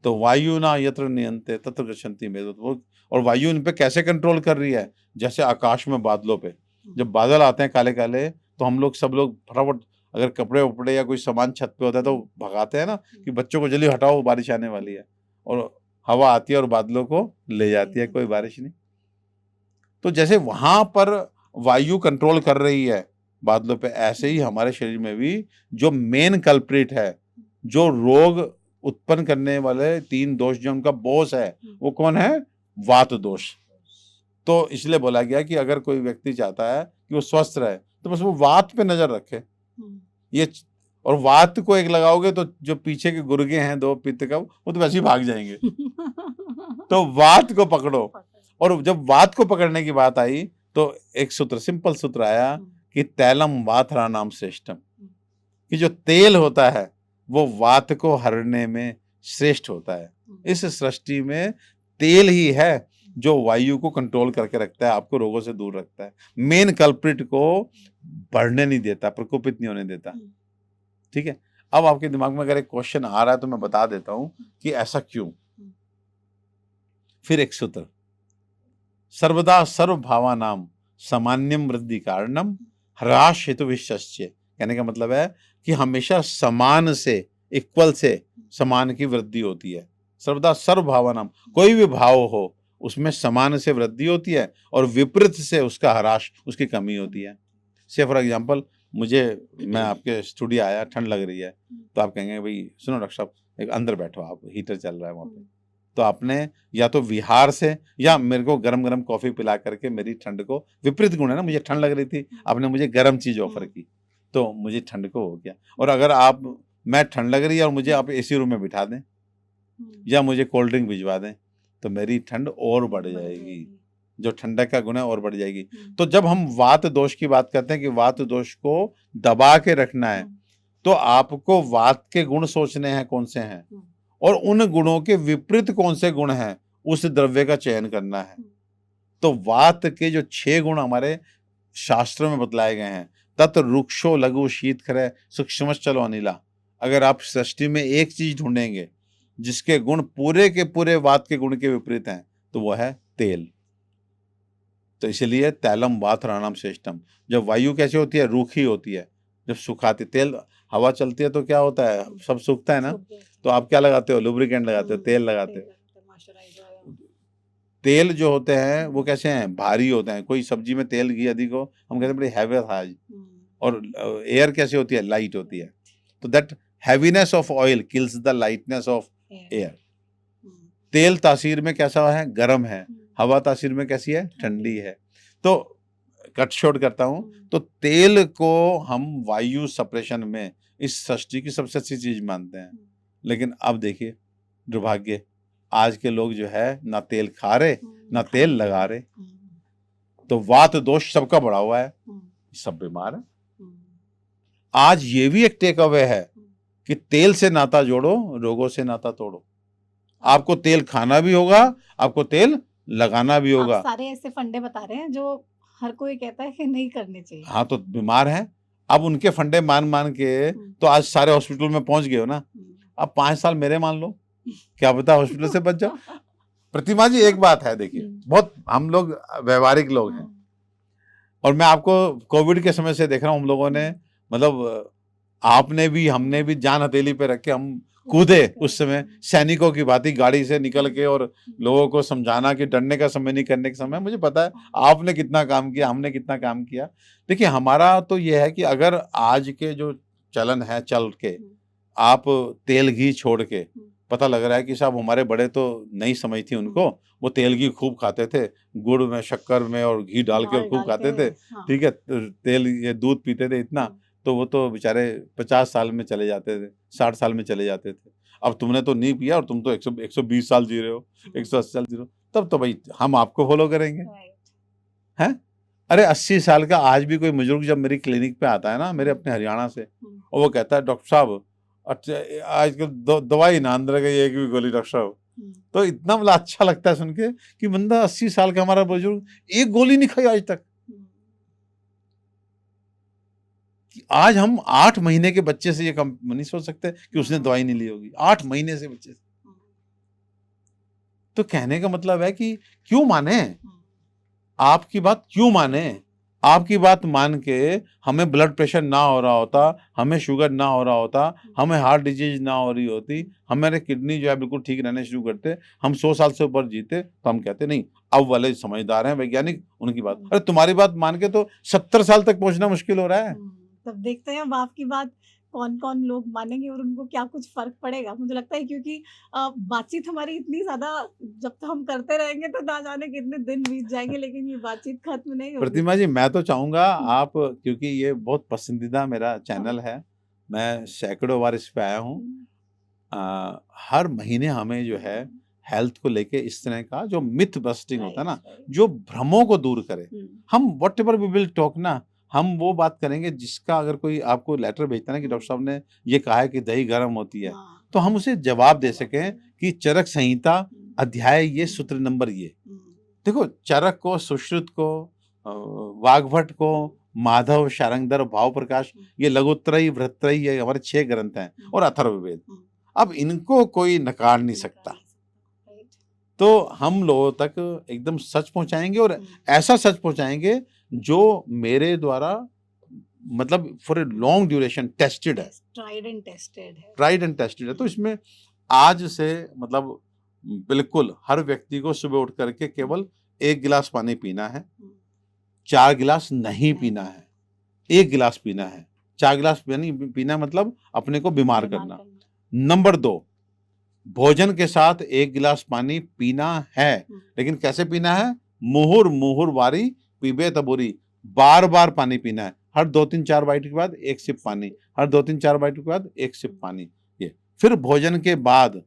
तो वायु ना यत्र नियंते तत्र गच्छन्ति मेदवत। और वायु इन पे कैसे कंट्रोल कर रही है? जैसे आकाश में बादलों पे जब बादल आते हैं काले काले, तो हम लोग सब लोग फटाफट अगर कपड़े उपड़े या कोई सामान छत पे होता है तो भगाते हैं ना कि बच्चों को जल्दी हटाओ, बारिश आने वाली है, और हवा आती है और बादलों को ले जाती है, कोई बारिश नहीं। तो जैसे वहां पर वायु कंट्रोल कर रही है बादलों पे, ऐसे ही हमारे शरीर में भी जो मेन कल्प्रिट है, जो रोग उत्पन्न करने वाले 3 दोष जो उनका बॉस है, वो कौन है? वात दोष। तो इसलिए बोला गया कि अगर कोई व्यक्ति चाहता है कि वो स्वस्थ रहे तो बस वो वात पे नजर रखे। ये और वात को एक लगाओगे तो जो पीछे के गुर्गे हैं दो पित्त का वो तो वैसे ही भाग जाएंगे। तो वात को पकड़ो। और जब वात को पकड़ने की बात आई तो एक सूत्र, सिंपल सूत्र आया कि तैलम वातराणाम श्रेष्ठम, कि जो तेल होता है वो वात को हरने में श्रेष्ठ होता है। इस सृष्टि में तेल ही है जो वायु को कंट्रोल करके रखता है, आपको रोगों से दूर रखता है, मेन कल्प्रिट को बढ़ने नहीं देता, प्रकोपित नहीं होने देता। ठीक है, अब आपके दिमाग में अगर एक क्वेश्चन आ रहा है तो मैं बता देता हूं कि ऐसा क्यों। फिर एक सूत्र, सर्वदा सर्वभावानाम सामान्यम वृद्धि कारणम ह्रास हेतु विशस्य, कहने का मतलब है कि हमेशा समान से, इक्वल से समान की वृद्धि होती है। सर्वदा सर्वभावानाम, कोई भी भाव हो उसमें समान से वृद्धि होती है और विपरीत से उसका ह्रास, उसकी कमी होती है। से फॉर एग्जाम्पल मैं आपके स्टूडियो आया, ठंड लग रही है, तो आप कहेंगे भाई सुनो डॉक्टर साहब एक अंदर बैठो, आप हीटर चल रहा है वहाँ पे, तो आपने या तो विहार से या मेरे को गरम गरम कॉफी पिला करके मेरी ठंड को, विपरीत गुण है ना, मुझे ठंड लग रही थी, आपने मुझे गर्म चीज ऑफर की तो मुझे ठंड को हो गया। और अगर मैं ठंड लग रही है और मुझे आप एसी रूम में बिठा दें या मुझे कोल्ड ड्रिंक भिजवा दें तो मेरी ठंड और बढ़ जाएगी, जो ठंडक का गुण है और बढ़ जाएगी। तो जब हम वात दोष की बात करते हैं कि वात दोष को दबा के रखना है, तो आपको वात के गुण सोचने हैं कौन से हैं और उन गुणों के विपरीत कौन से गुण हैं, उस द्रव्य का चयन करना है। तो वात के जो 6 गुण हमारे शास्त्रों में बतलाए गए हैं, तत् रुक्षो लघु शीत खर सूक्ष्म चलो अनिला, अगर आप सृष्टि में एक चीज ढूंढेंगे जिसके गुण पूरे के पूरे वात के गुण के विपरीत हैं तो वो है तेल। तो इसलिए तैलम वातराणाम श्रेष्ठम। जब वायु कैसे होती है, रूखी होती है, जब सुखाती, तेल हवा चलती है तो क्या होता है, सब सूखता है ना, तो आप क्या लगाते हो, लुब्रिकेंट लगाते हो, तेल लगाते हो। तेल जो होते हैं वो कैसे हैं, भारी होते हैं। कोई सब्जी में तेल घी अधिक हो हम कहते हैं बड़ी हैवी था आज। और एयर कैसे होती है, लाइट होती है। तो that heaviness of oil kills the lightness of air. तेल तासीर में कैसा है, गर्म है, हवा तासीर में कैसी है, ठंडी है। तो कट शॉर्ट करता हूं, तो तेल को हम वायु सप्रेशन में इस सृष्टि की सबसे अच्छी चीज मानते हैं। लेकिन अब देखिए दुर्भाग्य, आज के लोग जो है ना तेल खा रहे ना तेल लगा रहे, तो वात दोष सबका बढ़ा हुआ है, सब बीमार है। आज ये भी एक टेक अवे है कि तेल से नाता जोड़ो, रोगों से नाता तोड़ो। आपको तेल खाना भी होगा, आपको तेल लगाना भी होगा। आप सारे ऐसे फंडे बता रहे हैं जो हर कोई कहता है कि नहीं करने चाहिए। हाँ, तो बीमार है, अब उनके फंडे मान मान के तो आज सारे हॉस्पिटल में पहुंच गए हो ना। अब 5 साल मेरे मान लो, क्या पता हॉस्पिटल से बच जाओ। प्रतिमा जी एक बात है, देखिए बहुत हम लोग व्यवहारिक लोग हैं और मैं आपको कोविड के समय से देख रहा हूँ, हम लोगों ने मतलब आपने भी हमने भी जान हथेली पे रख के हम कूदे उस समय, सैनिकों की भांति गाड़ी से निकल के, और लोगों को समझाना कि डरने का समय नहीं, करने का समय। मुझे पता है आपने कितना काम किया, हमने कितना काम किया। देखिए हमारा तो ये है कि अगर आज के जो चलन है चल के आप तेल घी छोड़ के, पता लग रहा है कि साहब हमारे बड़े तो नहीं समझ थी उनको, वो तेल घी खूब खाते थे, गुड़ में शक्कर में और घी डाल के खूब खाते थे। ठीक है, तेल ये दूध पीते थे इतना, तो वो तो बेचारे 50 साल में चले जाते थे, 60 साल में चले जाते थे। अब तुमने तो नहीं पिया और तुम तो 120 साल जी रहे हो, 180 साल जी रहे हो, तब तो भाई हम आपको फॉलो करेंगे। हैं? अरे 80 साल का आज भी कोई बुजुर्ग जब मेरी क्लिनिक पे आता है ना, मेरे अपने हरियाणा से, और वो कहता है डॉक्टर साहब अच्छा आजकल दवाई ना अंदर गई एक भी गोली डॉक्टर साहब, तो इतना मतलब अच्छा लगता है सुन के कि बंदा 80 साल का हमारा बुजुर्ग एक गोली नहीं खाई आज तक। आज हम 8 महीने के बच्चे से ये कम नहीं सोच सकते कि उसने दवाई नहीं ली होगी, 8 महीने से बच्चे से। तो कहने का मतलब है कि क्यों माने, आपकी बात क्यों माने। आपकी बात मान के हमें ब्लड प्रेशर ना हो रहा होता, हमें शुगर ना हो रहा होता, हमें हार्ट डिजीज ना हो रही होती, हमारे किडनी जो है बिल्कुल ठीक रहने शुरू करते, हम 100 साल से ऊपर जीते, तो हम कहते नहीं अब वाले समझदार हैं वैज्ञानिक, उनकी बात। अरे तुम्हारी बात मान के तो 70 साल तक पहुंचना मुश्किल हो रहा है। तब देखते हैं अब आपकी बात कौन कौन लोग मानेंगे और उनको क्या कुछ फर्क पड़ेगा। मुझे लगता है क्योंकि बातचीत हमारी इतनी ज्यादा जब तक हम करते रहेंगे तो ना जाने कितने दिन बीत जाएंगे, लेकिन ये बातचीत खत्म नहीं होगी। प्रतिमा जी मैं तो चाहूंगा आप, क्योंकि ये बहुत पसंदीदा मेरा चैनल है, मैं सैकड़ों बार इस पे आया हूँ। हर महीने हमें जो है हेल्थ को लेके इस तरह का जो मिथ बस्टिंग होता है ना, जो भ्रमों को दूर करे, हम व्हाटएवर वी विल टॉक ना, हम वो बात करेंगे जिसका अगर कोई आपको लेटर भेजता है ना कि डॉक्टर साहब ने ये कहा है कि दही गर्म होती है, तो हम उसे जवाब दे सकें कि चरक संहिता अध्याय ये सूत्र नंबर ये। देखो, चरक को, सुश्रुत को, वाग्भट को, माधव, शारंगधर, भाव प्रकाश, ये लघुत्रयी, वृत्रयी, ये हमारे 6 ग्रंथ हैं, और अथर्ववेद। अब इनको कोई नकार नहीं सकता। तो हम लोगों तक एकदम सच पहुंचाएंगे, और ऐसा सच पहुंचाएंगे जो मेरे द्वारा मतलब for a long duration tested है, ट्राइड एंड टेस्टेड है, ट्राइड एंड टेस्टेड है। तो इसमें आज से मतलब बिल्कुल हर व्यक्ति को सुबह उठ करके केवल 1 गिलास पानी पीना है, 4 गिलास नहीं पीना है, 1 गिलास पीना है। 4 गिलास पीना मतलब अपने को बीमार करना। नंबर 2, भोजन के साथ 1 गिलास पानी पीना है, लेकिन कैसे पीना है? मुहुर मुहुर वारी पीबे तबुरी, बार बार पानी पीना है। हर 2-3-4 बाइट के बाद 1 सिप पानी, हर 2-3-4 बाइट के बाद 1 सिप पानी। ये फिर भोजन के बाद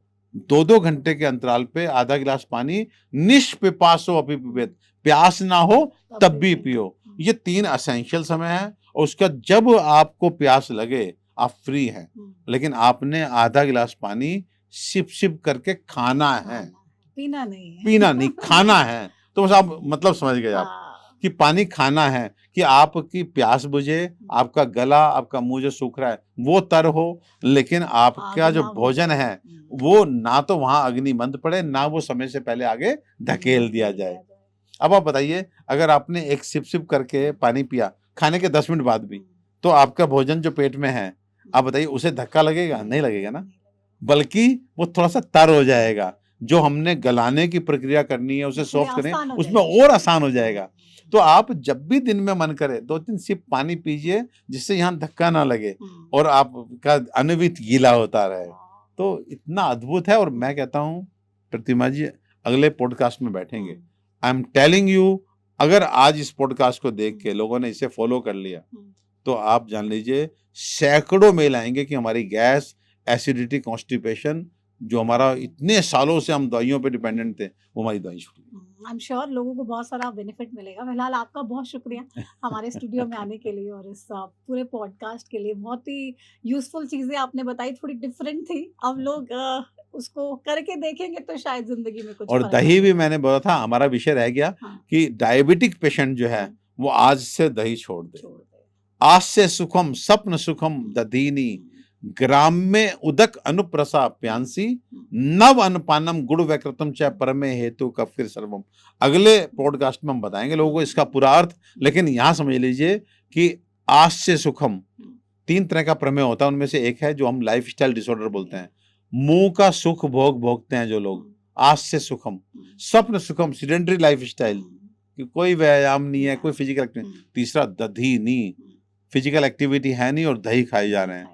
2-2 घंटे के अंतराल पे आधा गिलास पानी, निष्पिपासो अपि पिबेत, प्यास ना हो तब भी पियो। ये 3 एसेंशियल समय है, और उसका जब आपको प्यास लगे आप फ्री हैं, लेकिन आपने आधा गिलास पानी सिप सिप करके खाना है, पीना नहीं है, पीना नहीं, खाना है। तो बस आप मतलब समझ गए आप कि पानी खाना है, कि आपकी प्यास बुझे, आपका गला, आपका मुंह जो सूख रहा है वो तर हो, लेकिन आपका जो भोजन है वो ना तो वहां अग्नि मंद पड़े, ना वो समय से पहले आगे धकेल दिया जाए। अब आप बताइए, अगर आपने एक सिप सिप करके पानी पिया खाने के 10 मिनट बाद भी, तो आपका भोजन जो पेट में है, आप बताइए उसे धक्का लगेगा? नहीं लगेगा ना, बल्कि वो थोड़ा सा तर हो जाएगा। जो हमने गलाने की प्रक्रिया करनी है, उसे सॉफ्ट करनी है, उसमें और आसान हो जाएगा। तो आप जब भी दिन में मन करे 2-3 सिप पानी पीजिए, जिससे यहाँ धक्का ना लगे और आपका अनवित गीला होता रहे। तो इतना अद्भुत है। और मैं कहता हूँ प्रतिमा जी, अगले पॉडकास्ट में बैठेंगे, आई एम टेलिंग यू, अगर आज इस पॉडकास्ट को देख के लोगों ने इसे फॉलो कर लिया, तो आप जान लीजिए सैकड़ों मेल आएंगे कि हमारी गैस, एसिडिटी, कॉन्स्टिपेशन, जो हमारा इतने सालों से हम दवाइयों पे डिपेंडेंट थे, वो हमारी दवाई छूट गई। आई एम श्योर लोगों को बहुत सारा बेनिफिट मिलेगा। फिलहाल आपका बहुत शुक्रिया हमारे स्टूडियो में आने के लिए, और इस पूरे पॉडकास्ट के लिए। बहुत ही यूजफुल चीज़ें आपने बताई, थोड़ी डिफरेंट थी। अब लोग उसको करके देखेंगे तो शायद जिंदगी में कुछ और फर्क दही भी आएगा। मैंने बोला था, हमारा विषय रह गया कि डायबिटिक पेशेंट जो है वो आज से दही छोड़ दे। आज से सुखम स्वप्न सुखम दधीनी, ग्राम्य उदक अनुप्रसा प्यांसी, नव अनुपानम गुड़ वैकृतम च परमे हेतु कफिर सर्वम। अगले पॉडकास्ट में हम बताएंगे लोगों को इसका पूरा अर्थ, लेकिन यहाँ समझ लीजिए कि आज से सुखम 3 तरह का प्रमेय होता है, उनमें से एक है जो हम लाइफस्टाइल डिसऑर्डर बोलते हैं। मुंह का सुख भोग भोगते हैं जो लोग, आज से सुखम। स्वप्न सुखम, सीडेंटरी लाइफस्टाइल, कि कोई व्यायाम नहीं है, कोई फिजिकल एक्टिविटी। तीसरा दधीनी, फिजिकल एक्टिविटी है नहीं और दही खाए जा रहे हैं।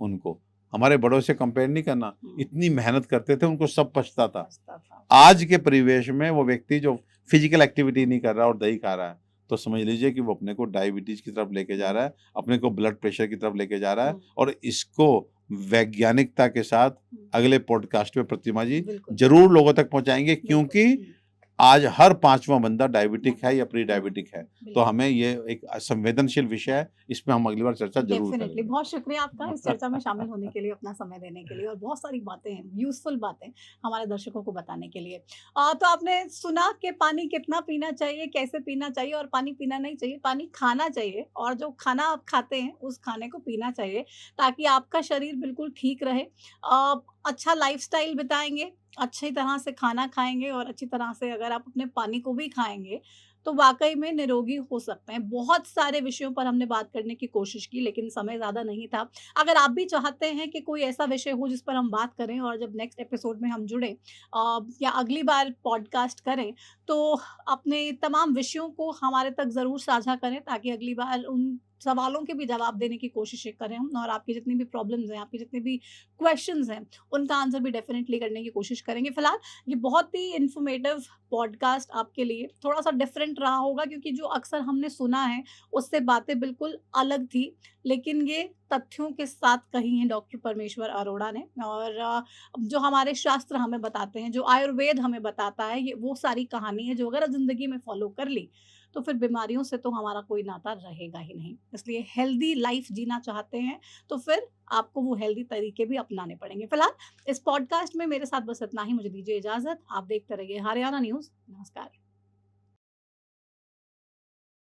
उनको हमारे बड़ों से कंपेयर नहीं करना, इतनी मेहनत करते थे, उनको सब पछता था। आज के परिवेश में वो व्यक्ति जो फिजिकल एक्टिविटी नहीं कर रहा और दही खा रहा है, तो समझ लीजिए कि वो अपने को डायबिटीज की तरफ लेके जा रहा है, अपने को ब्लड प्रेशर की तरफ लेके जा रहा है। और इसको वैज्ञानिकता के साथ अगले पॉडकास्ट में प्रतिमा जी जरूर लोगों तक पहुंचाएंगे, क्योंकि आज हर 5वां बंदा डायबिटिक है या प्री डायबिटिक है। तो हमें ये एक संवेदनशील विषय है, इस पे हम अगली बार चर्चा जरूर करेंगे। बहुत शुक्रिया आपका इस चर्चा में शामिल होने के लिए, अपना समय देने के लिए, और बहुत सारी बातें, यूजफुल बातें हमारे दर्शकों को बताने के लिए। तो आपने सुना कि पानी कितना पीना चाहिए, कैसे पीना चाहिए, और पानी पीना नहीं चाहिए, पानी खाना चाहिए, और जो खाना आप खाते हैं उस खाने को पीना चाहिए, ताकि आपका शरीर बिल्कुल ठीक रहे। अच्छा लाइफस्टाइल बिताएंगे, अच्छी तरह से खाना खाएँगे, और अच्छी तरह से अगर आप अपने पानी को भी खाएँगे, तो वाक़ई में निरोगी हो सकते हैं। बहुत सारे विषयों पर हमने बात करने की कोशिश की, लेकिन समय ज़्यादा नहीं था। अगर आप भी चाहते हैं कि कोई ऐसा विषय हो जिस पर हम बात करें, और जब नेक्स्ट एपिसोड में हम जुड़ें या अगली बार पॉडकास्ट करें, तो अपने तमाम विषयों को हमारे तक ज़रूर साझा करें, ताकि अगली बार उन सवालों के भी जवाब देने की कोशिश करें हम, और आपकी जितनी भी प्रॉब्लम्स हैं, आपकी जितने भी क्वेश्चंस हैं, उनका आंसर भी डेफिनेटली करने की कोशिश करेंगे। फिलहाल ये बहुत ही इन्फॉर्मेटिव पॉडकास्ट आपके लिए थोड़ा सा डिफरेंट रहा होगा, क्योंकि जो अक्सर हमने सुना है उससे बातें बिल्कुल अलग थी, लेकिन ये तथ्यों के साथ कही हैं डॉक्टर परमेश्वर अरोड़ा ने। और जो हमारे शास्त्र हमें बताते हैं, जो आयुर्वेद हमें बताता है, ये वो सारी कहानी है जो अगर ज़िंदगी में फ़ॉलो कर ली, तो फिर बीमारियों से तो हमारा कोई नाता रहेगा ही नहीं। इसलिए हेल्दी लाइफ़ जीना चाहते हैं, तो फिर आपको वो हेल्दी तरीके भी अपनाने पड़ेंगे। फिलहाल इस पॉडकास्ट में मेरे साथ बस इतना ही, मुझे दीजिए इजाज़त। आप देखते रहिए हरियाणा न्यूज़। नमस्कार।